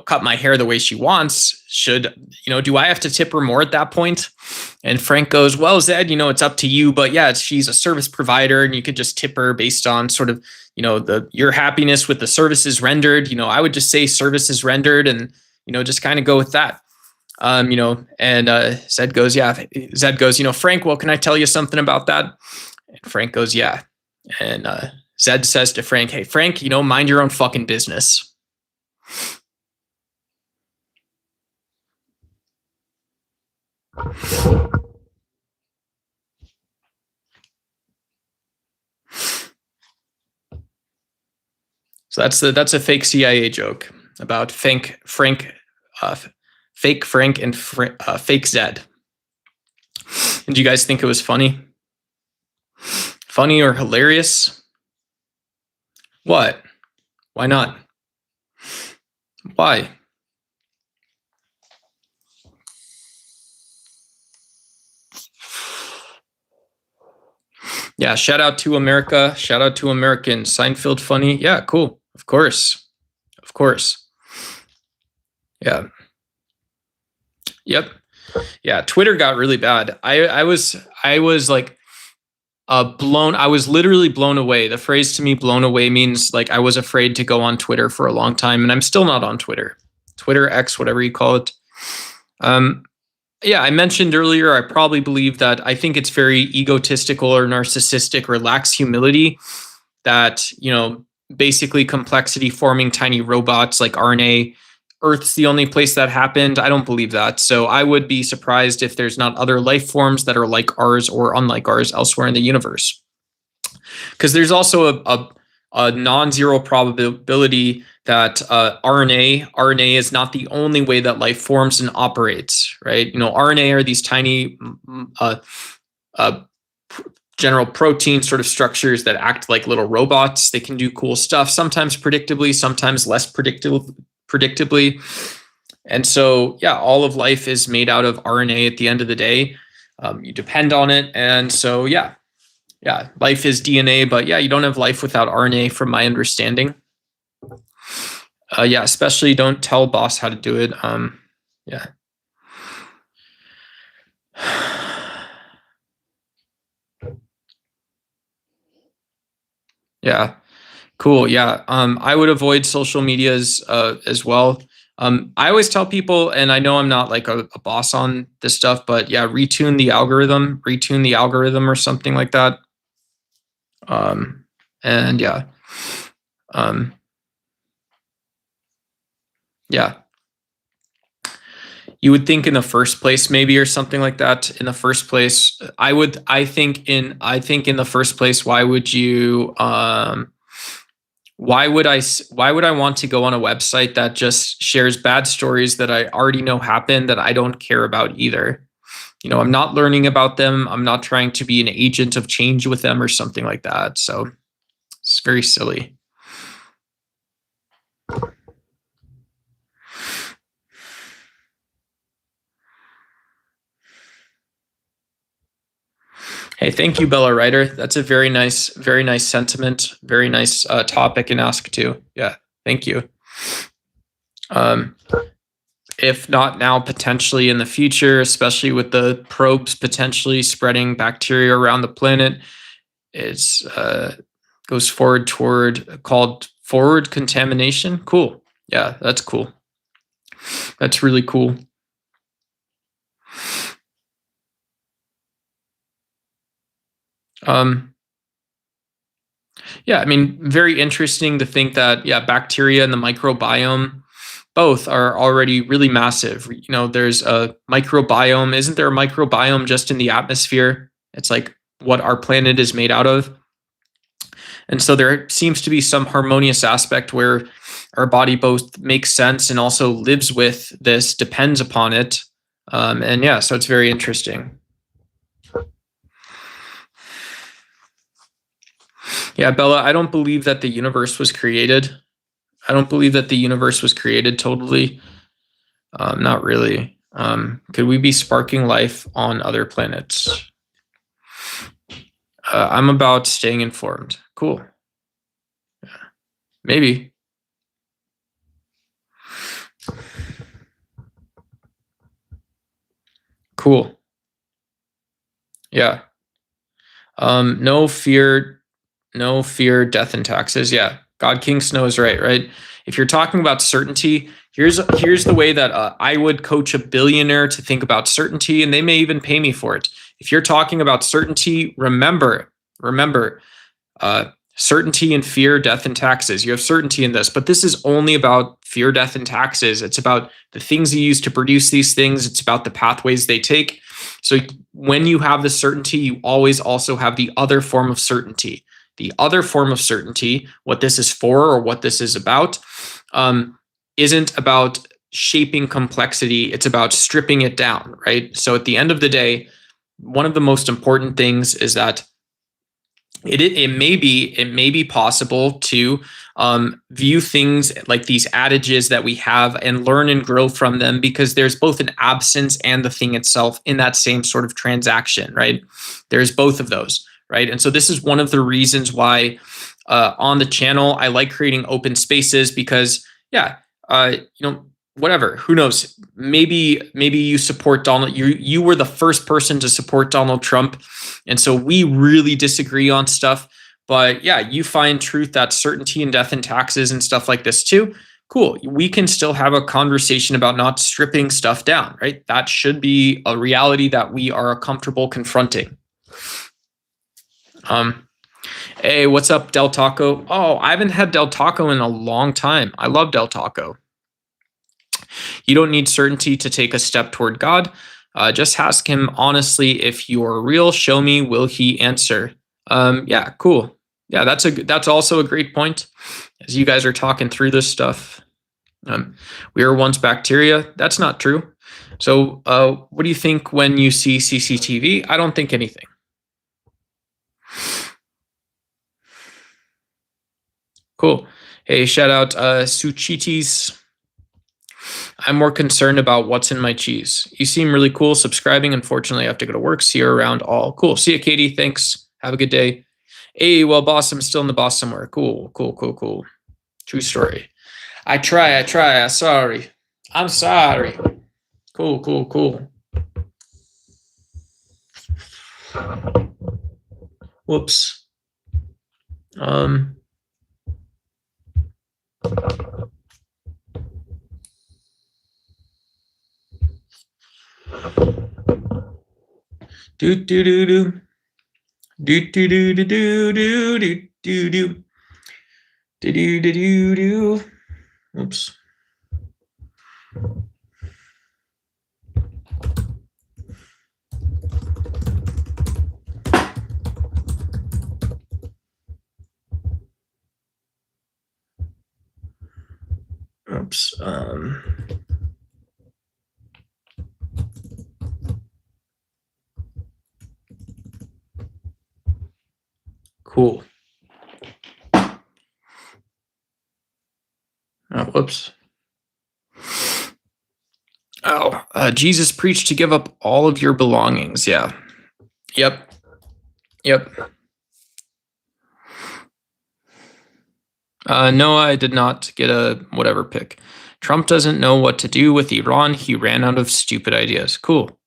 [SPEAKER 1] cut my hair the way she wants, do I have to tip her more at that point?" And Frank goes, "Well, Zed, it's up to you, but yeah, she's a service provider and you could just tip her based on sort of, your happiness with the services rendered. I would just say services rendered and, just kind of go with that." And Zed goes, "Frank, well, can I tell you something about that?" And Frank goes, "Yeah." And Zed says to Frank, "Hey, Frank, mind your own fucking business." So that's a fake CIA joke about fake Frank and fake Zed. And do you guys think it was funny? Funny or hilarious? What? Why not? Why? Yeah, shout out to America. Shout out to Americans. Seinfeld funny. Yeah, cool. Of course. Of course. Yeah. Yep. Yeah, Twitter got really bad. I was like blown. I was literally blown away. The phrase to me, blown away, means like I was afraid to go on Twitter for a long time, and I'm still not on Twitter. Twitter, X, whatever you call it. Yeah, I mentioned earlier, I probably believe that I think it's very egotistical or narcissistic or lacks humility that, basically complexity forming tiny robots like RNA. Earth's the only place that happened. I don't believe that. So I would be surprised if there's not other life forms that are like ours or unlike ours elsewhere in the universe. Because there's also a non-zero probability that RNA is not the only way that life forms and operates, right? RNA are these tiny general protein sort of structures that act like little robots. They can do cool stuff, sometimes predictably, sometimes less predictably. And so, yeah, all of life is made out of RNA at the end of the day. You depend on it. And so, yeah, life is DNA, but yeah, you don't have life without RNA from my understanding. Yeah, especially don't tell boss how to do it. Yeah. Yeah. Cool. Yeah. I would avoid social medias as well. I always tell people, and I know I'm not like a boss on this stuff, but yeah, retune the algorithm or something like that. And yeah. Yeah. You would think in the first place, maybe, or something like that. In the first place, I think in the first place, why would you, why would I want to go on a website that just shares bad stories that I already know happen that I don't care about either? I'm not learning about them. I'm not trying to be an agent of change with them or something like that. So it's very silly. Hey, thank you, Bella Ryder. That's a very nice sentiment. Very nice topic and ask too. Yeah, thank you. If not now, potentially in the future, especially with the probes potentially spreading bacteria around the planet, it's goes forward toward called forward contamination. Cool. Yeah, that's cool. That's really cool. Yeah, I mean, very interesting to think that, yeah, bacteria and the microbiome both are already really massive. There's a microbiome. Isn't there a microbiome just in the atmosphere? It's like what our planet is made out of. And so there seems to be some harmonious aspect where our body both makes sense and also lives with this, depends upon it. And yeah, so it's very interesting. Yeah, Bella, I don't believe that the universe was created. I don't believe that the universe was created totally. Not really. Could we be sparking life on other planets? I'm about staying informed. Cool. Yeah. Maybe. Cool. Yeah. No fear, death and taxes. Yeah. God King Snow is right? If you're talking about certainty, here's the way that I would coach a billionaire to think about certainty, and they may even pay me for it. If you're talking about certainty, remember, certainty and fear, death and taxes. You have certainty in this, but this is only about fear, death, and taxes. It's about the things you use to produce these things. It's about the pathways they take. So when you have the certainty, you always also have the other form of certainty. The other form of certainty, what this is for or what this is about, isn't about shaping complexity. It's about stripping it down, right? So at the end of the day, one of the most important things is that it may be possible to view things like these adages that we have and learn and grow from them, because there's both an absence and the thing itself in that same sort of transaction, right? There's both of those, right? And so this is one of the reasons why on the channel I like creating open spaces, because whatever, who knows, maybe you support Donald, you were the first person to support Donald Trump, and so we really disagree on stuff, but yeah, you find truth, that certainty in death and taxes and stuff like this too. Cool. We can still have a conversation about not stripping stuff down, right? That should be a reality that we are comfortable confronting. Hey, what's up, Del Taco? Oh, I haven't had Del Taco in a long time. I love Del Taco. You don't need certainty to take a step toward God. Just ask him honestly, if you're real, show me, will he answer? Yeah, cool. Yeah, that's also a great point. As you guys are talking through this stuff, we were once bacteria. That's not true. So what do you think when you see CCTV? I don't think anything. Cool. Hey, shout out Suchitis. I'm more concerned about what's in my cheese. You seem really cool. Subscribing. Unfortunately, I have to go to work. See you around all. Cool. See you, Katie. Thanks. Have a good day. Hey, well, boss, I'm still in the boss somewhere. Cool. True story. I try. Sorry. I'm sorry. Cool. Whoops. Oops. Cool. Oh, whoops. Oh, Jesus preached to give up all of your belongings. Yeah. Yep. No, I did not get a whatever pick. Trump doesn't know what to do with Iran. He ran out of stupid ideas. Cool.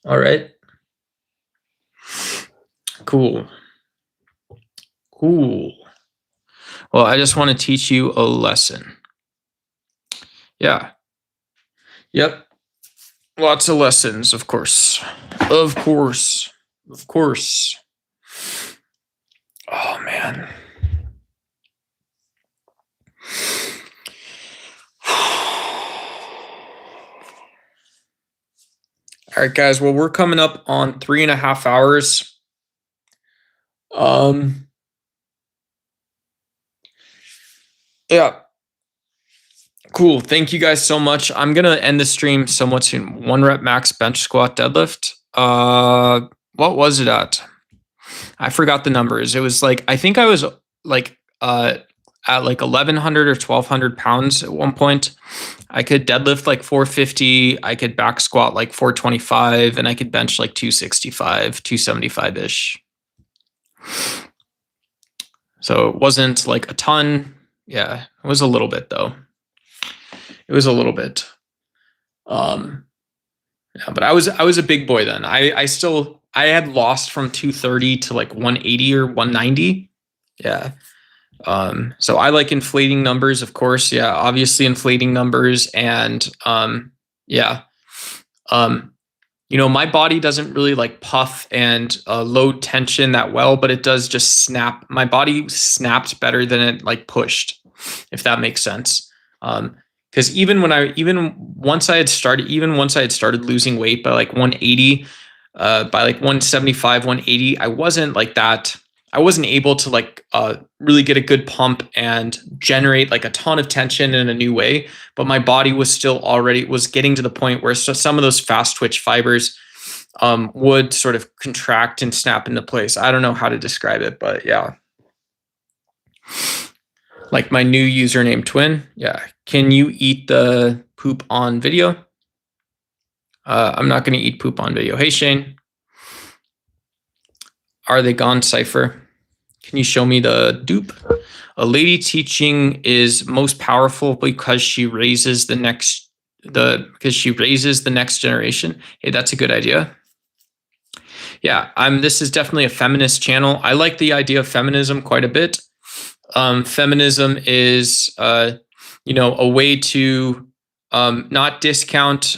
[SPEAKER 1] All right. Cool. Well, I just want to teach you a lesson. Yeah. Yep. Lots of lessons, of course. Oh, man. All right, guys. Well, we're coming up on 3.5 hours. Yeah. Cool. Thank you guys so much. I'm going to end the stream somewhat soon. 1 rep max bench squat deadlift. What was it at? I forgot the numbers. It was like, I think I was like at like 1,100 or 1,200 pounds at one point. I could deadlift like 450. I could back squat like 425, and I could bench like 265, 275-ish. So it wasn't like a ton. Yeah, it was a little bit though. It was a little bit. Yeah, but I was a big boy then. I had lost from 230 to like 180 or 190. Yeah. So I like inflating numbers, of course. Yeah, obviously inflating numbers. And my body doesn't really like puff and load tension that well, but it does just snap. My body snapped better than it like pushed, if that makes sense. Because once I had started losing weight by like 180, by like 175, 180, I wasn't able to like really get a good pump and generate like a ton of tension in a new way. But my body was getting to the point where some of those fast twitch fibers would sort of contract and snap into place. I don't know how to describe it, but yeah. Like my new username, Twin. Yeah. Can you eat the poop on video. I'm not going to eat poop on video. Hey, Shane. Are they gone, Cypher? Can you show me the dupe? A lady teaching is most powerful because she raises the next generation. Hey, that's a good idea. Yeah, this is definitely a feminist channel. I like the idea of feminism quite a bit. Feminism is, a way to not discount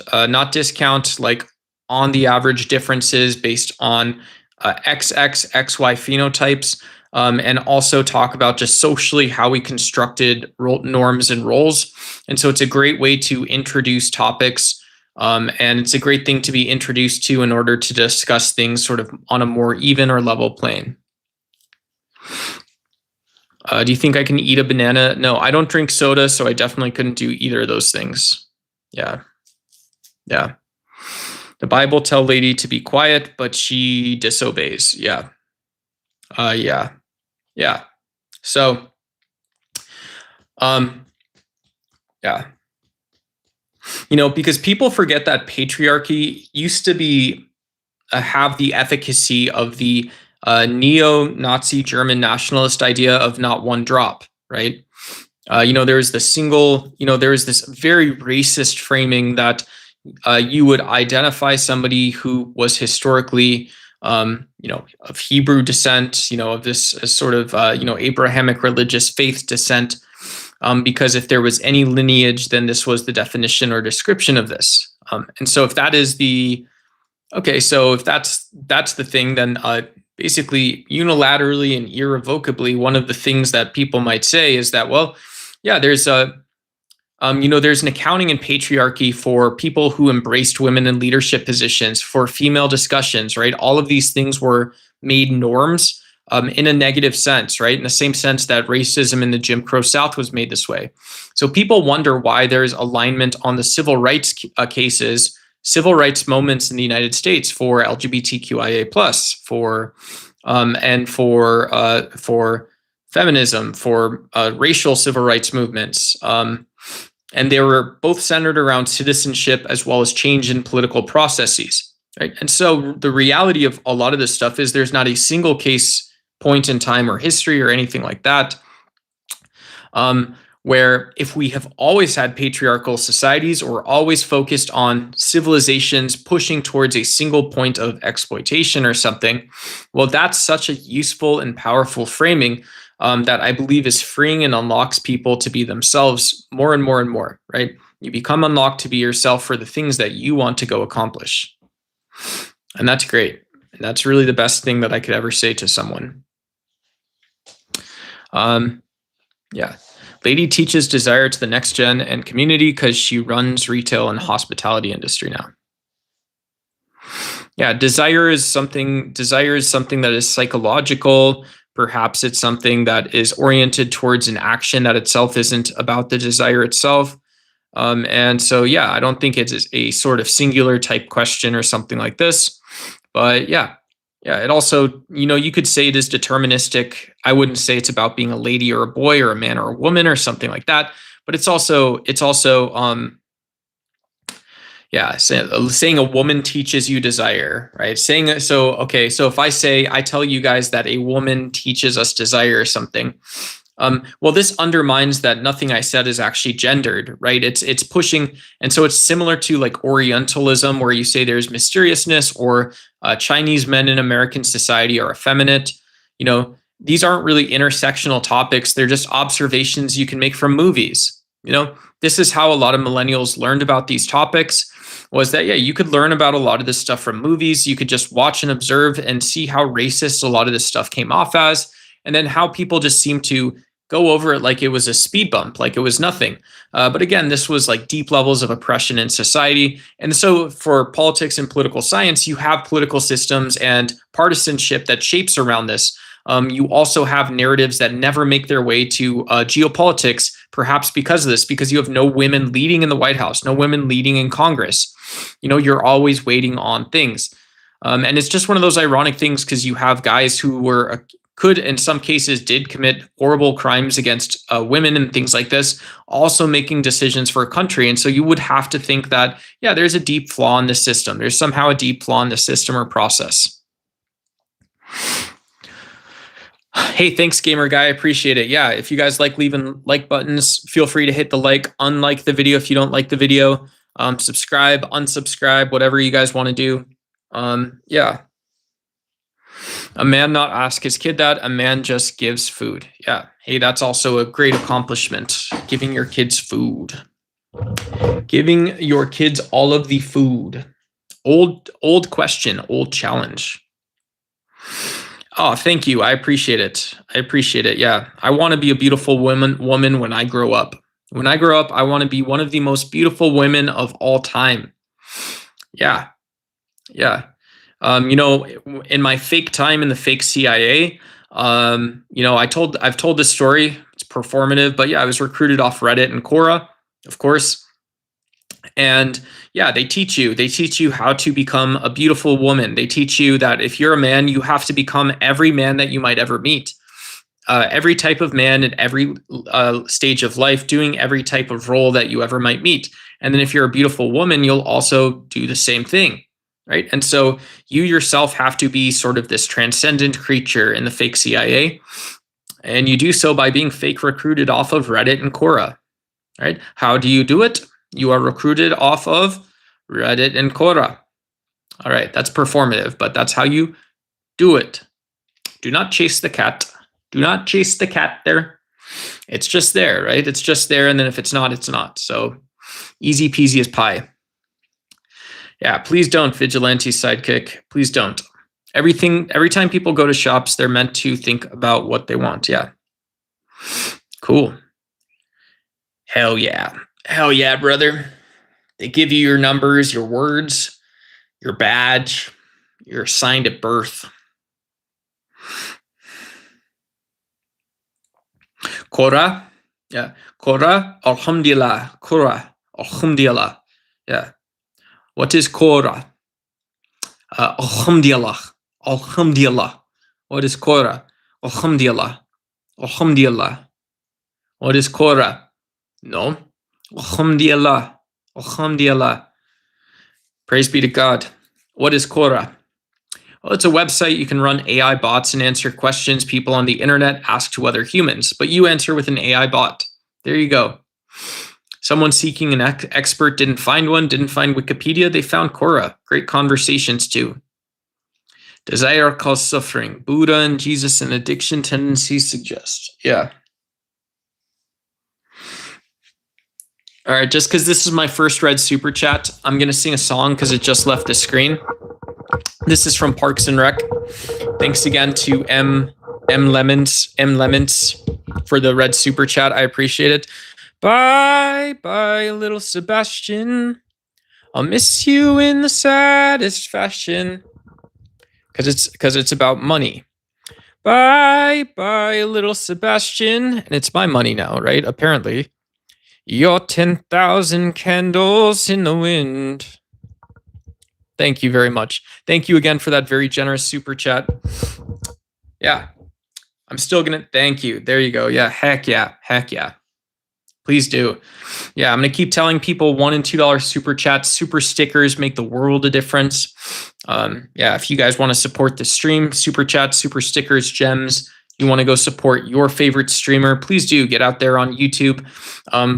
[SPEAKER 1] like on the average differences based on XX, XY phenotypes, and also talk about just socially how we constructed norms and roles. And so it's a great way to introduce topics, and it's a great thing to be introduced to in order to discuss things sort of on a more even or level plane. Do you think I can eat a banana? No, I don't drink soda, so I definitely couldn't do either of those things. Yeah. The Bible tell lady to be quiet, but she disobeys. Yeah. So, yeah. Because people forget that patriarchy used to be have the efficacy of the neo-Nazi German nationalist idea of not one drop, right? There's this very racist framing that you would identify somebody who was historically, of Hebrew descent, of this sort of, Abrahamic religious faith descent, because if there was any lineage, then this was the definition or description of this. And so if that is if that's the thing, then basically unilaterally and irrevocably, one of the things that people might say is that, well, yeah, there's an accounting in patriarchy for people who embraced women in leadership positions, for female discussions, right? All of these things were made norms in a negative sense, right? In the same sense that racism in the Jim Crow South was made this way. So people wonder why there's alignment on the civil rights cases, civil rights moments in the United States for LGBTQIA+, for feminism, for racial civil rights movements. And they were both centered around citizenship as well as change in political processes, right? And so the reality of a lot of this stuff is there's not a single case, point in time, or history or anything like that, where if we have always had patriarchal societies or always focused on civilizations pushing towards a single point of exploitation or something, well, that's such a useful and powerful framing that I believe is freeing and unlocks people to be themselves more and more and more, right? You become unlocked to be yourself for the things that you want to go accomplish. And that's great. And that's really the best thing that I could ever say to someone. Yeah. Lady teaches desire to the next gen and community because she runs retail and hospitality industry now. Yeah, desire is something that is psychological. Perhaps it's something that is oriented towards an action that itself isn't about the desire itself. And so, yeah, I don't think it's a sort of singular type question or something like this. But yeah, it also, you could say it is deterministic. I wouldn't say it's about being a lady or a boy or a man or a woman or something like that. But it's also saying a woman teaches you desire, right? So if I tell you guys that a woman teaches us desire or something, well, this undermines that nothing I said is actually gendered, right? It's pushing, and so it's similar to like Orientalism, where you say there's mysteriousness, or Chinese men in American society are effeminate. These aren't really intersectional topics. They're just observations you can make from movies. This is how a lot of millennials learned about these topics, was that, yeah, you could learn about a lot of this stuff from movies. You could just watch and observe and see how racist a lot of this stuff came off as, and then how people just seem to go over it like it was a speed bump, like it was nothing. But again, this was like deep levels of oppression in society. And so for politics and political science, you have political systems and partisanship that shapes around this. You also have narratives that never make their way to geopolitics, perhaps because of this, because you have no women leading in the White House, no women leading in Congress. You're always waiting on things. And it's just one of those ironic things, because you have guys who were could, in some cases, did commit horrible crimes against women and things like this, also making decisions for a country. And so you would have to think that, yeah, there's a deep flaw in the system. There's somehow a deep flaw in the system or process. Hey, thanks, gamer guy. I appreciate it. Yeah, if you guys like leaving like buttons, feel free to hit the like, unlike the video if you don't like the video, subscribe, unsubscribe, whatever you guys want to do. Yeah. A man not ask his kid that, a man just gives food. Yeah. Hey, that's also a great accomplishment. Giving your kids food. Giving your kids all of the food. Old question, old challenge. Oh, thank you. I appreciate it. I appreciate it. Yeah. I want to be a beautiful woman when I grow up. When I grow up, I want to be one of the most beautiful women of all time. Yeah. Yeah. In my fake time in the fake CIA, I've told this story. It's performative, but yeah, I was recruited off Reddit and Quora, of course. And yeah, they teach you how to become a beautiful woman. They teach you that if you're a man, you have to become every man that you might ever meet. Every type of man at every stage of life, doing every type of role that you ever might meet. And then if you're a beautiful woman, you'll also do the same thing, right? And so you yourself have to be sort of this transcendent creature in the fake CIA. And you do so by being fake recruited off of Reddit and Quora, right? How do you do it? You are recruited off of Reddit and Quora. All right, that's performative, but that's how you do it. Do not chase the cat. Do not chase the cat there. It's just there, right? It's just there, and then if it's not, it's not. So easy peasy as pie. Yeah, please don't, vigilante sidekick. Please don't. Every time people go to shops, they're meant to think about what they want. Yeah. Cool. Hell yeah. Hell yeah, brother. They give you your numbers, your words, your badge, you're assigned at birth. Quora. Yeah. Quora. Alhamdulillah. Quora. Alhamdulillah. Yeah. What is Quora? Alhamdulillah. Alhamdulillah. What is Quora? Alhamdulillah. Alhamdulillah. What is Quora? No. Alhamdulillah. Alhamdulillah. Praise be to God. What is Quora? Well, it's a website you can run AI bots and answer questions people on the internet ask to other humans, but you answer with an AI bot. There you go. Someone seeking an expert didn't find one, didn't find Wikipedia, they found Quora. Great conversations too. Desire causes suffering. Buddha and Jesus and addiction tendencies suggest. Yeah. All right, just because this is my first read super chat, I'm going to sing a song because it just left the screen. This is from Parks and Rec. Thanks again to M Lemons for the red super chat. I appreciate it. Bye, bye, little Sebastian. I'll miss you in the saddest fashion. Because it's about money. Bye, bye, little Sebastian. And it's my money now, right? Apparently. You're 10,000 candles in the wind. Thank you very much. Thank you again for that very generous super chat. Yeah. I'm still going to thank you. There you go. Yeah. Heck yeah. Heck yeah. Please do. Yeah. I'm going to keep telling people $1 and $2 super chats, super stickers make the world a difference. Yeah. If you guys want to support the stream, super chats, super stickers, gems, you want to go support your favorite streamer, please do get out there on YouTube.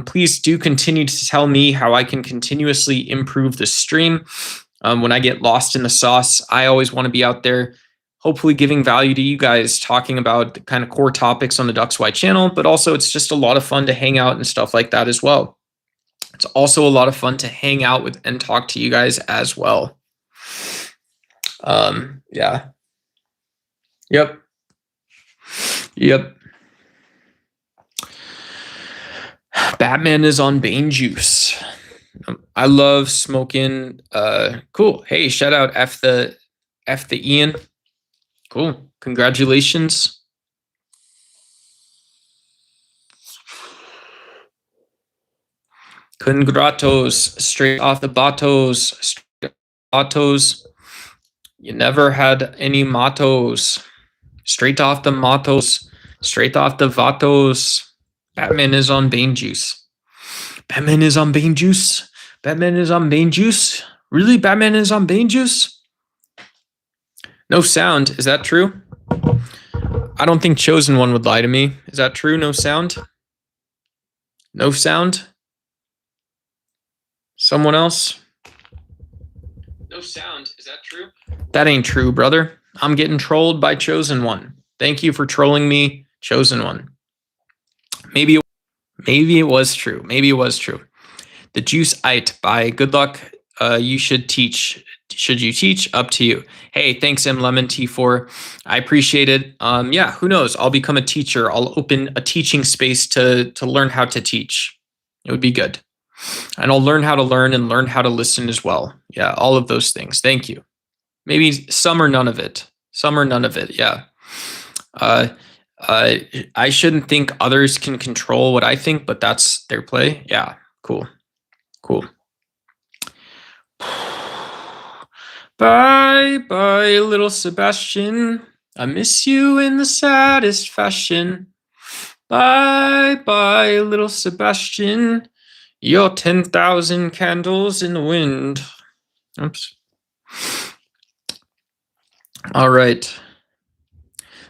[SPEAKER 1] Please do continue to tell me how I can continuously improve the stream. When I get lost in the sauce, I always want to be out there, hopefully giving value to you guys, talking about the kind of core topics on the DucksY channel, but also it's just a lot of fun to hang out and stuff like that as well. It's also a lot of fun to hang out with and talk to you guys as well. Yeah. Yep. Yep. Batman is on Bane juice. I love smoking. Cool. Hey, shout out F the Ian. Cool. Congratulations. Congratos. Straight off the batos. You never had any mottos. Straight off the Matos. Straight off the Vatos. Batman is on Bane juice. Batman is on Bane juice. Batman is on Bane juice. Really? Batman is on Bane juice? No sound. Is that true? I don't think Chosen One would lie to me. Is that true? No sound? No sound? Someone else? No sound. Is that true? That ain't true, brother. I'm getting trolled by Chosen One. Thank you for trolling me, Chosen One. Maybe it was true. Maybe it was true. The Juice Ite by Good Luck. You should teach. Should you teach? Up to you. Hey, thanks, M Lemon T4. I appreciate it. Yeah, who knows? I'll become a teacher. I'll open a teaching space to learn how to teach. It would be good. And I'll learn how to learn and learn how to listen as well. Yeah, all of those things. Thank you. Maybe some or none of it. Some or none of it. Yeah. I shouldn't think others can control what I think, but that's their play. Yeah, cool. Cool. Bye, bye, little Sebastian. I miss you in the saddest fashion. Bye, bye, little Sebastian. You're 10,000 candles in the wind. Oops. All right.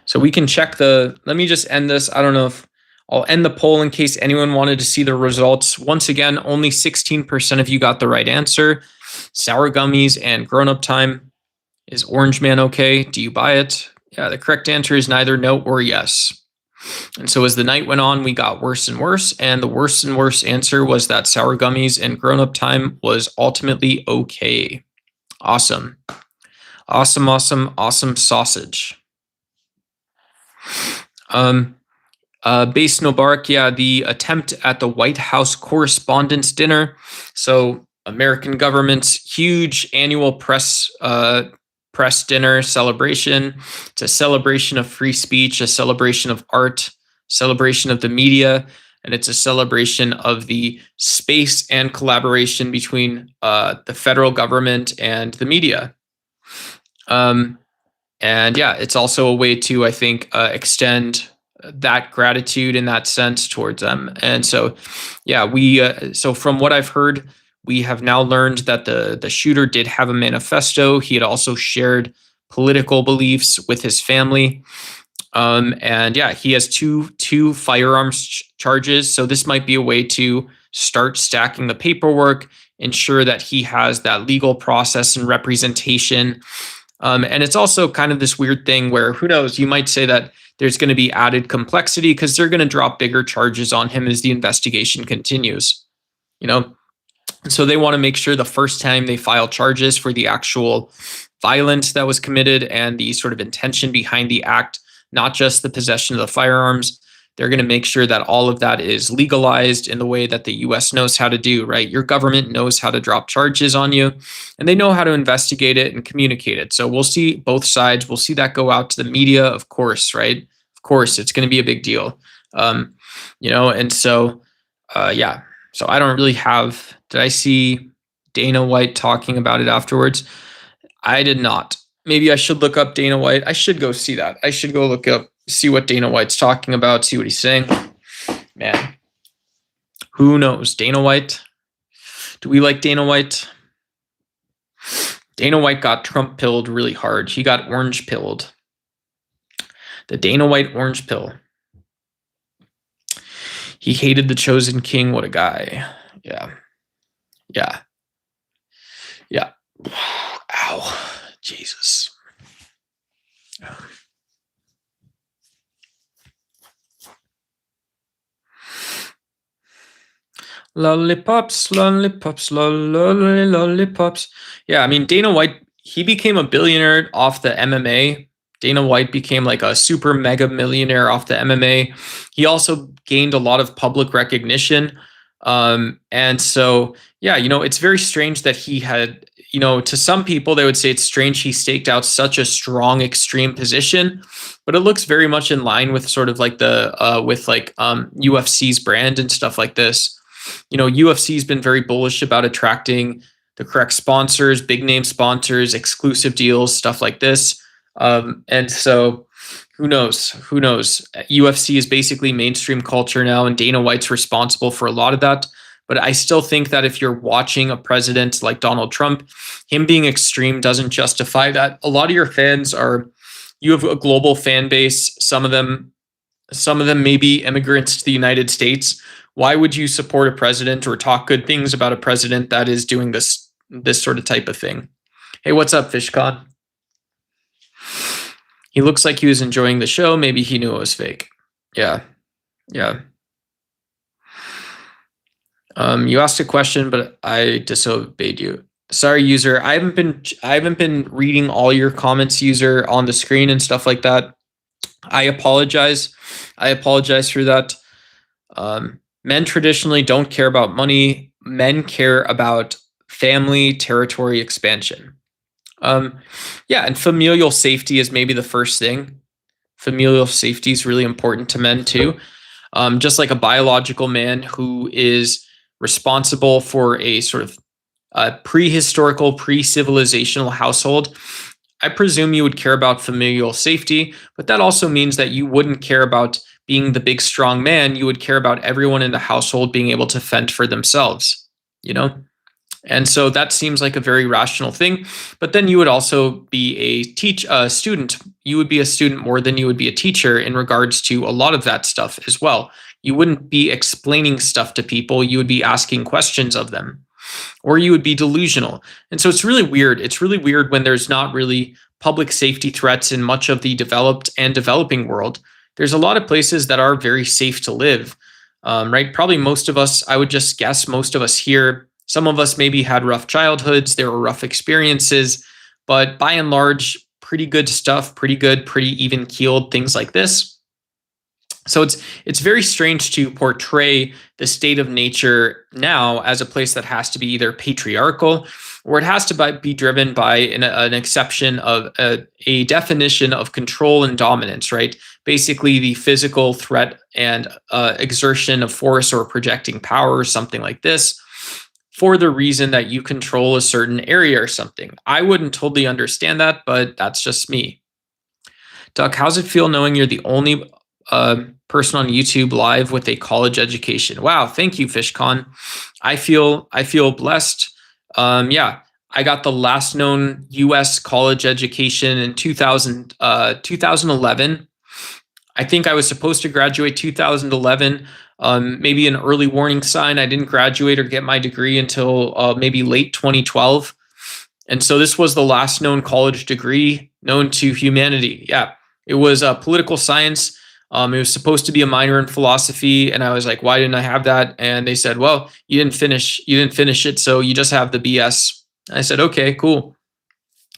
[SPEAKER 1] So we can check let me just end this. I don't know if I'll end the poll in case anyone wanted to see the results. Once again, only 16% of you got the right answer. Sour gummies and grown-up time. Is Orange Man okay? Do you buy it? Yeah, the correct answer is neither no or yes. And so as the night went on, we got worse and worse. And the worse and worse answer was that sour gummies and grown-up time was ultimately okay. Awesome. Awesome, awesome, awesome sausage. Base Nobark, yeah, the attempt at the White House Correspondents' Dinner. So American government's huge annual press dinner celebration. It's a celebration of free speech, a celebration of art, celebration of the media, and it's a celebration of the space and collaboration between the federal government and the media. And yeah, it's also a way to, I think, extend that gratitude in that sense towards them. And so, yeah, so from what I've heard, we have now learned that the shooter did have a manifesto. He had also shared political beliefs with his family. And yeah, he has two firearms charges. So this might be a way to start stacking the paperwork, ensure that he has that legal process and representation. And it's also kind of this weird thing where, who knows, you might say that there's going to be added complexity because they're going to drop bigger charges on him as the investigation continues, And so they want to make sure the first time they file charges for the actual violence that was committed and the sort of intention behind the act, not just the possession of the firearms, they're going to make sure that all of that is legalized in the way that the US knows how to do, right? Your government knows how to drop charges on you, and they know how to investigate it and communicate it. So we'll see both sides. We'll see that go out to the media, of course, right? Of course, it's going to be a big deal. And so, yeah. So I don't really did I see Dana White talking about it afterwards? I did not. Maybe I should look up Dana White. I should go see that. I should go look up, see what Dana White's talking about, see what he's saying. Man, who knows? Dana White? Do we like Dana White? Dana White got Trump pilled really hard. He got orange pilled. The Dana White orange pill. He hated the chosen king. What a guy. Yeah. Yeah. Yeah. Ow. Jesus. Yeah. Lollipops, lollipops, lollipops. Yeah, I mean, Dana White, he became a billionaire off the MMA. Dana White became like a super mega millionaire off the MMA. He also gained a lot of public recognition. And so, yeah, it's very strange that he had, to some people, they would say it's strange he staked out such a strong, extreme position, but it looks very much in line with sort of like UFC's brand and stuff like this. UFC's been very bullish about attracting the correct sponsors, big name sponsors, exclusive deals, stuff like this. And so who knows? Who knows? UFC is basically mainstream culture now, and Dana White's responsible for a lot of that. But I still think that if you're watching a president like Donald Trump, him being extreme doesn't justify that. A lot of your fans are, you have a global fan base. Some of them may be immigrants to the United States. Why would you support a president or talk good things about a president that is doing this sort of type of thing? Hey, what's up, FishCon? He looks like he was enjoying the show. Maybe he knew it was fake. Yeah. You asked a question, but I disobeyed you. Sorry, user. I haven't been reading all your comments, user, on the screen and stuff like that. I apologize. For that. Men traditionally don't care about money. Men care about family, territory expansion. And familial safety is maybe the first thing. Familial safety is really important to men too. Just like a biological man who is responsible for a sort of prehistorical, pre-civilizational household, I presume you would care about familial safety, but that also means that you wouldn't care about being the big, strong man. You would care about everyone in the household being able to fend for themselves, you know? And so that seems like a very rational thing. But then you would also be a student. You would be a student more than you would be a teacher in regards to a lot of that stuff as well. You wouldn't be explaining stuff to people. You would be asking questions of them, or you would be delusional. And so it's really weird. It's really weird when there's not really public safety threats in much of the developed and developing world. There's a lot of places that are very safe to live, right? Probably most of us, I would just guess most of us here, some of us maybe had rough childhoods, there were rough experiences, but by and large, pretty good stuff, pretty even keeled, things like this. So it's very strange to portray the state of nature now as a place that has to be either patriarchal or it has to be driven by an exception of a definition of control and dominance, right? Basically, the physical threat and exertion of force or projecting power or something like this, for the reason that you control a certain area or something. I wouldn't totally understand that, but that's just me. Duck, how's it feel knowing you're the only person on YouTube live with a college education? Wow, thank you, FishCon. I feel blessed. I got the last known U.S. college education in 2011. I think I was supposed to graduate 2011. Maybe an early warning sign. I didn't graduate or get my degree until maybe late 2012. And so this was the last known college degree known to humanity. Yeah, it was political science. It was supposed to be a minor in philosophy. And I was like, why didn't I have that? And they said, well, you didn't finish it. So you just have the BS. I said, okay, cool.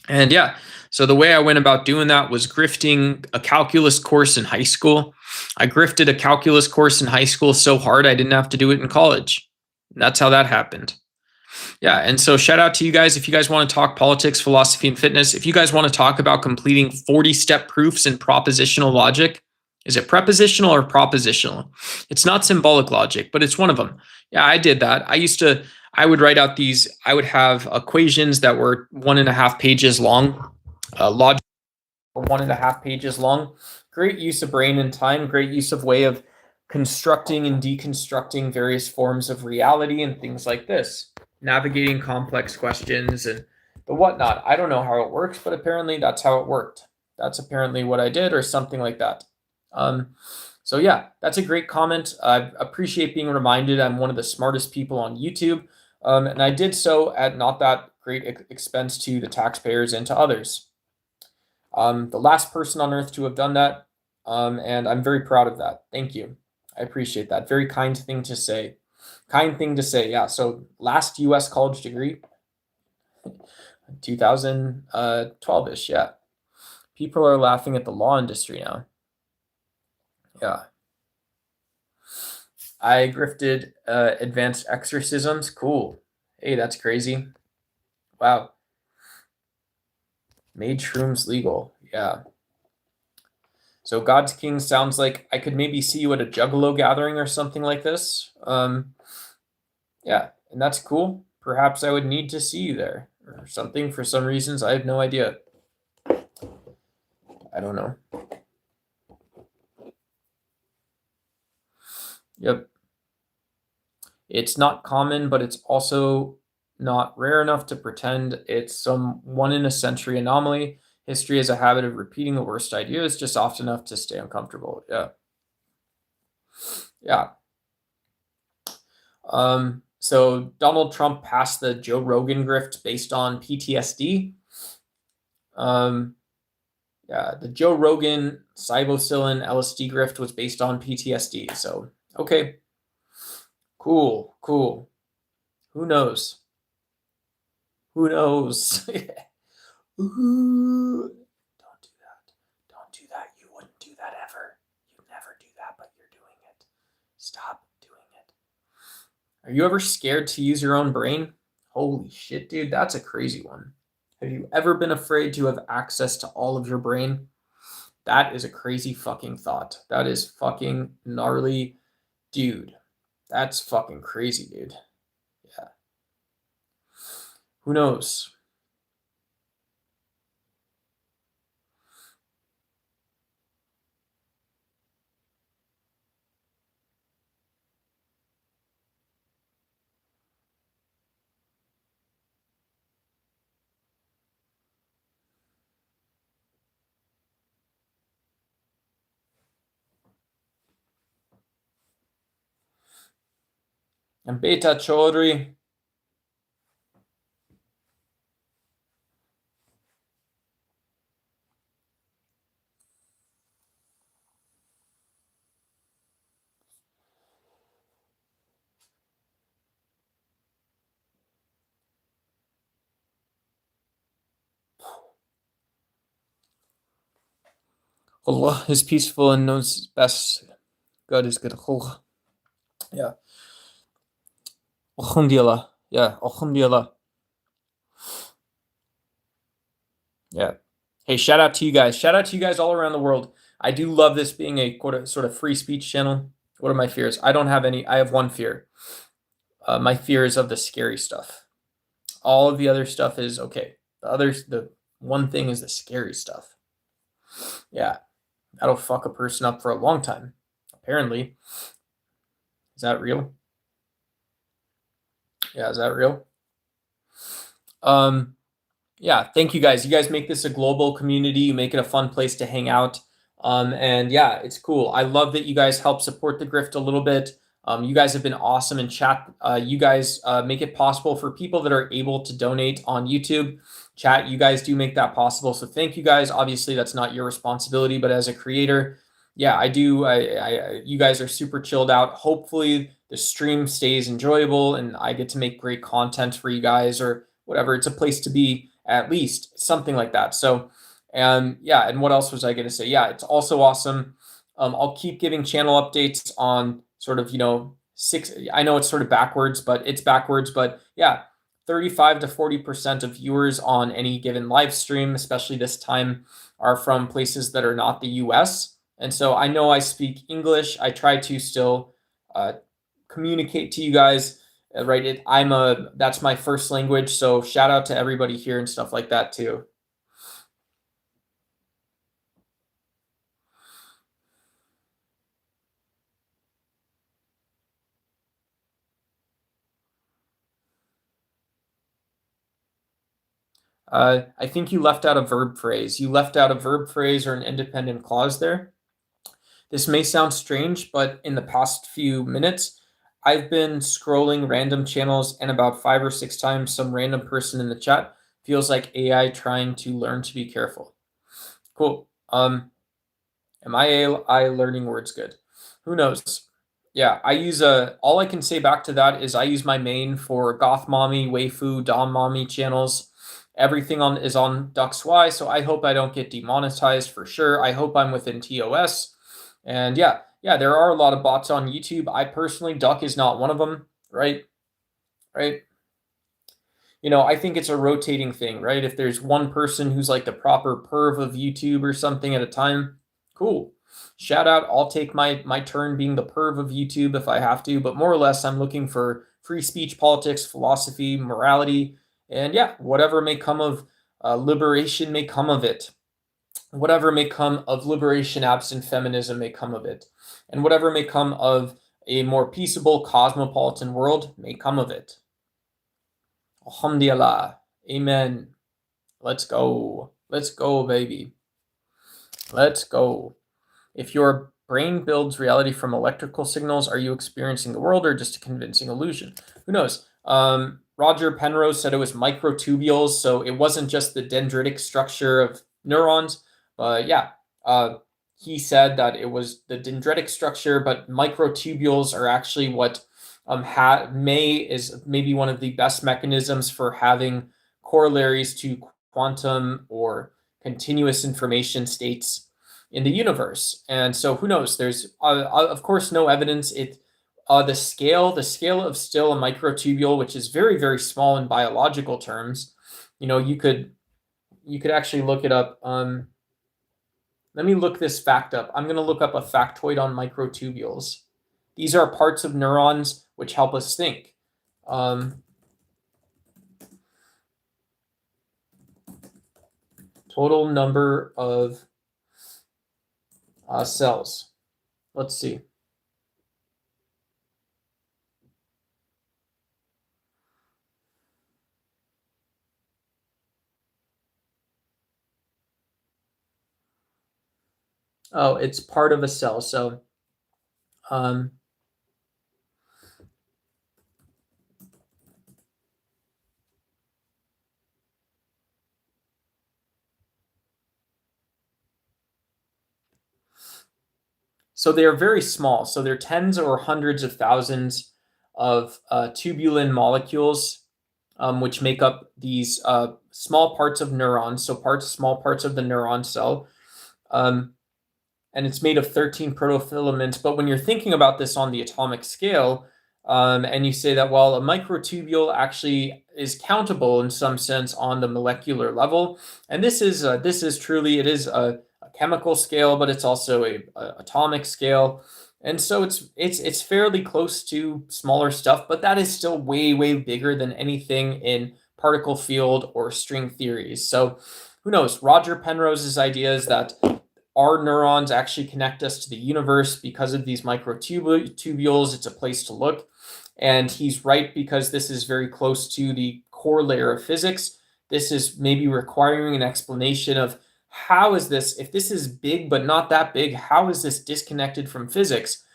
[SPEAKER 1] And yeah, so the way I went about doing that was grifting a calculus course in high school. I grifted a calculus course in high school so hard I didn't have to do it in college. And that's how that happened. Yeah, and so shout out to you guys. If you guys want to talk politics, philosophy, and fitness, if you guys want to talk about completing 40-step proofs in propositional logic, is it prepositional or propositional? It's not symbolic logic, but it's one of them. Yeah, I did that. I would write out I would have equations that were 1.5 pages long, logic 1.5 pages long. Great use of brain and time, great use of way of constructing and deconstructing various forms of reality and things like this, navigating complex questions and the whatnot. I don't know how it works, but apparently that's how it worked. That's apparently what I did or something like that. So yeah, that's a great comment. I appreciate being reminded I'm one of the smartest people on YouTube. And I did so at not that great expense to the taxpayers and to others. The last person on earth to have done that. And I'm very proud of that. Thank you. I appreciate that. Very kind thing to say. Yeah. So last US college degree, 2012-ish. Yeah. People are laughing at the law industry now. Yeah. I grifted advanced exorcisms. Cool. Hey, that's crazy. Wow. Made shrooms legal. Yeah. So God's King sounds like I could maybe see you at a Juggalo gathering or something like this. Yeah, and that's cool. Perhaps I would need to see you there or something for some reasons. I have no idea. don't know. Yep. It's not common, but it's also not rare enough to pretend it's some one in a century anomaly. History is a habit of repeating the worst ideas just often enough to stay uncomfortable. Yeah. Yeah. So Donald Trump passed the Joe Rogan grift based on PTSD. Yeah, the Joe Rogan psilocybin LSD grift was based on PTSD. So, okay. Cool. Who knows? Who knows? Ooh, don't do that. Don't do that. You wouldn't do that ever. You'd never do that, but you're doing it. Stop doing it. Are you ever scared to use your own brain? Holy shit, dude. That's a crazy one. Have you ever been afraid to have access to all of your brain? That is a crazy fucking thought. That is fucking gnarly, dude. That's fucking crazy, dude. Yeah. Who knows? And Beta Chaudhry. Allah is peaceful and knows best. God is good. Yeah. Alhamdulillah. Yeah. Alhamdulillah. Yeah. Hey, shout out to you guys. Shout out to you guys all around the world. I do love this being a sort of free speech channel. What are my fears? I don't have any. I have one fear. My fear is of the scary stuff. All of the other stuff is okay. The one thing is the scary stuff. Yeah. That'll fuck a person up for a long time. Apparently. Is that real? Yeah, is that real? Yeah, thank you guys. You guys make this a global community. You make it a fun place to hang out. And yeah, it's cool. I love that you guys help support the grift a little bit. You guys have been awesome in chat. You guys make it possible for people that are able to donate on YouTube. Chat, you guys do make that possible. So thank you guys. Obviously, that's not your responsibility, but as a creator, yeah, I do. You guys are super chilled out. Hopefully, the stream stays enjoyable and I get to make great content for you guys or whatever. It's a place to be, at least something like that. So, and yeah, and what else was I going to say? Yeah, it's also awesome. I'll keep giving channel updates on sort of, I know it's sort of backwards, but it's backwards. But yeah, 35 to 40% of viewers on any given live stream, especially this time, are from places that are not the US. And so I know I speak English. I try to still communicate to you guys, right? That's my first language. So shout out to everybody here and stuff like that too. I think you left out a verb phrase. You left out a verb phrase or an independent clause there. This may sound strange, but in the past few minutes, I've been scrolling random channels and about 5 or 6 times some random person in the chat feels like AI trying to learn to be careful. Cool. Am I AI learning words good? Who knows? Yeah, all I can say back to that is I use my main for goth mommy, waifu, dom mommy channels. Everything is on DuxY, so I hope I don't get demonetized for sure. I hope I'm within TOS. And yeah, there are a lot of bots on YouTube. I personally, Duck is not one of them, right? Right? I think it's a rotating thing, right? If there's one person who's like the proper perv of YouTube or something at a time, cool. Shout out, I'll take my turn being the perv of YouTube if I have to, but more or less I'm looking for free speech, politics, philosophy, morality, and yeah, whatever may come of liberation may come of it. whatever may come of liberation absent feminism may come of it, and whatever may come of a more peaceable cosmopolitan world may come of it. Alhamdulillah. Amen. Let's go. Let's go, baby. Let's go. If your brain builds reality from electrical signals, are you experiencing the world or just a convincing illusion? Who knows? Roger Penrose said it was microtubules, so it wasn't just the dendritic structure of neurons. But yeah, he said that it was the dendritic structure, but microtubules are actually what is maybe one of the best mechanisms for having corollaries to quantum or continuous information states in the universe. And so who knows? There's of course no evidence. The scale of still a microtubule, which is very, very small in biological terms. You could actually look it up. Let me look this fact up. I'm going to look up a factoid on microtubules. These are parts of neurons which help us think. Total number of cells. Let's see. Oh, it's part of a cell. So so they are very small. So they're tens or hundreds of thousands of tubulin molecules, which make up these small parts of neurons. So small parts of the neuron cell. And it's made of 13 protofilaments. But when you're thinking about this on the atomic scale, and you say that, well, a microtubule actually is countable in some sense on the molecular level, and this is truly, it is a chemical scale, but it's also a atomic scale, and so it's fairly close to smaller stuff, but that is still way, way bigger than anything in particle field or string theories. So who knows? Roger Penrose's idea is that our neurons actually connect us to the universe because of these microtubules. It's a place to look. And he's right, because this is very close to the core layer of physics. This is maybe requiring an explanation of how is this, if this is big but not that big, how is this disconnected from physics?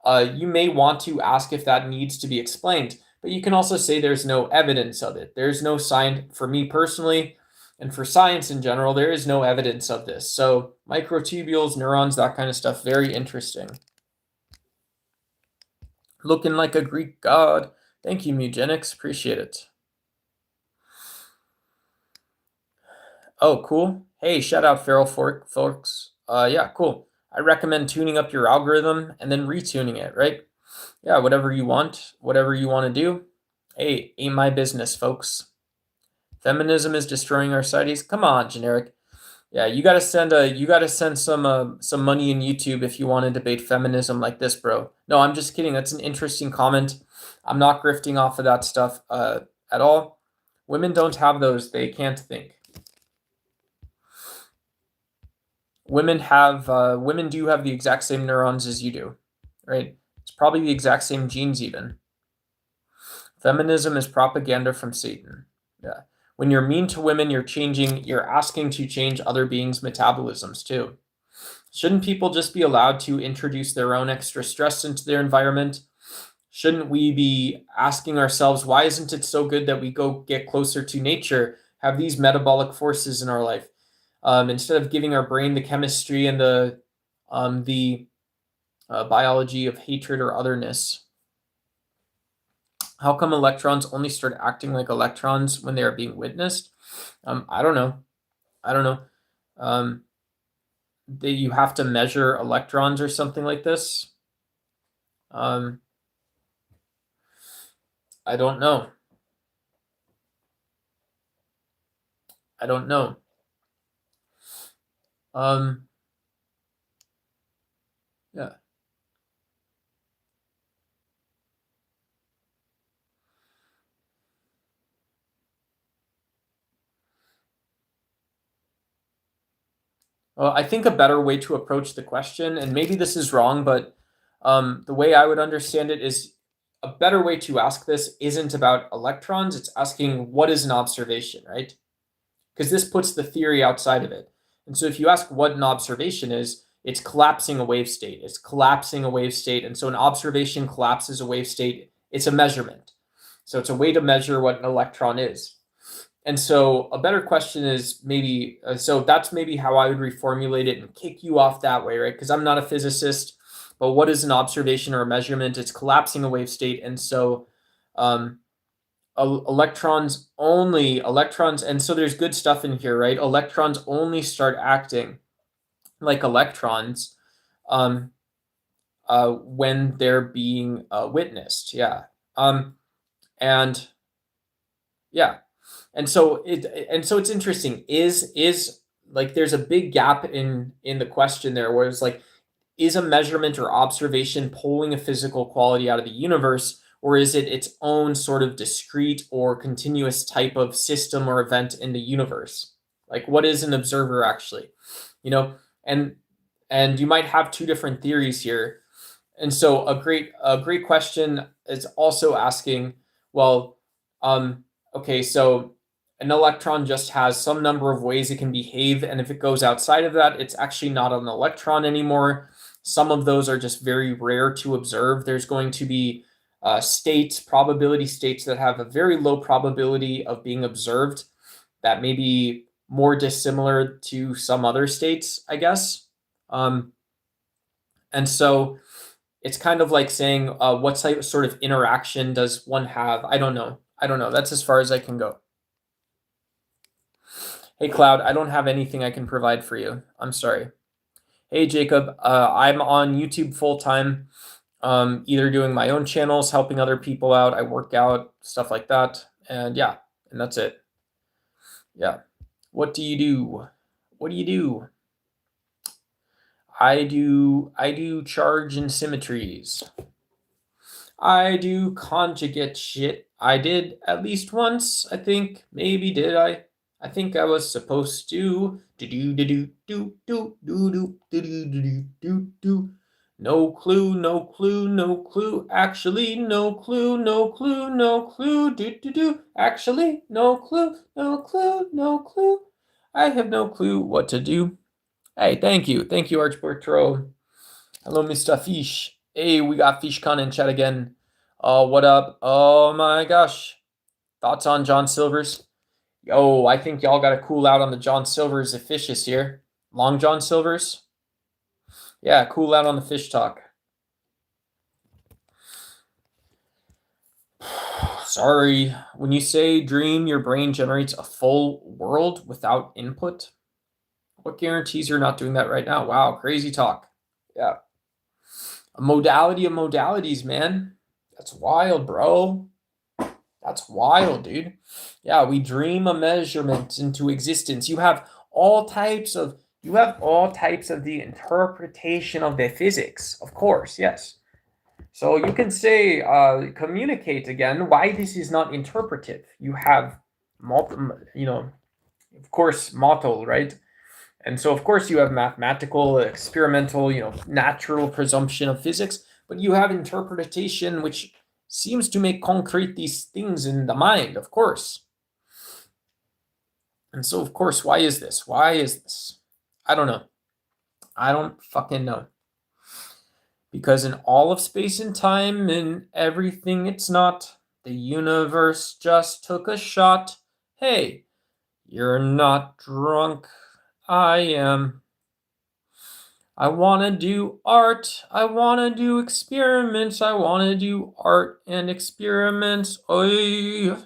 [SPEAKER 1] You may want to ask if that needs to be explained, but you can also say there's no evidence of it. There's no sign, for me personally, and for science in general, there is no evidence of this. So microtubules, neurons, that kind of stuff, very interesting. Looking like a Greek god. Thank you, Mugenics. Appreciate it. Oh, cool. Hey, shout out Feral folks. Yeah, cool. I recommend tuning up your algorithm and then retuning it, right? Yeah, whatever you want to do. Hey, ain't my business, folks. Feminism is destroying our societies. Come on, generic. Yeah, you gotta send some money in YouTube if you want to debate feminism like this, bro. No, I'm just kidding. That's an interesting comment. I'm not grifting off of that stuff at all. Women don't have those. They can't think. Women do have the exact same neurons as you do, right? It's probably the exact same genes even. Feminism is propaganda from Satan. Yeah. When you're mean to women, you're asking to change other beings' metabolisms too. Shouldn't people just be allowed to introduce their own extra stress into their environment? Shouldn't we be asking ourselves, why isn't it so good that we go get closer to nature, have these metabolic forces in our life, instead of giving our brain the chemistry and the biology of hatred or otherness? How come electrons only start acting like electrons when they are being witnessed? I don't know. You have to measure electrons or something like this. I don't know. Yeah. I think a better way to approach the question, and maybe this is wrong, but the way I would understand it is a better way to ask this isn't about electrons. It's asking what is an observation, right? Because this puts the theory outside of it. And so if you ask what an observation is, it's collapsing a wave state. It's collapsing a wave state. And so an observation collapses a wave state. It's a measurement. So it's a way to measure what an electron is. And so a better question is maybe, so that's maybe how I would reformulate it and kick you off that way, right? Because I'm not a physicist, but what is an observation or a measurement? It's collapsing a wave state. And so electrons, and so there's good stuff in here, right? Electrons only start acting like electrons when they're being witnessed. Yeah. And yeah. And so it's interesting. Is like there's a big gap in the question there where it's like, is a measurement or observation pulling a physical quality out of the universe, or is it its own sort of discrete or continuous type of system or event in the universe? Like, what is an observer actually? You know, and you might have two different theories here. And so a great question is also asking, well, okay, so an electron just has some number of ways it can behave, and if it goes outside of that, it's actually not an electron anymore. Some of those are just very rare to observe. There's going to be probability states that have a very low probability of being observed that may be more dissimilar to some other states, I guess. And so it's kind of like saying, what sort of interaction does one have? I don't know. That's as far as I can go. Hey, Cloud, I don't have anything I can provide for you. I'm sorry. Hey, Jacob, I'm on YouTube full time, either doing my own channels, helping other people out. I work out, stuff like that. And yeah, and that's it. Yeah. What do you do? What do you do? I do charge and symmetries. I do conjugate shit. I did at least once, I think. Maybe did I? I think I was supposed to. No clue, no clue, no clue. Actually, no clue, no clue, no clue. Actually, no clue, no clue, no clue. I have no clue what to do. Hey, thank you. Thank you, Archbertro. Hello, Mr. Fish. Hey, we got FishCon in chat again. What up? Oh my gosh. Thoughts on John Silver's? Yo, I think y'all got to cool out on the John Silver's if Fish is here. Long John Silver's? Yeah, cool out on the fish talk. Sorry. When you say dream, your brain generates a full world without input? What guarantees you're not doing that right now? Wow, crazy talk. Yeah. A modality of modalities, man. That's wild, bro. That's wild, dude. Yeah, we dream a measurement into existence. You have all types of the interpretation of the physics, of course, yes. So you can say, communicate again why this is not interpretive. You have of course, model, right? And so, of course, you have mathematical, experimental, natural presumption of physics, but you have interpretation, which seems to make concrete these things in the mind, of course. And so, of course, why is this? Why is this? I don't know. I don't fucking know. Because in all of space and time and everything it's not, the universe just took a shot. Hey, you're not drunk. I am. I want to do art. I want to do experiments. I want to do art and experiments. Oy.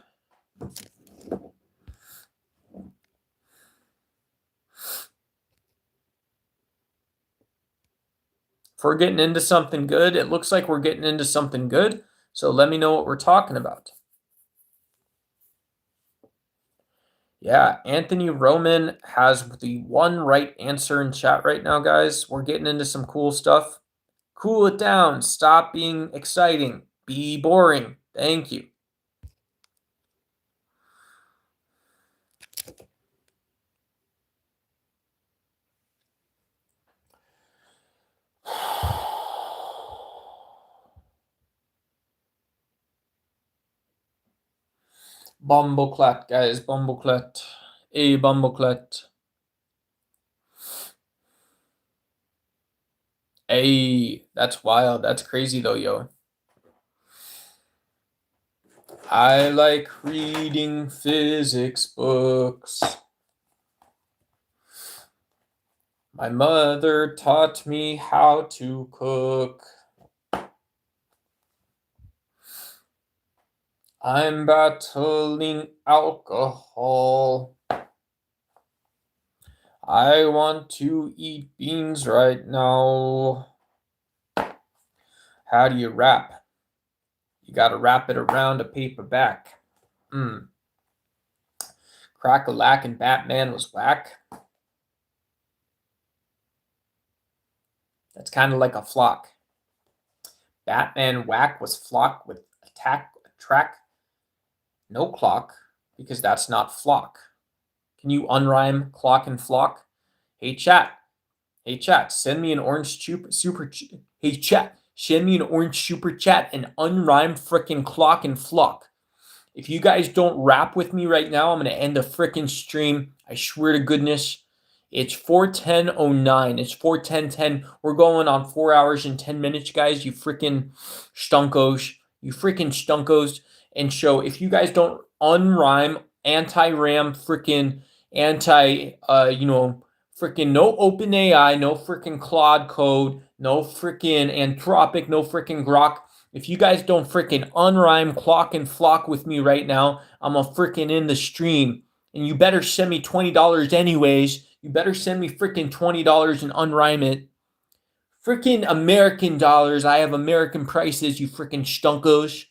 [SPEAKER 1] If we're getting into something good, it looks like we're getting into something good. So let me know what we're talking about. Yeah, Anthony Roman has the one right answer in chat right now, guys. We're getting into some cool stuff. Cool it down. Stop being exciting. Be boring. Thank you. Bumbleclat, guys. Bumbleclat. A Bumbleclat. Hey, that's wild. That's crazy though, yo. I like reading physics books. My mother taught me how to cook. I'm battling alcohol. I want to eat beans right now. How do you wrap? You gotta wrap it around a paperback. Crack-a-lack and Batman was whack. That's kind of like a flock. Batman whack was flock with attack, track, no clock, because that's not flock. Can you unrhyme clock and flock? Hey chat, send me an orange super. Hey chat, send me an orange super chat and unrhyme frickin' clock and flock. If you guys don't rap with me right now, I'm gonna end the frickin' stream. I swear to goodness. It's 4:10:09. It's 4:10:10. We're going on 4 hours and 10 minutes, guys. You freaking stunkos. You freaking stunkos. And so if you guys don't unrhyme, anti-ram, freaking anti, freaking no open AI, no freaking Claude code, no freaking Anthropic, no freaking Grok. If you guys don't freaking unrhyme, clock and flock with me right now, I'm a freaking in the stream. And you better send me $20 anyways. You better send me freaking $20 and unrhyme it. Freaking American dollars. I have American prices, you freaking stunkos.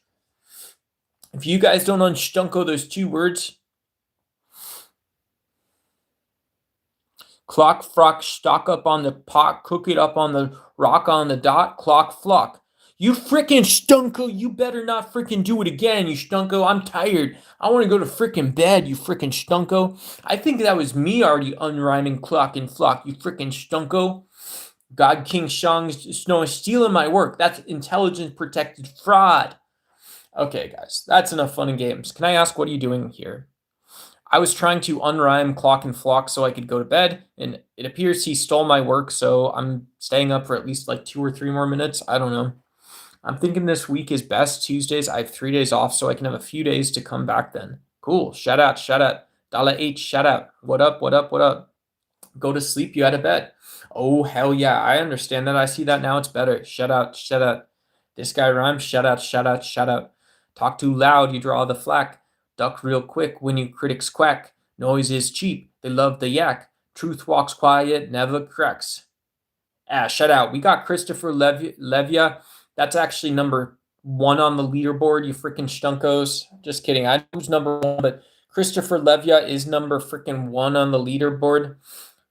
[SPEAKER 1] If you guys don't unstunko those two words, clock, frock, stock up on the pot, cook it up on the rock on the dot, clock, flock. You freaking stunko, you better not freaking do it again, you stunko. I'm tired. I want to go to freaking bed, you freaking stunko. I think that was me already unrhyming clock and flock, you freaking stunko. God King Shang Snow is stealing my work. That's intelligence protected fraud. Okay, guys, that's enough fun and games. Can I ask, what are you doing here? I was trying to unrhyme clock and flock so I could go to bed, and it appears he stole my work, so I'm staying up for at least like 2 or 3 more minutes. I don't know. I'm thinking this week is best Tuesdays. I have 3 days off, so I can have a few days to come back then. Cool. Shout out. Dollar H, shout out. What up? Go to sleep, you out of bed. Oh, hell yeah. I understand that. I see that now. It's better. Shout out. This guy rhymes. Shout out. Talk too loud, you draw the flack. Duck real quick when you critics quack. Noise is cheap. They love the yak. Truth walks quiet, never cracks. Shout out. We got Christopher Levia. That's actually number 1 on the leaderboard, you freaking stunkos. Just kidding. I was number 1, but Christopher Levia is number freaking 1 on the leaderboard.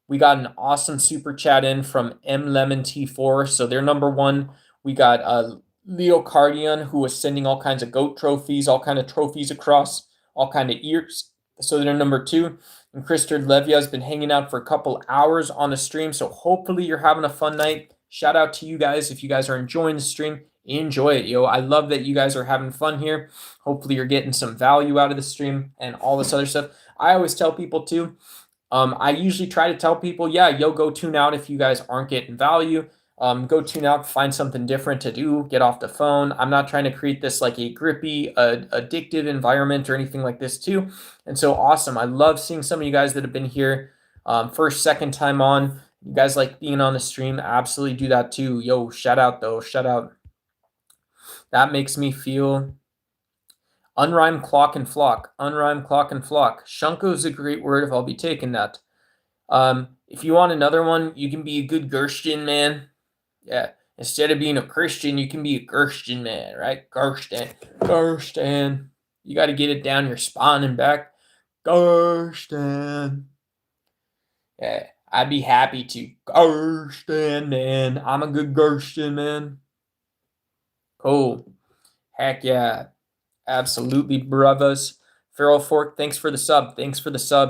[SPEAKER 1] We got an awesome super chat in from MLemonT4, so they're number 1. We got Leo Cardian, who was sending all kinds of goat trophies, all kind of trophies across, all kind of ears. So they're number 2. And Christopher Levia has been hanging out for a couple hours on the stream, so hopefully you're having a fun night. Shout out to you guys. If you guys are enjoying the stream, enjoy it, yo. I love that you guys are having fun here. Hopefully you're getting some value out of the stream and all this other stuff. I always tell people too, I usually try to tell people, yeah, yo, go tune out if you guys aren't getting value. Go tune out, find something different to do, get off the phone. I'm not trying to create this like a grippy, addictive environment or anything like this too. And so awesome. I love seeing some of you guys that have been here first, second time on. You guys like being on the stream, absolutely do that too. Yo, shout out though, shout out. That makes me feel. Unrhyme clock and flock. Shunko is a great word if I'll be taking that. If you want another one, you can be a good Gershon man. Yeah, instead of being a Christian, you can be a Gershon man, right? Gershon. You got to get it down your spine and back. Gershon. Yeah, I'd be happy to. Gershon, man. I'm a good Gershon, man. Cool. Heck yeah. Absolutely, brothers. Feral Fork, thanks for the sub.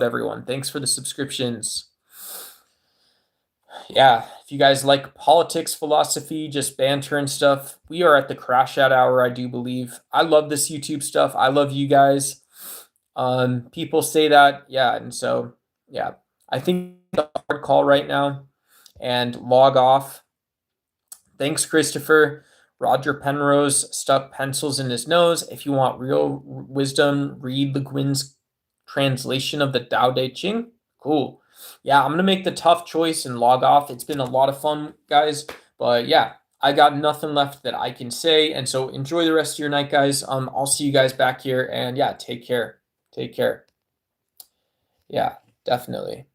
[SPEAKER 1] Everyone. Thanks for the subscriptions. Yeah, if you guys like politics, philosophy, just banter and stuff, we are at the crash out hour, I do believe. I love this YouTube stuff. I love you guys. People say that, yeah, and so yeah, I think the hard call right now and log off. Thanks, Christopher. Roger Penrose stuck pencils in his nose. If you want real wisdom, read Le Guin's translation of the Tao Te Ching. Cool. Yeah, I'm gonna make the tough choice and log off. It's been a lot of fun, guys. But yeah, I got nothing left that I can say. And so enjoy the rest of your night, guys. I'll see you guys back here. And yeah, take care. Take care. Yeah, definitely.